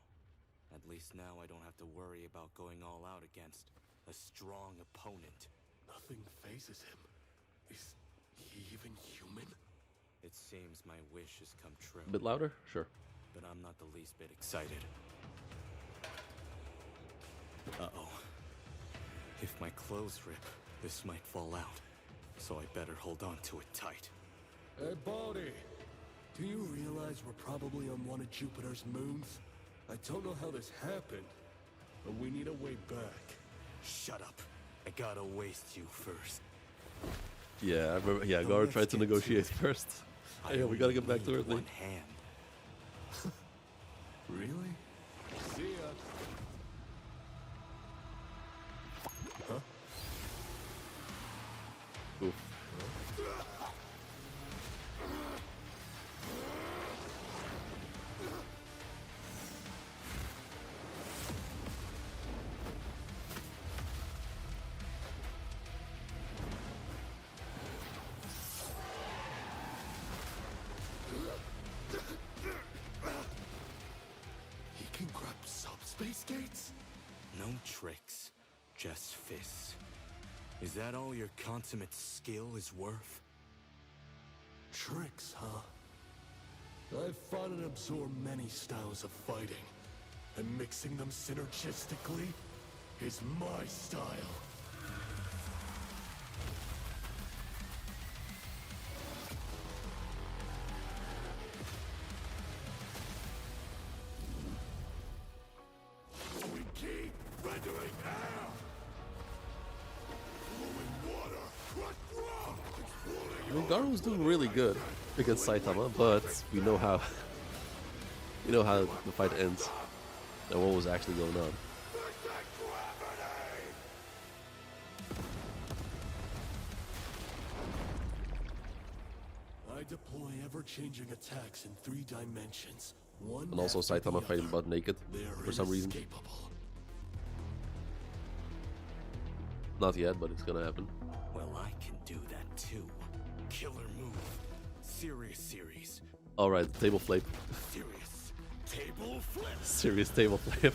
At least now I don't have to worry about going all out against a strong opponent. Nothing phases him. Is he even human? It seems my wish has come true. A bit louder, sure. But I'm not the least bit excited. Uh-oh. If my clothes rip, this might fall out. So I better hold on to it tight. Hey, Baldy! Do you realize we're probably on one of Jupiter's moons? I don't know how this happened, but we need a way back. Shut up. I gotta waste you first. Yeah, I remember. Yeah, Now Garo let's tried to get to negotiate it. first. I Yeah, we gotta only get back to need Earth. one hand. Really? See ya. Huh? Oof. He can grab subspace gates? No tricks, just fists. Is that all your consummate skill is worth? Tricks, huh? I've fought and absorbed many styles of fighting, and mixing them synergistically is my style. We keep rendering air! Flowing water, crushed rock, exploding I mean, Garo was doing really good against Saitama, but we know how the fight ends and what was actually going on. I deploy ever-changing attacks in 3 dimensions. One And also after the Saitama fighting other. butt naked They're for some reason. inescapable. Not yet, but it's gonna happen. Well, I can do that too. Killer move. Serious series. Alright, table flip. Serious. Table flip. Serious table flip.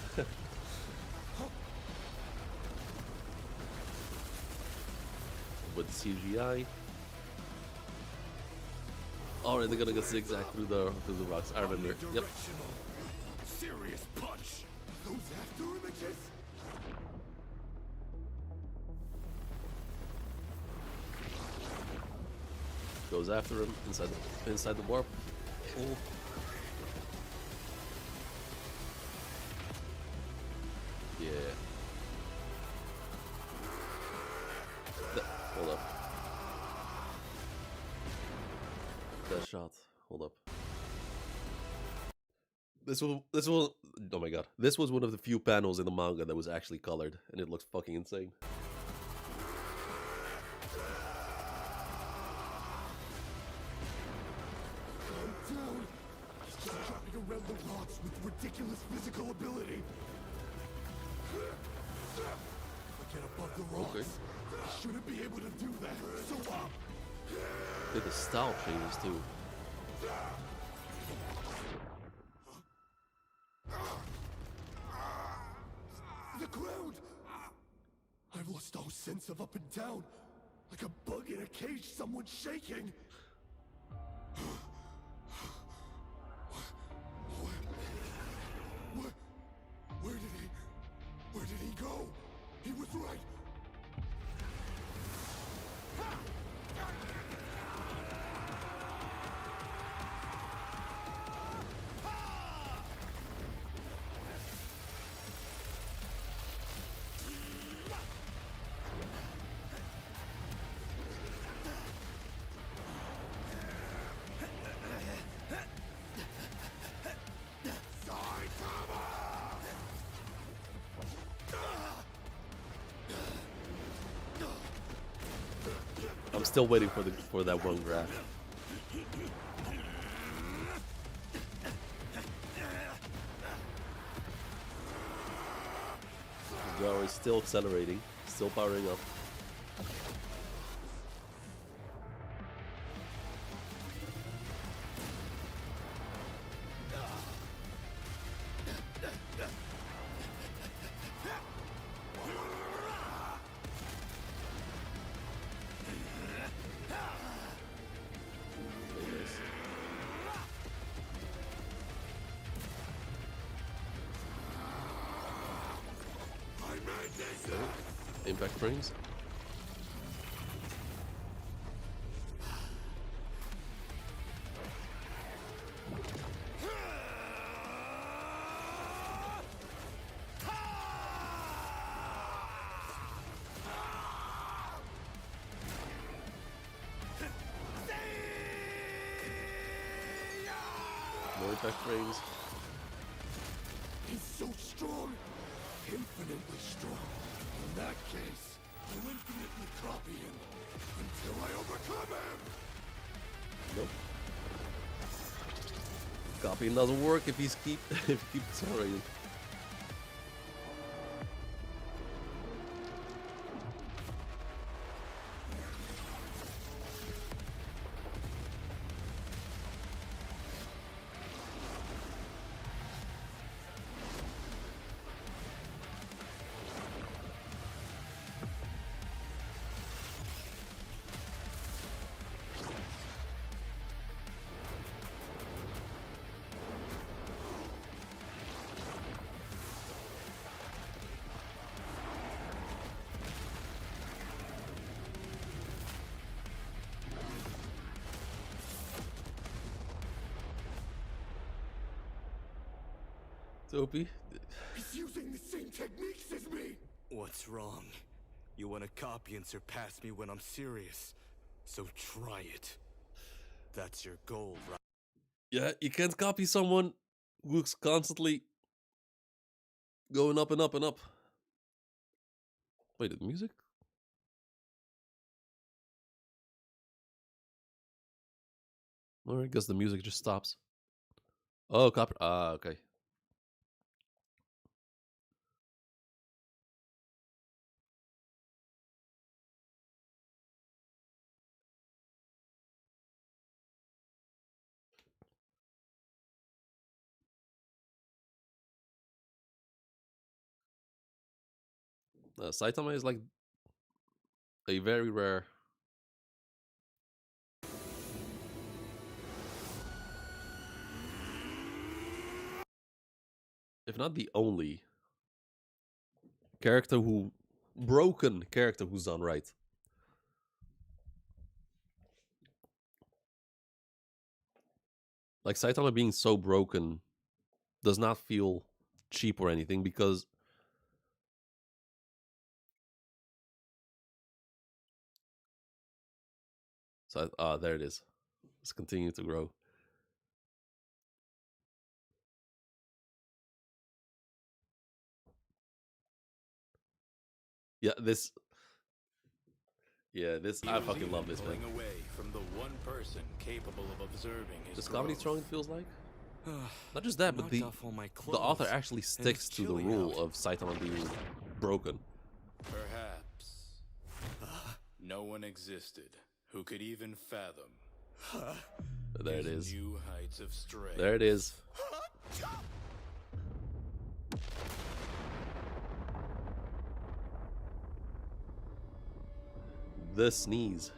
With CGI. Alright, they're gonna get zigzag through the rocks. I remember. Yep. Omnidirectional. Serious punch. Those after images? Goes after him inside the warp. Oh. Yeah. shot. Hold up. This was oh my god. This was one of the few panels in the manga that was actually colored, and it looks fucking insane. I'm down. He's just jumping around the rocks with ridiculous physical ability. If I get above the rocks, Okay. I shouldn't be able to do that. So up. Look at the style changes too. The ground! I've lost all sense of up and down. Like a bug in a cage someone's shaking. Where did he go? He was right. I'm still waiting for that one grab. Zoro is still accelerating, still powering up. Impact frames. More impact frames. He's so strong. Infinitely strong. In that case, I'll infinitely copy him until I overcome him! Nope. Copying doesn't work if he keeps accelerating. Soapy. He's using the same techniques as me! What's wrong? You want to copy and surpass me when I'm serious. So try it. That's your goal, right? Yeah, you can't copy someone who's constantly going up and up and up. Wait, the music? Or I guess the music just stops. Oh, copy. Ah, okay. Saitama is like a very rare. If not the only broken character who's done right. Like Saitama being so broken does not feel cheap or anything because there it is. Just continue to grow. Yeah, this. Yeah, this. I fucking love this, man. Pulling away from the one person capable of observing his This comedy growth. strong, it feels like. Not just that, but the author actually sticks to the rule of Saitama being broken. Perhaps no one existed who could even fathom There it his is. new heights of strength. There it is. The sneeze.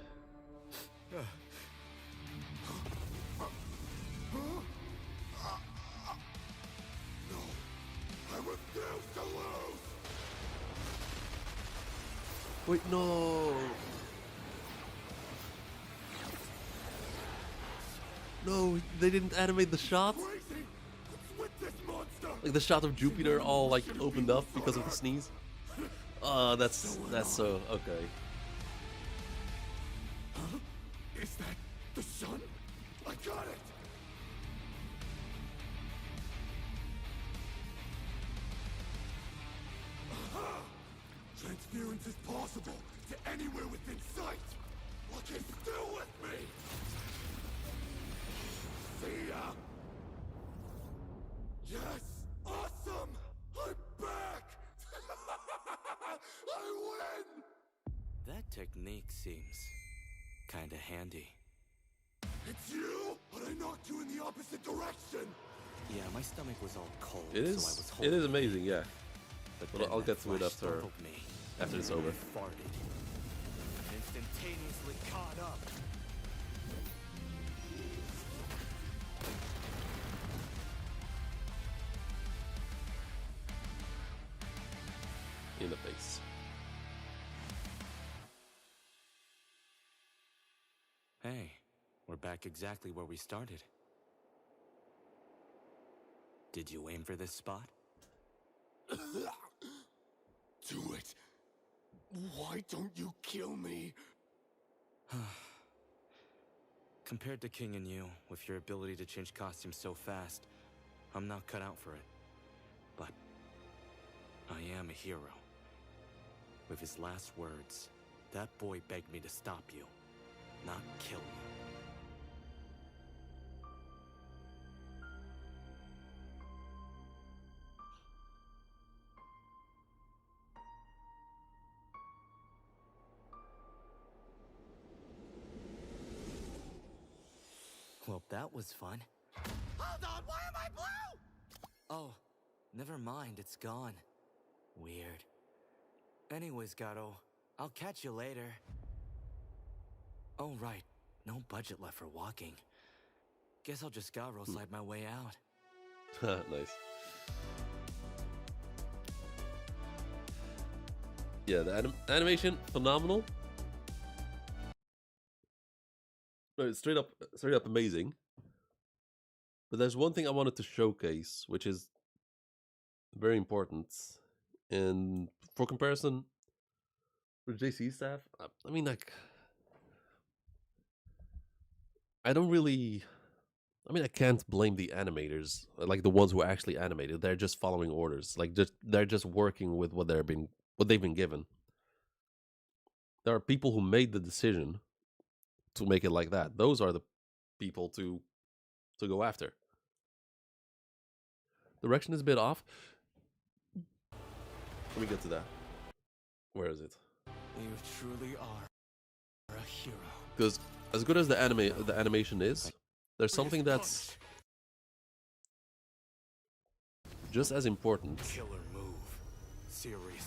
I refuse to lose! Wait, no. No, they didn't animate the shot. Crazy! What's with this monster? Like the shot of Jupiter all like opened up because of the sneeze. That's so okay. Huh? Is that the sun? I got it! Aha! Transference is possible to anywhere within sight! Look, it's still with me! See ya! Yes! Awesome! I'm back! I win! That technique seems kinda handy. It's you! But I knocked you in the opposite direction! Yeah, my stomach was all cold, It so I is. was It is holding amazing, yeah. But But then I'll that get to it flash after startled me. it's over. I farted. And instantaneously caught up. In the face. Hey, we're back exactly where we started. Did you aim for this spot? Do it! Why don't you kill me? Compared to King and you, with your ability to change costumes so fast, I'm not cut out for it. But I am a hero. With his last words, that boy begged me to stop you, not kill you. Well, that was fun. Hold on, why am I blue? Oh, never mind, it's gone. Weird. Anyways, Gato, I'll catch you later. Oh, right. No budget left for walking. Guess I'll just Garo slide my way out. Nice. Yeah, the animation phenomenal. No, it's straight up amazing. But there's one thing I wanted to showcase, which is very important. And for comparison with JC staff, I mean, like, I don't really. I mean, I can't blame the animators, like the ones who are actually animated. They're just following orders. Like, they're just working with what they've been given. There are people who made the decision to make it like that. Those are the people to go after. Direction is a bit off. Let me get to that. Where is it? You truly are a hero. Because as good as the animation is, there's something that's just as important. Killer move. Series.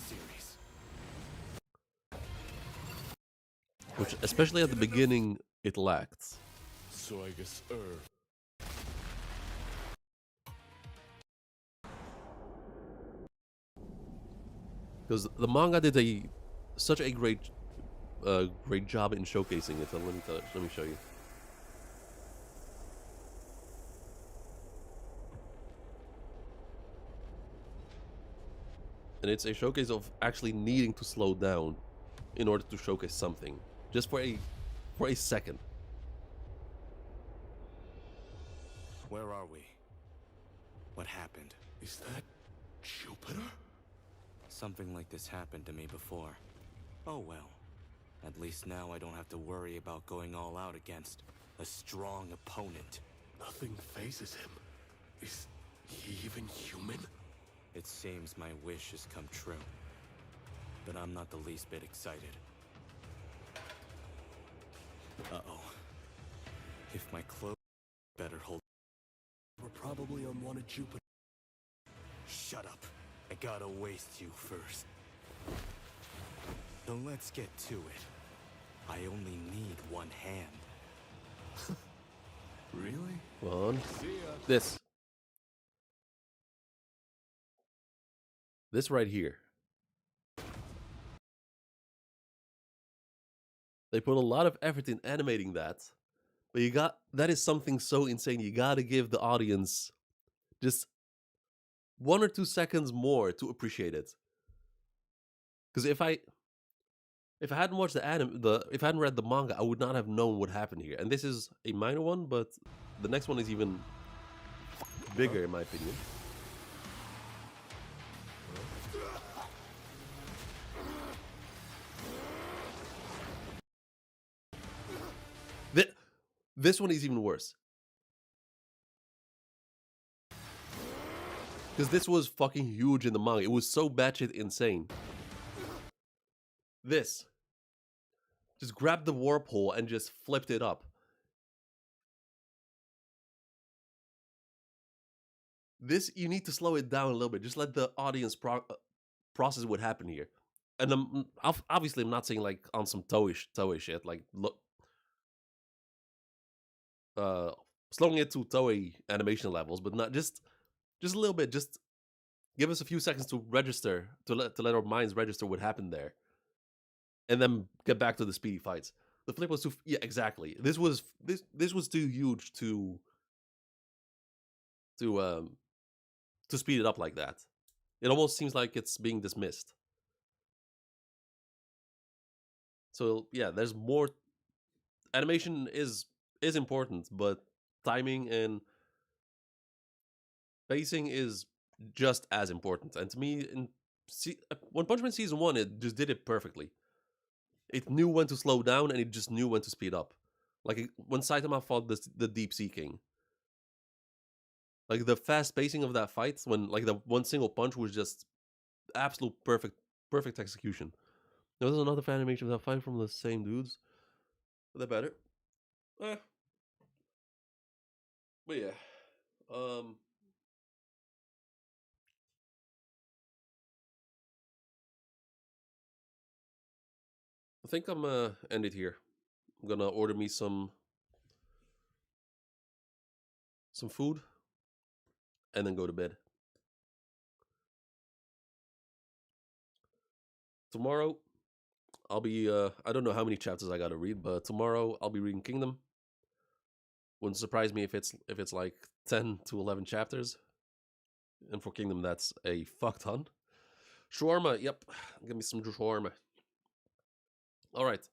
Which, especially at the beginning, it lacked. So I guess Because the manga did such a great job in showcasing it. And let me show you. And it's a showcase of actually needing to slow down in order to showcase something, just for a second. are we? What happened? Is that Jupiter? Something like this happened to me before. Oh well. At least now I don't have to worry about going all out against a strong opponent. Nothing phases him. Is he even human? It seems my wish has come true. But I'm not the least bit excited. Uh-oh. If my clothes better hold... We're probably on one of Jupiter. Shut up. I gotta waste you first. So let's get to it. I only need one hand. Really? One. See ya. This right here. They put a lot of effort in animating that. But that is something so insane. You gotta give the audience just 1 or 2 seconds more to appreciate it. Because if I hadn't watched if I hadn't read the manga, I would not have known what happened here. And this is a minor one, but the next one is even bigger in my opinion. This one is even worse. Because this was fucking huge in the manga. It was so batshit insane. This. Just grabbed the warp hole and just flipped it up. This, you need to slow it down a little bit. Just let the audience process what happened here. And obviously I'm not saying like on some Toei shit. Like, look. Slowing it to Toei animation levels, but not just a little bit. Just give us a few seconds to register, to let our minds register what happened there, and then get back to the speedy fights. The flip was too, yeah, exactly. This was too huge to speed it up like that. It almost seems like it's being dismissed. So yeah, there's more. Animation is important, but timing and pacing is just as important. And to me, in One Punch Man Season 1, it just did it perfectly. It knew when to slow down, and it just knew when to speed up. Like, when Saitama fought the Deep Sea King. Like, the fast pacing of that fight, when, like, the one single punch was just absolute perfect execution. There was another fan animation of that fight from the same dudes. But they're better. But yeah. I think I'm end it here. I'm gonna order me some food and then go to bed. Tomorrow I'll be I don't know how many chapters I gotta read, but tomorrow I'll be reading Kingdom. Wouldn't surprise me if it's like 10 to 11 chapters. And for Kingdom, that's a fuck ton. Shawarma, yep. Give me some shawarma. Alright.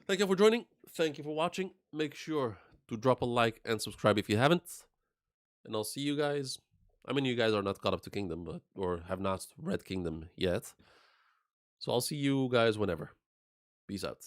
Thank you for joining. Thank you for watching. Make sure to drop a like and subscribe if you haven't. And I'll see you guys. I mean, you guys are not caught up to Kingdom, or have not read Kingdom yet. So I'll see you guys whenever. Peace out.